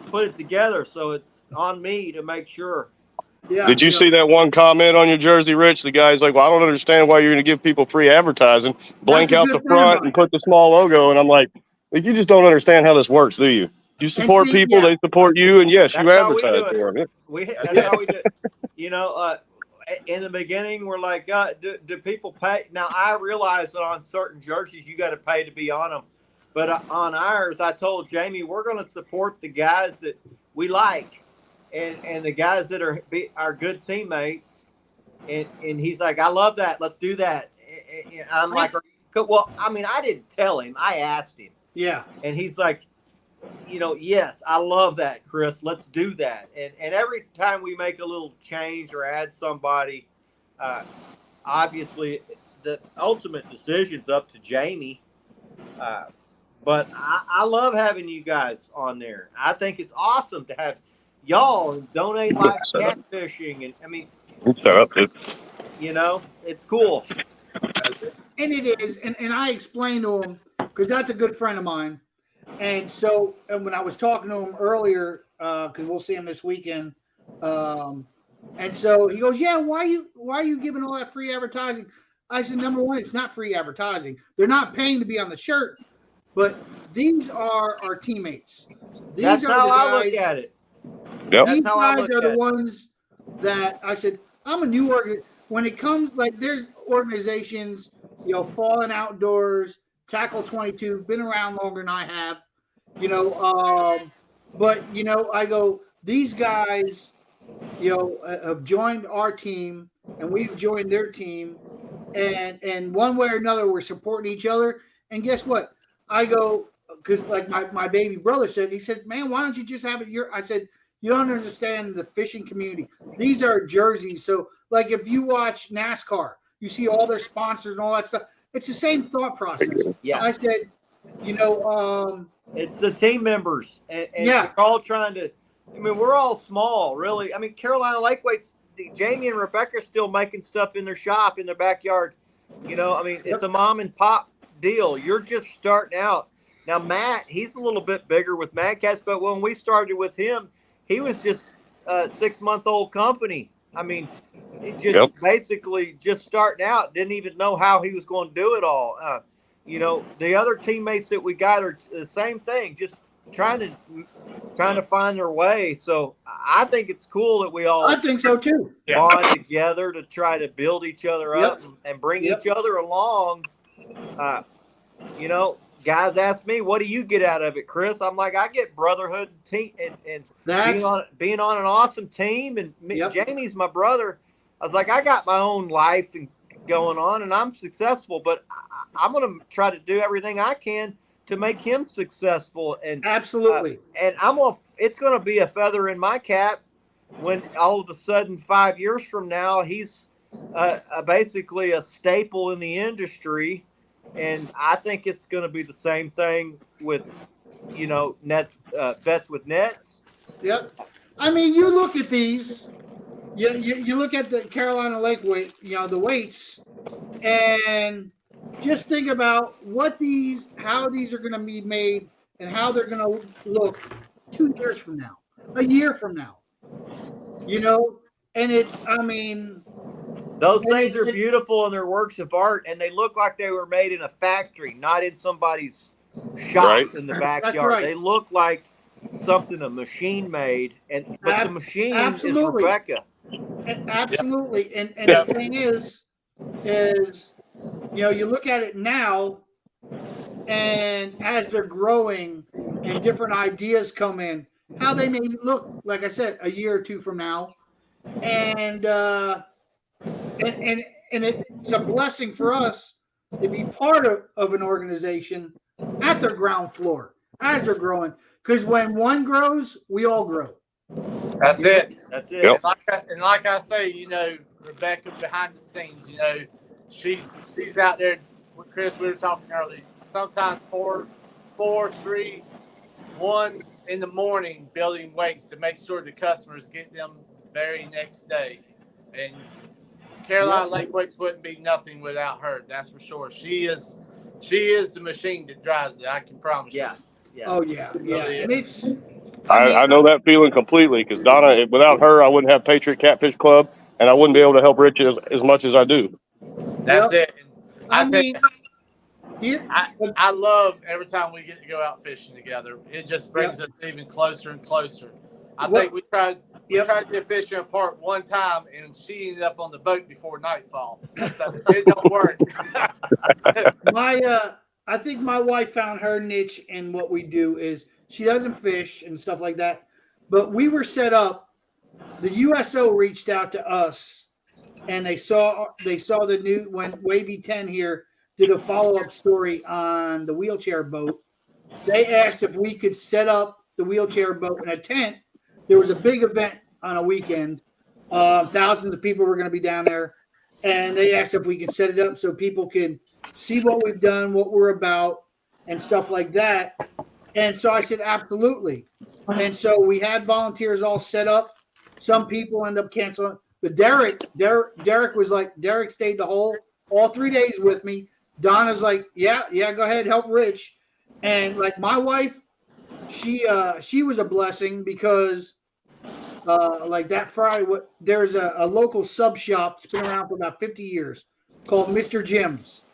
put it together, so it's on me to make sure. Yeah. Did you see that one comment on your jersey, Rich? The guy's like, well, I don't understand why you're going to give people free advertising. Blank That's a out good the point front about and it. put the small logo. And I'm like, you just don't understand how this works, do you? You support see, people, yeah. they support you, and yes, you That's how we advertise do it. for them. That's how we do it. You know, in the beginning, we're like, do people pay? Now, I realize that on certain jerseys, you got to pay to be on them. But on ours, I told Jamie, we're going to support the guys that we like and the guys that are good teammates. And he's like, I love that. Let's do that. And I'm like, well, I mean, I didn't tell him. I asked him. Yeah. And he's like, yes, I love that, Chris. Let's do that. And every time we make a little change or add somebody, obviously the ultimate decision's up to Jamie. But I love having you guys on there. I think it's awesome to have y'all and donate live catfishing. And I mean, Shut up, dude. it's cool. And it is, and I explained to him, because that's a good friend of mine. And so, and when I was talking to him earlier, because we'll see him this weekend, and so he goes, "Yeah, why are you giving all that free advertising?" I said, "Number one, it's not free advertising. They're not paying to be on the shirt, but these are our teammates. These That's are how the I look guys- at it. Yep. These That's how I guys look are at the it. ones that I said, I'm a new when it comes, like, there's organizations, Fallen Outdoors, Tackle 22, been around longer than I have, but I go, these guys, have joined our team and we've joined their team, and one way or another we're supporting each other. And guess what? I go, because like my baby brother said, he said, man, why don't you just have it here? I said, you don't understand the fishing community. These are jerseys. So like if you watch NASCAR, you see all their sponsors and all that stuff. It's the same thought process. Yeah. I said, It's the team members. And Yeah. we're all trying to, we're all small, really. Carolina Lakeways, Jamie and Rebecca are still making stuff in their shop, in their backyard. It's a mom and pop deal. You're just starting out. Now, Matt, he's a little bit bigger with Mad Cats, but when we started with him, he was just a 6-month-old company. Basically just starting out, didn't even know how he was going to do it all. The other teammates that we got are the same thing, just trying to find their way. So I think it's cool that we all I think so too. bond together to try to build each other up and bring each other along. Guys ask me, what do you get out of it, Chris? I'm like, I get brotherhood and team and being on an awesome team. And Jamie's my brother. I was like, I got my own life and going on, and I'm successful, but I'm going to try to do everything I can to make him successful. And absolutely. And it's going to be a feather in my cap when all of a sudden 5 years from now, he's basically a staple in the industry. And I think it's going to be the same thing with, nets, Vets with Nets. Yep. You look at these, you look at the Carolina Lake weight, the weights, and just think about how these are going to be made and how they're going to look 2 years from now, a year from now, and it's, those things are beautiful and they're works of art, and they look like they were made in a factory, not in somebody's shop in the backyard. Right. They look like something a machine made, but the machine is Rebecca. Absolutely. And the thing is, you look at it now, and as they're growing and different ideas come in, how they may look, like I said, a year or two from now. And it's a blessing for us to be part of an organization at their ground floor as they're growing. Because when one grows, we all grow. That's it. That's it. Yep. And like I say, Rebecca behind the scenes, she's out there with Chris. We were talking earlier. Sometimes 4, 3, 1 in the morning building weights to make sure the customers get them the very next day. And Carolina Lake Weights wouldn't be nothing without her. That's for sure. She is the machine that drives it. I can promise you. Yeah. Oh yeah. And it's I know that feeling completely because Donna, without her, I wouldn't have Patriot Catfish Club, and I wouldn't be able to help Rich as much as I do. That's it. And I I love every time we get to go out fishing together. It just brings us even closer and closer. I think we tried to go fishing apart one time, and she ended up on the boat before nightfall. So it don't work. I think my wife found her niche in what we do is she doesn't fish and stuff like that. But we were set up. The USO reached out to us, and they saw the new when Wavy 10 here did a follow-up story on the wheelchair boat. They asked if we could set up the wheelchair boat in a tent. There was a big event on a weekend. Thousands of people were going to be down there. And they asked if we could set it up so people could see what we've done, what we're about, and stuff like that. And so I said, absolutely. And so we had volunteers all set up. Some people end up canceling. But Derek was like, Derek stayed all 3 days with me. Donna's like, yeah, go ahead, help Rich. And like my wife, she was a blessing because like that Friday, there's a local sub shop that's been around for about 50 years called Mr. Jim's.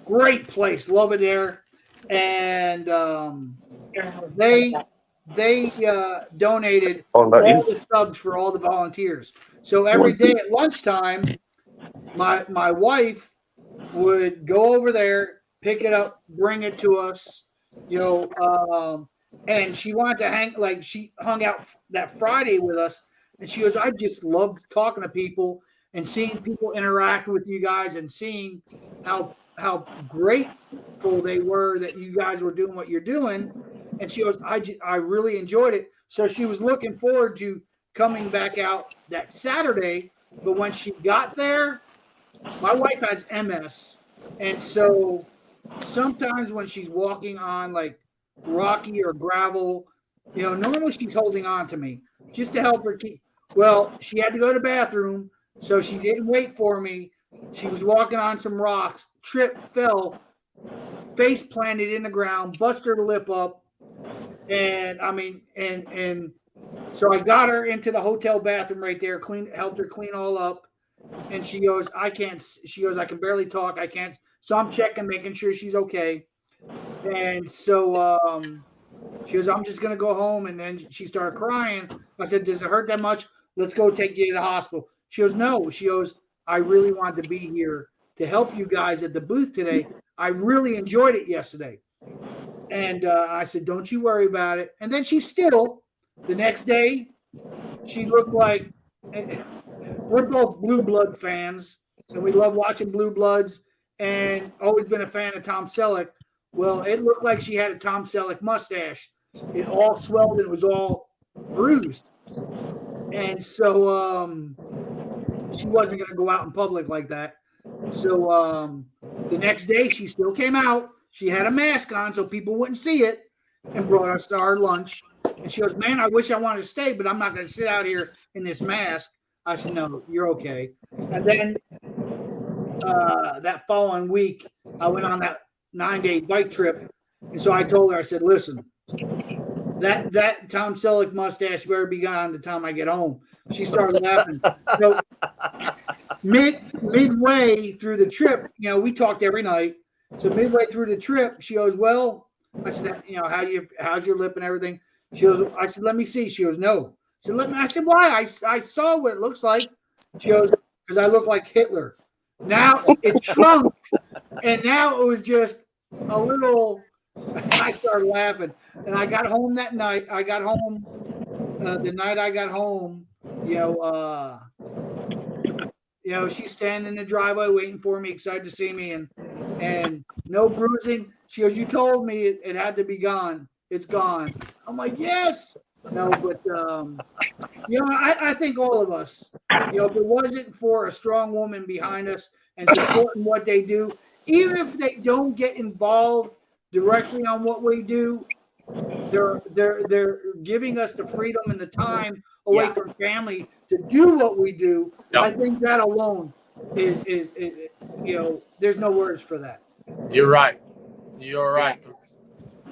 Great place, love it there. And they donated all the subs for all the volunteers. So every day at lunchtime, my wife would go over there, pick it up, bring it to us, and she wanted to she hung out that Friday with us, and she goes, I just loved talking to people and seeing people interact with you guys and seeing how grateful they were that you guys were doing what you're doing. And she goes, I really enjoyed it. So she was looking forward to coming back out that Saturday. But when she got there, my wife has MS. And so sometimes when she's walking on like rocky or gravel, normally she's holding on to me just to help her keep. Well, she had to go to the bathroom, so she didn't wait for me. She was walking on some rocks, tripped, fell, face planted in the ground, busted her lip up. And so I got her into the hotel bathroom right there, helped her clean all up. And she goes, I can barely talk. I can't. So I'm checking, making sure she's okay. And so she goes, I'm just going to go home. And then she started crying. I said, does it hurt that much? Let's go take you to the hospital. She goes, no. She goes, I really wanted to be here to help you guys at the booth today. I really enjoyed it yesterday. And I said, don't you worry about it. And then the next day, she looked like, we're both Blue Blood fans, and we love watching Blue Bloods, and always been a fan of Tom Selleck. Well, it looked like she had a Tom Selleck mustache. It all swelled and it was all bruised. And so she wasn't going to go out in public like that. So the next day, she still came out. She had a mask on so people wouldn't see it, and brought us our lunch. And she goes, man, I wish I wanted to stay, but I'm not going to sit out here in this mask. I said, no, you're okay. And then that following week, I went on that 9-day bike trip. And so I told her, I said, listen, that Tom Selleck mustache better be gone the time I get home. She started laughing. So midway through the trip, we talked every night. So midway through the trip, she goes, well, I said, how's your lip and everything? She goes, I said, let me see. She goes, no. So I said, why? I saw what it looks like. She goes, because I look like Hitler. Now it shrunk, and now it was just a little. I started laughing, and I got home that night. I got home the night I got home, she's standing in the driveway waiting for me, excited to see me, and no bruising. She goes, "You told me it had to be gone. It's gone." I'm like, "Yes." No, but I think all of us, if it wasn't for a strong woman behind us and supporting what they do, even if they don't get involved directly on what we do, they're giving us the freedom and the time away from family to do what we do. Yep. I think that alone is there's no words for that. You're right. You're right.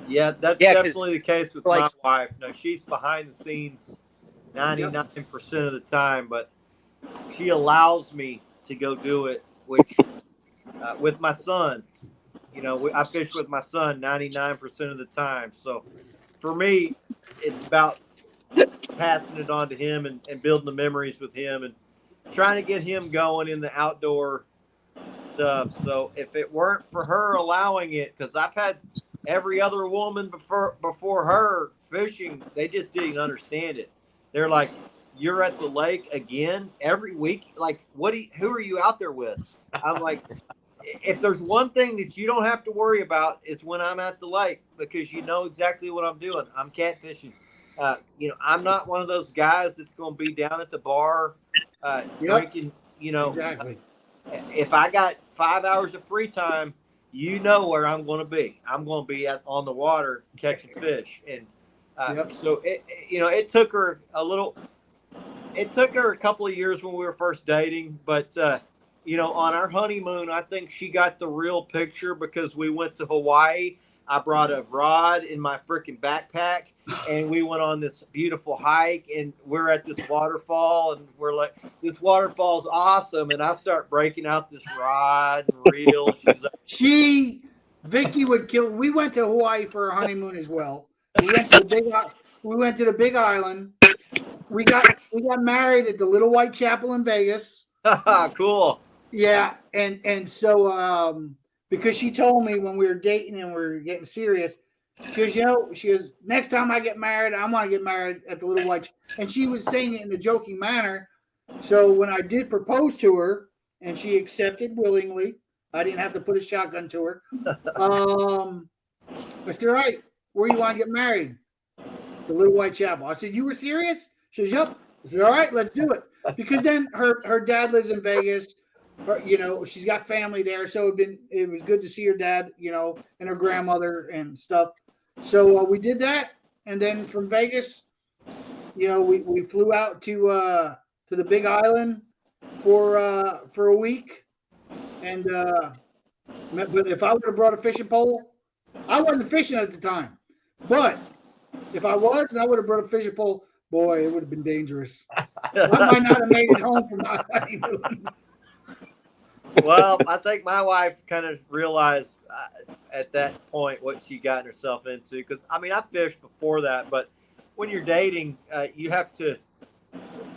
Yeah, that's 'cause, definitely the case with like- my wife. No, she's behind the scenes 99% of the time, but she allows me to go do it, which with my son, I fish with my son 99% of the time. So for me, it's about passing it on to him and building the memories with him and trying to get him going in the outdoor stuff. So if it weren't for her allowing it, because I've had every other woman before her fishing, they just didn't understand it. They're like, "You're at the lake again every week? Like, who are you out there with?" I'm like, if there's one thing that you don't have to worry about is when I'm at the lake, because you know exactly what I'm doing. I'm catfishing. I'm not one of those guys that's going to be down at the bar drinking. Exactly. If I got 5 hours of free time, you know where I'm going to be. I'm going to be on the water catching fish. And so it took her a couple of years when we were first dating, but on our honeymoon, I think she got the real picture because we went to Hawaii. I brought a rod in my freaking backpack, and we went on this beautiful hike, and we're at this waterfall, and we're like, "This waterfall's awesome." And I start breaking out this rod and reel. She's like, Vicky would kill. We went to Hawaii for our honeymoon as well. We went to the Big Island. We got married at the Little White Chapel in Vegas. Cool. Yeah, and so because she told me when we were dating and we were getting serious, she goes, "Next time I get married, I want to get married at the Little White." And she was saying it in a joking manner. So when I did propose to her and she accepted willingly, I didn't have to put a shotgun to her. I said, "All right, where you want to get married?" The Little White Chapel. I said, "You were serious?" She goes, "Yep." I said, "All right, let's do it." Because then her dad lives in Vegas. She's got family there, so it was good to see her dad, and her grandmother and stuff. So we did that, and then from Vegas, we flew out to the Big Island for a week, and but if I would have brought a fishing pole, I wasn't fishing at the time, but if I was and I would have brought a fishing pole, boy, it would have been dangerous. I might not have made it home from my honeymoon. Well, I think my wife kind of realized at that point what she got herself into. Because, I fished before that, but when you're dating, you have to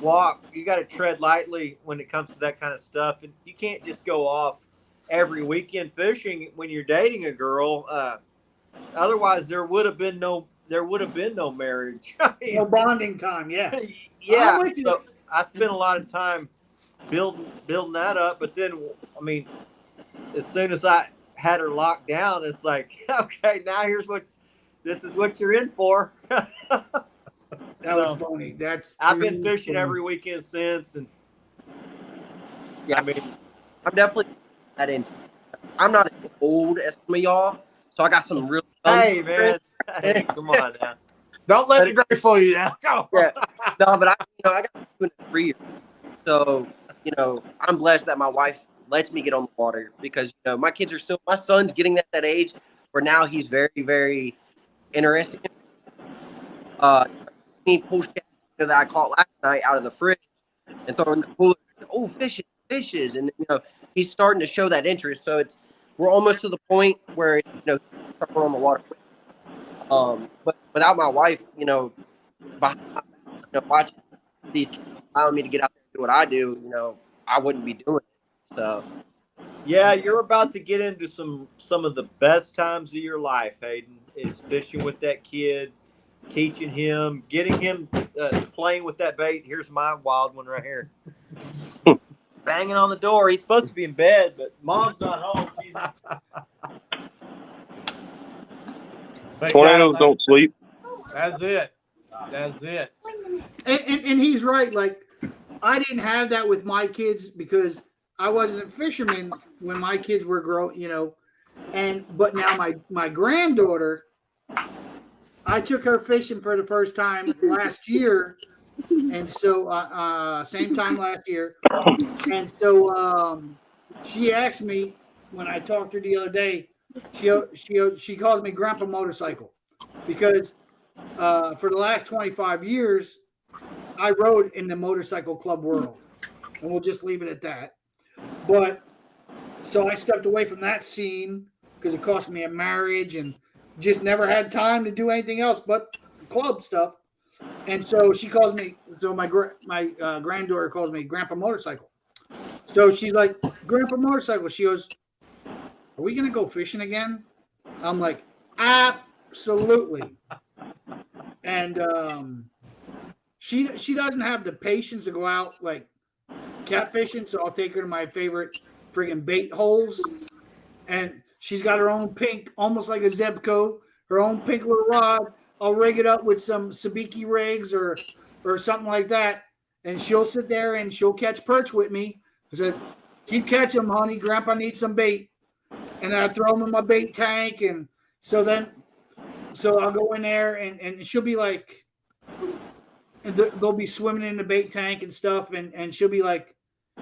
walk. You got to tread lightly when it comes to that kind of stuff. And you can't just go off every weekend fishing when you're dating a girl. Otherwise, there would have been no marriage. No bonding time, yeah. Yeah, so I spent a lot of time building that up, but then as soon as I had her locked down, it's like, okay, now this is what you're in for. That was funny. I've been fishing every weekend since, and I'm definitely that into. I'm not as old as some of y'all, so I got some real. Hey man, hey, come on now. Don't let it go for you now. Go. Yeah, no, but I got 2 and 3 years, so I'm blessed that my wife lets me get on the water because my son's getting at that age where now he's very, very interested. He pulled that I caught last night out of the fridge and throw in the cooler. Oh, fishes, and he's starting to show that interest. So we're almost to the point where start on the water. But without my wife, watching these kids allowing me to get out there and do what I do, I wouldn't be doing it. So yeah, you're about to get into some of the best times of your life, Hayden. Is fishing with that kid, teaching him, getting him playing with that bait. Here's my wild one right here. Banging on the door. He's supposed to be in bed, but Mom's not home. She's But Tornadoes guys, don't sleep. That's it. That's it. And he's right. Like, I didn't have that with my kids because I wasn't a fisherman when my kids were growing, but now my granddaughter, I took her fishing for the first time last year. And so, same time last year. And so, she asked me when I talked to her the other day, she calls me Grandpa Motorcycle because for the last 25 years, I rode in the motorcycle club world, and we'll just leave it at that. But so I stepped away from that scene because it cost me a marriage and just never had time to do anything else but club stuff. And so she calls me. So my granddaughter calls me Grandpa Motorcycle. So she's like, Grandpa Motorcycle. She goes, "Are we gonna go fishing again?" I'm like, absolutely. And she doesn't have the patience to go out like catfishing, so I'll take her to my favorite friggin' bait holes. And she's got her own pink, almost like a Zebco, her own pink little rod. I'll rig it up with some sabiki rigs or something like that, and she'll sit there and she'll catch perch with me. I said, "Keep catching them, honey. Grandpa needs some bait." And I throw them in my bait tank, and so I'll go in there and she'll be like, and they'll be swimming in the bait tank and stuff, and she'll be like,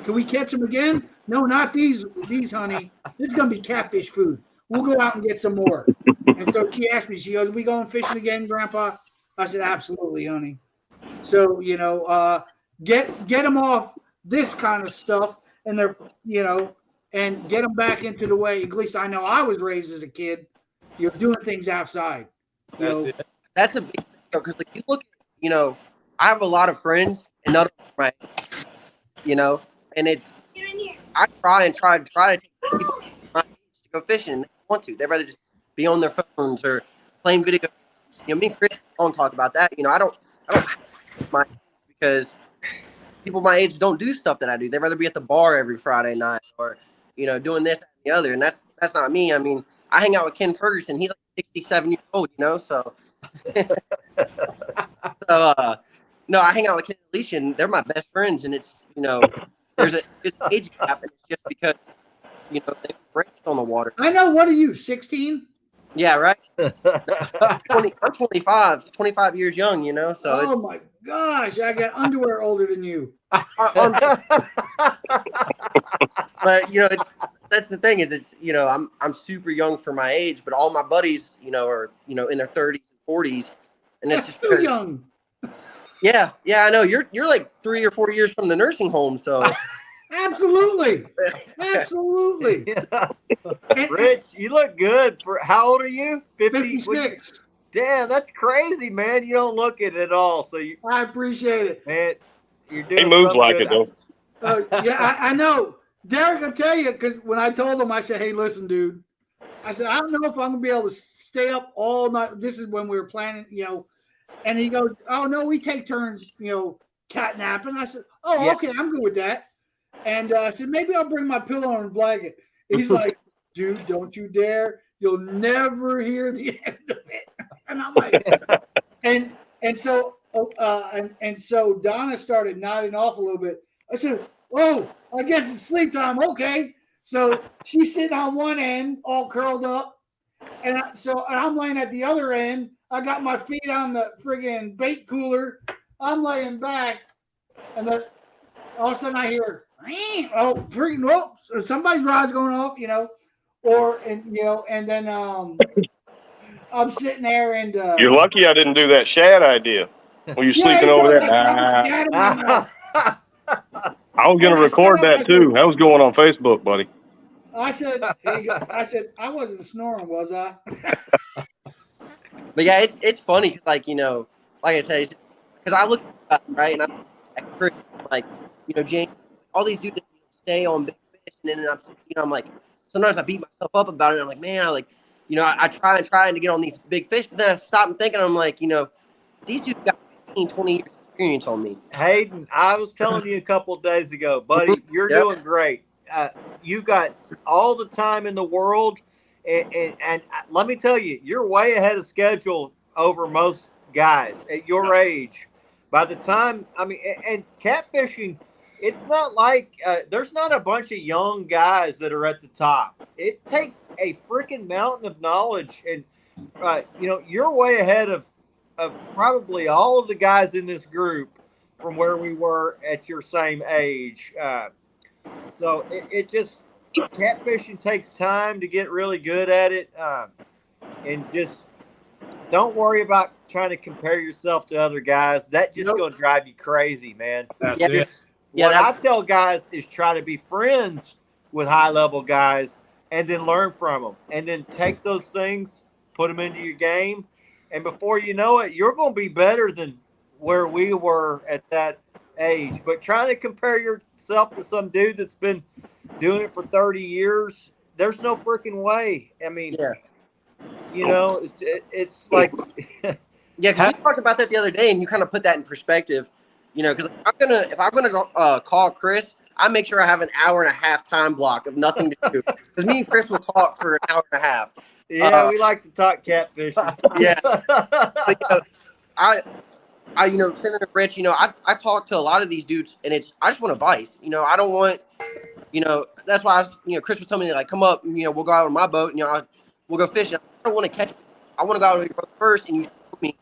"Can we catch them again?" "No, not these, honey. This is gonna be catfish food. We'll go out and get some more." And so she asked me, she goes, "Are we going fishing again, Grandpa?" I said, "Absolutely, honey." So get them off this kind of stuff, and they're and get them back into the way. At least I know I was raised as a kid. You're doing things outside. That's it. That's a big thing because like you look, I have a lot of friends and none of them are my, and it's I try to take people my age to go fishing. And they don't want to. They'd rather just be on their phones or playing video. Me and Chris don't talk about that. I don't my because people my age don't do stuff that I do. They'd rather be at the bar every Friday night or doing this and the other, and that's not me. I mean, I hang out with Ken Ferguson. He's like 67 years old, so. No, I hang out with Ken and Alicia, and they're my best friends, and it's there's an age gap, and it's just because they were raised on the water. I know. What are you, 16? Yeah, right. I'm 25 years young, so. Oh my gosh, I got underwear older than you. But that's the thing is I'm super young for my age, but all my buddies are in their 30s and 40s, and it's just too young. Yeah, I know you're like 3 or 4 years from the nursing home, so. Absolutely. Yeah. Rich, you look good. For how old are you? 56. Damn, that's crazy, man. You don't look it at all. So I appreciate it. Man, you're doing. He moves like good. it though. Yeah, I know. Derek, I'll tell you, because when I told him, I said, "Hey, listen, dude," I said, "I don't know if I'm gonna be able to stay up all night." This is when we were planning, And he goes, "Oh no, we take turns, cat napping." I said, "Oh, Yeah. okay, I'm good with that." And I said, "Maybe I'll bring my pillow and blanket." He's like, "Dude, don't you dare! You'll never hear the end of it." And I'm like, so Donna started nodding off a little bit. I said, "Oh, I guess it's sleep time." Okay. So she's sitting on one end, all curled up, and I'm laying at the other end. I got my feet on the friggin' bait cooler. I'm laying back, and then all of a sudden I hear, "Oh, freaking whoops!" Somebody's rod's going off, and then I'm sitting there and You're lucky I didn't do that shad idea. Were you sleeping over there? I was going to record that too. That was going on Facebook, buddy. I said, I wasn't snoring, was I? But yeah, it's funny, like I said, because I look up, right, and I'm Chris, like James, all these dudes that stay on big fish, and then I'm like, sometimes I beat myself up about it. I'm like, man, I try to get on these big fish, but then I stop and think, and I'm like, these dudes got 15, 20 years experience on me. Hayden, I was telling you a couple of days ago, buddy, you're Yep. doing great. You got all the time in the world, and let me tell you, you're way ahead of schedule over most guys at your age. By the time, I mean, and catfishing, it's not like there's not a bunch of young guys that are at the top. It takes a freaking mountain of knowledge, and you know, you're way ahead of probably all of the guys in this group from where we were at your same age. So it just, catfishing takes time to get really good at it. And just don't worry about trying to compare yourself to other guys. That just going to drive you crazy, man. That's Yeah. it. What I tell guys is try to be friends with high level guys and then learn from them, and then take those things, put them into your game. And before you know it, you're going to be better than where we were at that age. But trying to compare yourself to some dude that's been doing it for 30 years, there's no freaking way. I mean, you know, it's like, Yeah, because we talked about that the other day, and you kind of put that in perspective. You know, because if I'm gonna go, call Chris, I make sure I have an hour and a half time block of nothing to do. Because me and Chris will talk for an hour and a half. yeah, we like to talk catfish. Yeah. But, you know, I you know, Senator Rich, you know, I talk to a lot of these dudes, and I just want advice. You know, I don't want, you know, that's why Chris was telling me, like, come up, you know, we'll go out on my boat, and, you know, we'll go fishing. I don't want to catch. I want to go out on your boat first, and you show me.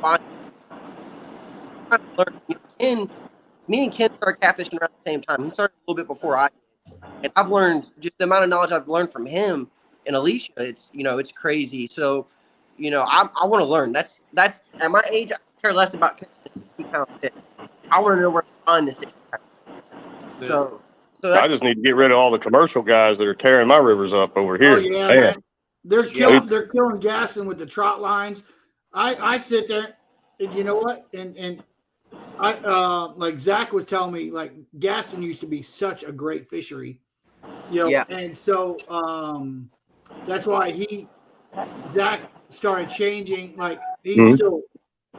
Find. I'm trying to learn. You know, me and Ken started catfishing around the same time. He started a little bit before I did, and I've learned just the amount of knowledge I've learned from him and Alicia. It's, you know, it's crazy. So, you know, I want to learn. That's at my age. I care less about catching a 60-pound fish. I want to know where to find the 60 pounds. So that's, I just need to get rid of all the commercial guys that are tearing my rivers up over here. Oh yeah, Man. man. They're killing Gaston with the trot lines. I sit there, and you know what? And I like Zach was telling me, like, Gaston used to be such a great fishery, you know, and so that's why Zach started changing. Like, he's still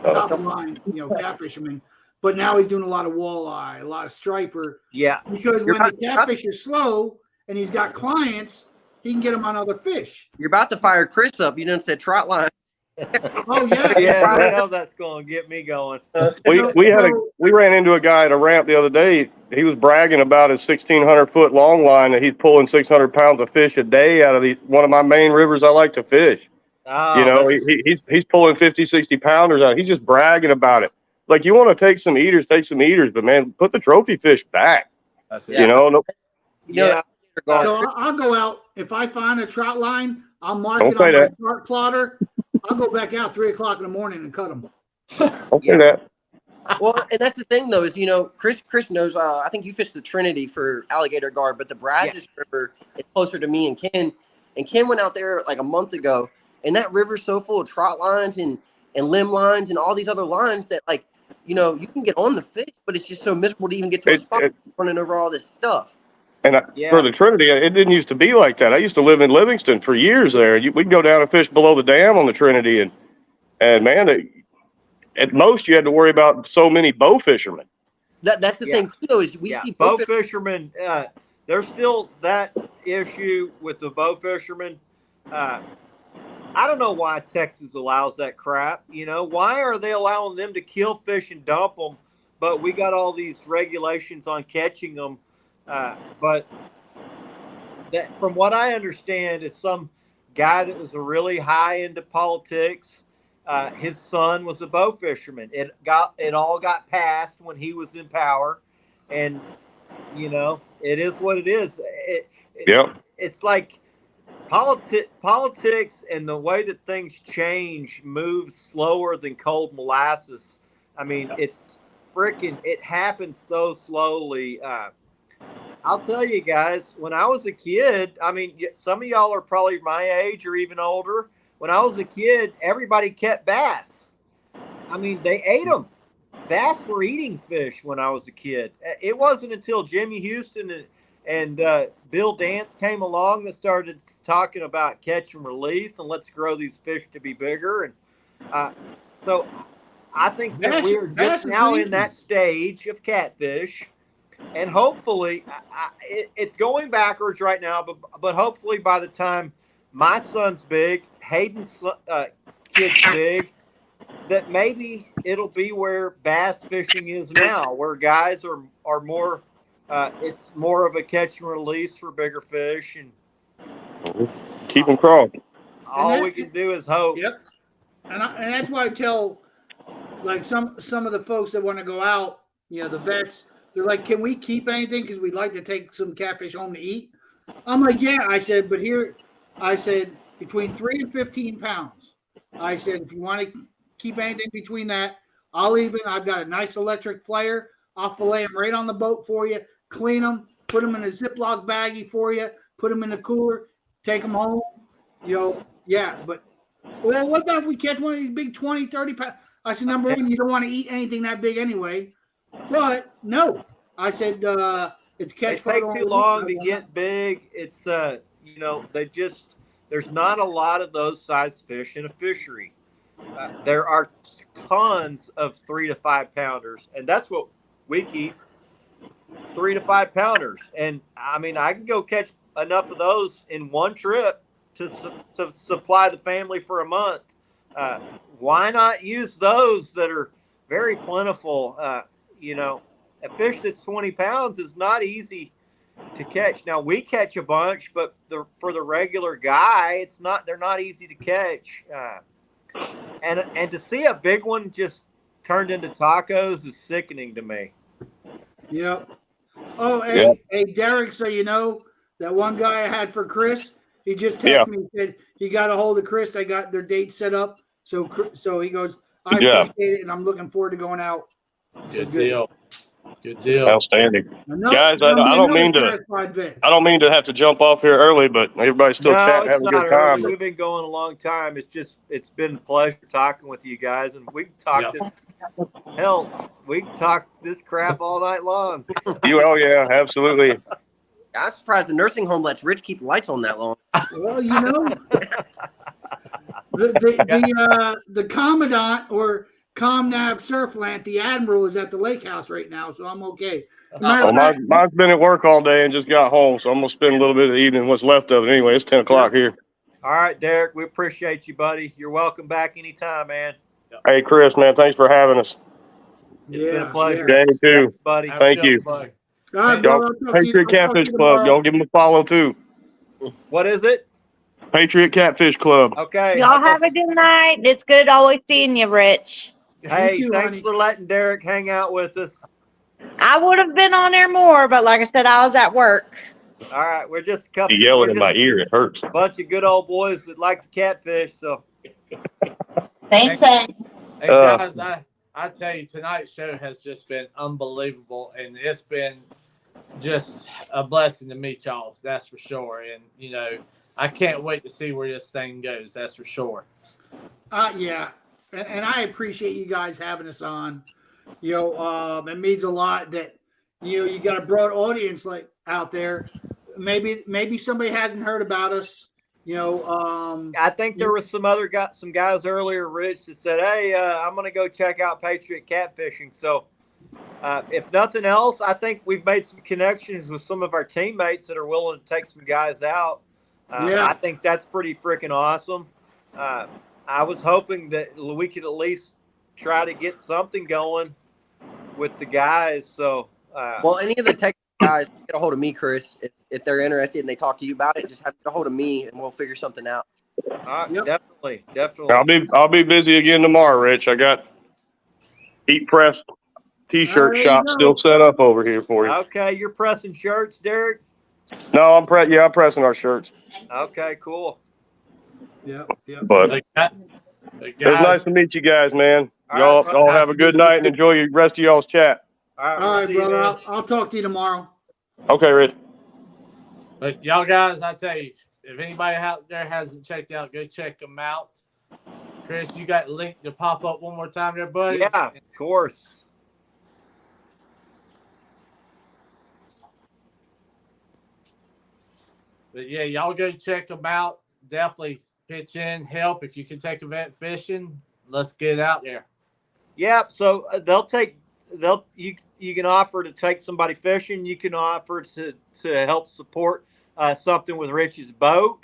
top of line, you know, cat fisherman, but now he's doing a lot of walleye, a lot of striper. Yeah, because when the catfish is slow and he's got clients, he can get them on other fish. you're about to fire Chris up. You didn't say trot line. Oh yeah, yeah, I know that's going to get me going. We ran into a guy at a ramp the other day. He was bragging about his 1,600-foot long line that he's pulling 600 pounds of fish a day out of one of my main rivers I like to fish. Oh, You know, he's pulling 50, 60 pounders out. He's just bragging about it. Like, you want to take some eaters, but man, put the trophy fish back. That's Yeah. You know, no, yeah. So I'll go out if I find a trout line. I'll mark Don't it on say my that. chart plotter. I'll go back out 3:00 in the morning and cut them. don't say that. Well, and that's the thing, though, is, you know, Chris knows. I think you fished the Trinity for alligator guard, but the Brazos River is closer to me and Ken. And Ken went out there like a month ago, and that river's so full of trot lines and limb lines and all these other lines that, like, you know, you can get on the fish, but it's just so miserable to even get to a spot running over all this stuff. And for the Trinity, it didn't used to be like that. I used to live in Livingston for years there. We can go down and fish below the dam on the Trinity, and man, at most you had to worry about so many bow fishermen. That's the thing too, though, is we see bow fishermen. There's still that issue with the bow fishermen. I don't know why Texas allows that crap. You know, why are they allowing them to kill fish and dump them, but we got all these regulations on catching them? But that, from what I understand, is some guy that was really high into politics. His son was a bow fisherman. It all got passed when he was in power, and you know, it is what it is. It's like politics and the way that things change moves slower than cold molasses. I mean, it happens so slowly. I'll tell you guys, when I was a kid, I mean, some of y'all are probably my age or even older. When I was a kid, everybody kept bass. I mean, they ate them. Bass were eating fish when I was a kid. It wasn't until Jimmy Houston and Bill Dance came along that started talking about catch and release and let's grow these fish to be bigger. And so I think that Bass- we're bass just is now easy. in that stage of catfish, and hopefully, it's going backwards right now. But hopefully, by the time my son's big, Hayden's kid's big, that maybe it'll be where bass fishing is now, where guys are more. It's more of a catch and release for bigger fish, and Keep them crawling. all we can do is hope. Yep. And that's why I tell, like, some of the folks that want to go out, you know, the vets, they're like, can we keep anything? Because we'd like to take some catfish home to eat. I'm like, yeah. I said, but here, I said, between 3 and 15 pounds. I said, if you want to keep anything between that, I've got a nice electric flare. I'll fillet them right on the boat for you, clean them, put them in a Ziploc baggie for you, put them in the cooler, take them home. You know, yeah, but, well, what about if we catch one of these big 20, 30 pounds? I said, number one, you don't want to eat anything that big anyway. But no, I said, it's They catch. take photo too on long YouTube. to get big. It's you know, there's not a lot of those size fish in a fishery. There are tons of 3 to 5 pounders, and that's what we keep, 3 to 5 pounders. And I mean, I can go catch enough of those in one trip to supply the family for a month. Why not use those that are very plentiful? You know, a fish that's 20 pounds is not easy to catch. Now we catch a bunch, but for the regular guy, they're not easy to catch. And to see a big one just turned into tacos is sickening to me. Yep. Oh, hey, Derek, so you know, that one guy I had for Chris, he just texted me and said he got a hold of Chris. They got their date set up. So he goes, I job. appreciate it, and I'm looking forward to going out. Good deal. Good deal. Outstanding. Guys, I don't mean to have to jump off here early, but everybody's still chatting, having a good time. We've been going a long time. It's been a pleasure talking with you guys, and we can talk we can talk this crap all night long. Yeah, absolutely. I'm surprised the nursing home lets Rich keep the lights on that long. Well, you know, the commandant or ComNav Surfland, the admiral, is at the lake house right now, so I'm okay. Well, mine's been at work all day and just got home, so I'm gonna spend a little bit of the evening, what's left of it anyway. It's 10 o'clock here. All right, Derek, we appreciate you, buddy. You're welcome back anytime, man. Hey, Chris, man, thanks for having us. It's been a pleasure. Jamie, too. Thanks, buddy. Thank you. All right, Y'all, brother, I'll talk to you Patriot Catfish Club. tomorrow. Y'all give them a follow, too. What is it? Patriot Catfish Club. Okay. Y'all have a good night. It's good always seeing you, Rich. Hey, You too, thanks honey. for letting Derek hang out with us. I would have been on there more, but like I said, I was at work. All right, we're just a couple. You yelling we're in my just ear. It hurts. a bunch of good old boys that like to catfish. So Same. Hey guys, I tell you, tonight's show has just been unbelievable, and it's been just a blessing to meet y'all. That's for sure. And you know, I can't wait to see where this thing goes. That's for sure. Yeah, and I appreciate you guys having us on. You know, it means a lot that you got a broad audience like out there. Maybe somebody hasn't heard about us. You know, I think there was some guys earlier, Rich, that said, "Hey, I'm going to go check out Patriot Catfishing." So, if nothing else, I think we've made some connections with some of our teammates that are willing to take some guys out. I think that's pretty freaking awesome. I was hoping that we could at least try to get something going with the guys. So, Well, any of the tech guys, get a hold of me, Chris. If they're interested and they talk to you about it, just have to get a hold of me and we'll figure something out. definitely. I'll be busy again tomorrow, Rich. I got Heat Press T-shirt There you shop go. still set up over here for you. Okay, you're pressing shirts, Derek? No, I'm pressing our shirts. Okay, cool. But The it was nice to meet you guys, man. All right, Y'all have a good night and enjoy the rest of y'all's chat. All right, all right, see you, brother. man. I'll talk to you tomorrow. Okay, Rich. But y'all guys, I tell you, if anybody out there hasn't checked out, go check them out. Chris, you got the link to pop up one more time there, buddy? Yeah, of course. But yeah, y'all go check them out. Definitely pitch in, help if you can take event fishing. Let's get out there. Yeah, so you can offer to take somebody fishing. You can offer to help support something with Rich's boat.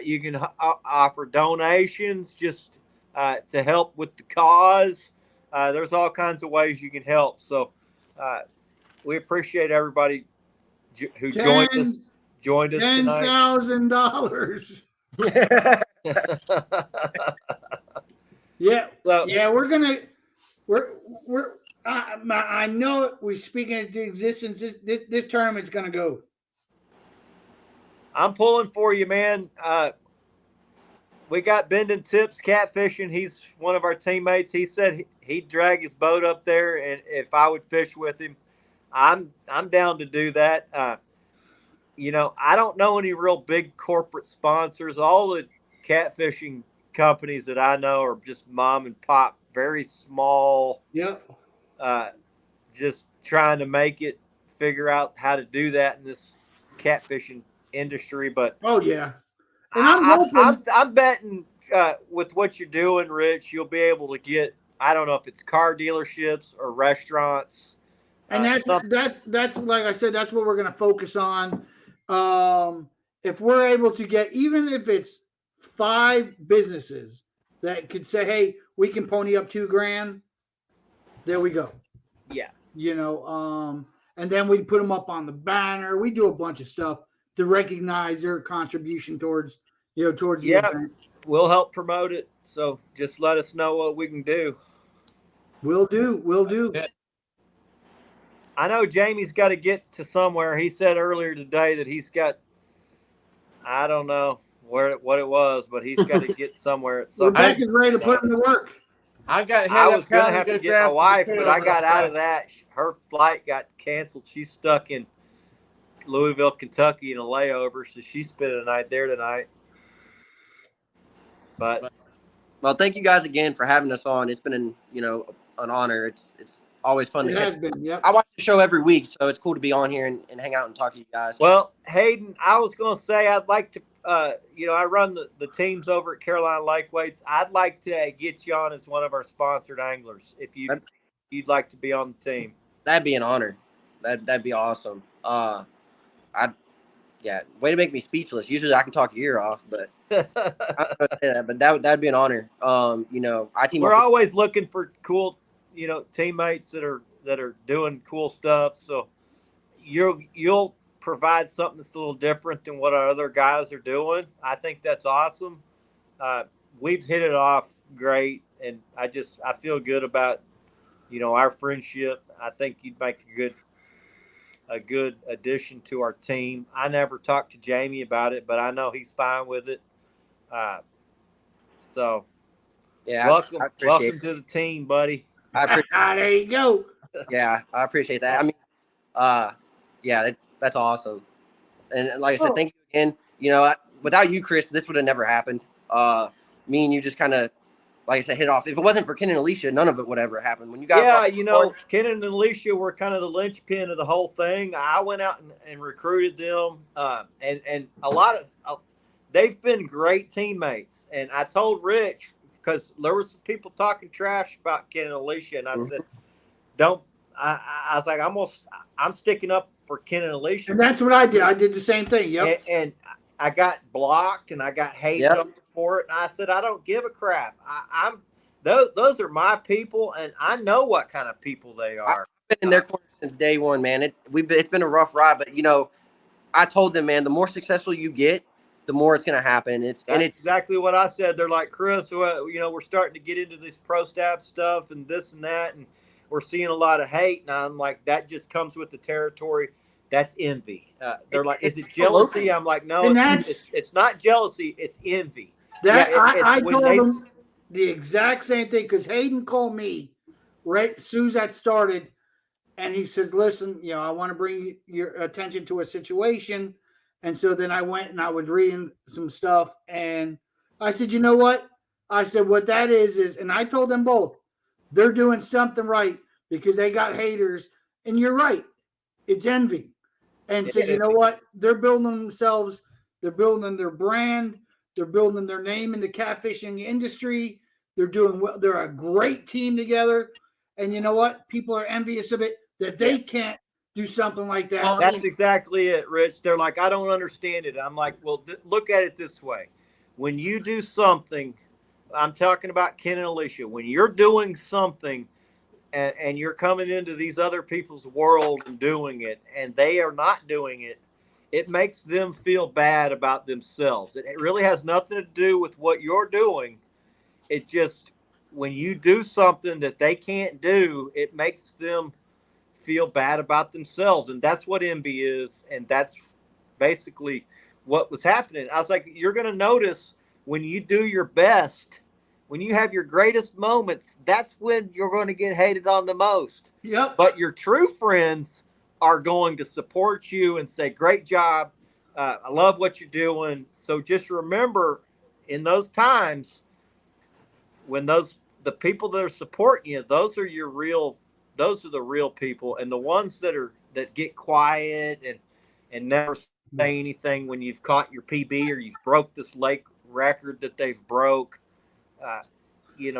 You can offer donations just to help with the cause. There's all kinds of ways you can help. So we appreciate everybody who joined us tonight. $10,000. Yeah, So yeah, I know it. We're speaking into existence. This tournament's gonna go. I'm pulling for you, man. We got Bending Tips catfishing. He's one of our teammates. He said he'd drag his boat up there, and if I would fish with him, I'm down to do that. I don't know any real big corporate sponsors. All the catfishing companies that I know are just mom and pop, very small. Yep. Just trying to make it, figure out how to do that in this catfishing industry. But oh yeah, and I'm betting with what you're doing, Rich, you'll be able to get. I don't know if it's car dealerships or restaurants. And that's like I said, that's what we're going to focus on. If we're able to get, even if it's 5 businesses that could say, "Hey, we can pony up $2,000," there we go. Yeah. And then we put them up on the banner. We do a bunch of stuff to recognize their contribution towards the event. We'll help promote it. So just let us know what we can do. We'll do. Yeah. I know Jamie's got to get to somewhere. He said earlier today that he's got, I don't know what it was, but he's got to get somewhere at some point. Rebecca's ready to put him to work. I was going to have to get my wife, but I got out of that. Her flight got canceled. She's stuck in Louisville, Kentucky in a layover, so she's spending the night there tonight. But well, thank you guys again for having us on. It's been an honor. It's always fun It to has been, yep. I watch the show every week, so it's cool to be on here and hang out and talk to you guys. Well, Hayden, I was going to say I'd like to, I run the teams over at Carolina Lake Weights. I'd like to get you on as one of our sponsored anglers if you'd like to be on the team. That'd be an honor. That'd be awesome. Way to make me speechless. Usually I can talk your ear off, but I don't know to say that, but that'd be an honor. We're always looking for cool, teammates that are doing cool stuff. So you'll provide something that's a little different than what our other guys are doing. I think that's awesome. We've hit it off great, and I feel good about our friendship. I think you'd make a good addition to our team. I never talked to Jamie about it, but I know he's fine with it. So yeah, welcome it. to the team, buddy. There you go. Yeah, I appreciate that. I mean, that's awesome. And like I said, thank you again. Without you, Chris, this would have never happened. Me and you just kind of, like I said, hit off. If it wasn't for Ken and Alicia, none of it would ever happen. When you guys, Ken and Alicia were kind of the linchpin of the whole thing. I went out and recruited them, and a lot of they've been great teammates. And I told Rich, because there was some people talking trash about Ken and Alicia, and I said, "Don't." I was like, I'm sticking up for Ken and Alicia, and that's what I did. I did the same thing. Yep. And I got blocked and I got hated for it. And I said, I don't give a crap. Those are my people, and I know what kind of people they are. I've been in their corner since day one, man. It's been a rough ride, but I told them, man, the more successful you get, the more it's going to happen. It's exactly what I said. They're like, Chris, we're starting to get into this pro staff stuff and this and that, and we're seeing a lot of hate. And I'm like, that just comes with the territory. That's envy. They're like, is it jealousy? I'm like, no, it's not jealousy. It's envy. I told them the exact same thing, because Hayden called me right as soon as that started, and he says, listen, I want to bring your attention to a situation. And so then I went and I was reading some stuff, and I said, you know what? I said, what that is, and I told them both, they're doing something right because they got haters. And you're right. It's envy. And so, you know what? They're building themselves. They're building their brand. They're building their name in the catfishing industry. They're doing well. They're a great team together. And you know what? People are envious of it that they can't do something like that. Well, That's exactly it, Rich. They're like, I don't understand it. I'm like, well, look at it this way. When you do something, I'm talking about Ken and Alicia, when you're doing something and you're coming into these other people's world and doing it, and they are not doing it, it makes them feel bad about themselves. It really has nothing to do with what you're doing. It just, when you do something that they can't do, it makes them feel bad about themselves. And that's what envy is. And that's basically what was happening. I was like, you're going to notice when you do your best, when you have your greatest moments, that's when you're going to get hated on the most. Yep. But your true friends are going to support you and say, great job. I love what you're doing. So just remember, in those times when the people that are supporting you, those are the real people. And the ones that get quiet and never say anything when you've caught your PB or you've broke this lake record that they've broke, I mean,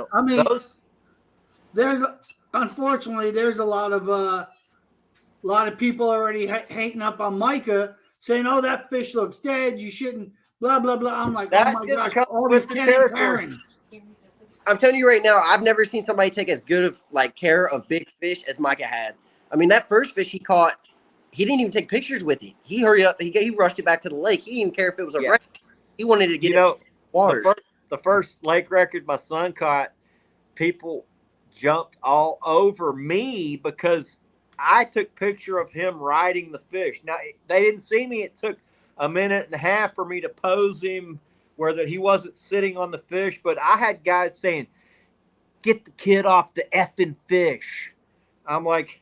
unfortunately there's a lot of people already hating up on Micah, saying, "Oh, that fish looks dead. You shouldn't." Blah blah blah. I'm like, that oh my just gosh, comes all with these the Kenny territory. Karens. I'm telling you right now, I've never seen somebody take as good of care of big fish as Micah had. I mean, that first fish he caught, he didn't even take pictures with it. He hurried up. He rushed it back to the lake. He didn't even care if it was a wreck. He wanted to get it in water. The first lake record my son caught, people jumped all over me because I took picture of him riding the fish. Now, they didn't see me. It took a minute and a half for me to pose him where that he wasn't sitting on the fish. But I had guys saying, get the kid off the effing fish. I'm like,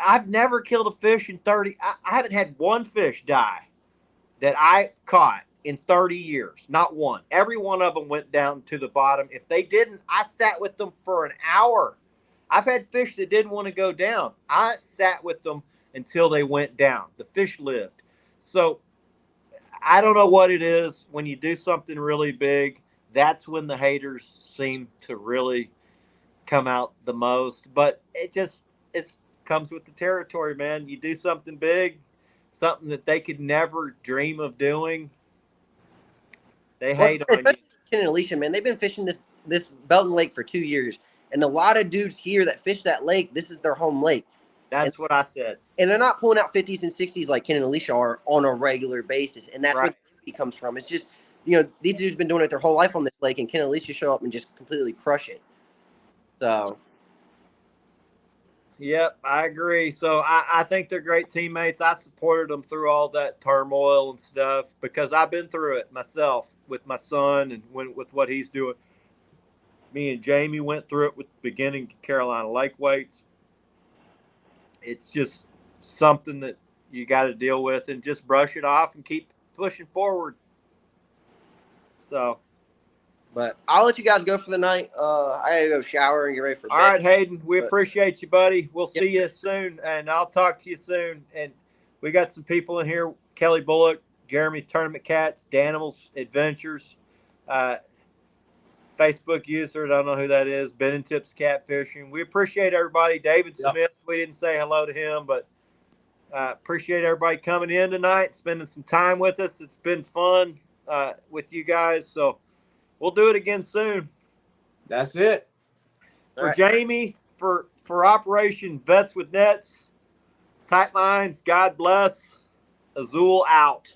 I've never killed a fish in 30. I haven't had one fish die that I caught in 30 years. Not one. Every one of them went down to the bottom. If they didn't, I sat with them for an hour. I've had fish that didn't want to go down. I sat with them until they went down. The fish lived. So I don't know what it is. When you do something really big, that's when the haters seem to really come out the most. But it comes with the territory, man. You do something big, something that they could never dream of doing, they hate on you. Ken and Alicia, man, they've been fishing this Belton Lake for 2 years. And a lot of dudes here that fish that lake, this is their home lake. That's what I said. And they're not pulling out 50s and 60s like Ken and Alicia are on a regular basis. And that's where the envy comes from. It's just, these dudes been doing it their whole life on this lake, and Ken and Alicia show up and just completely crush it. So. Yep, I agree. So I think they're great teammates. I supported them through all that turmoil and stuff because I've been through it myself with my son and with what he's doing. Me and Jamie went through it with beginning Carolina Lake weights. It's just something that you got to deal with and just brush it off and keep pushing forward. So. But I'll let you guys go for the night. I got to go shower and get ready for bed. All right, Hayden, we appreciate you, buddy. We'll see you soon, and I'll talk to you soon. And we got some people in here, Kelly Bullock, Jeremy Tournament Cats, Danimals Adventures, Facebook user, I don't know who that is, Ben and Tips Catfishing. We appreciate everybody. David Smith, we didn't say hello to him, but appreciate everybody coming in tonight, spending some time with us. It's been fun with you guys, so we'll do it again soon. That's it. For Jamie, for Operation Vets with Nets, Tight Lines, God bless. Azul out.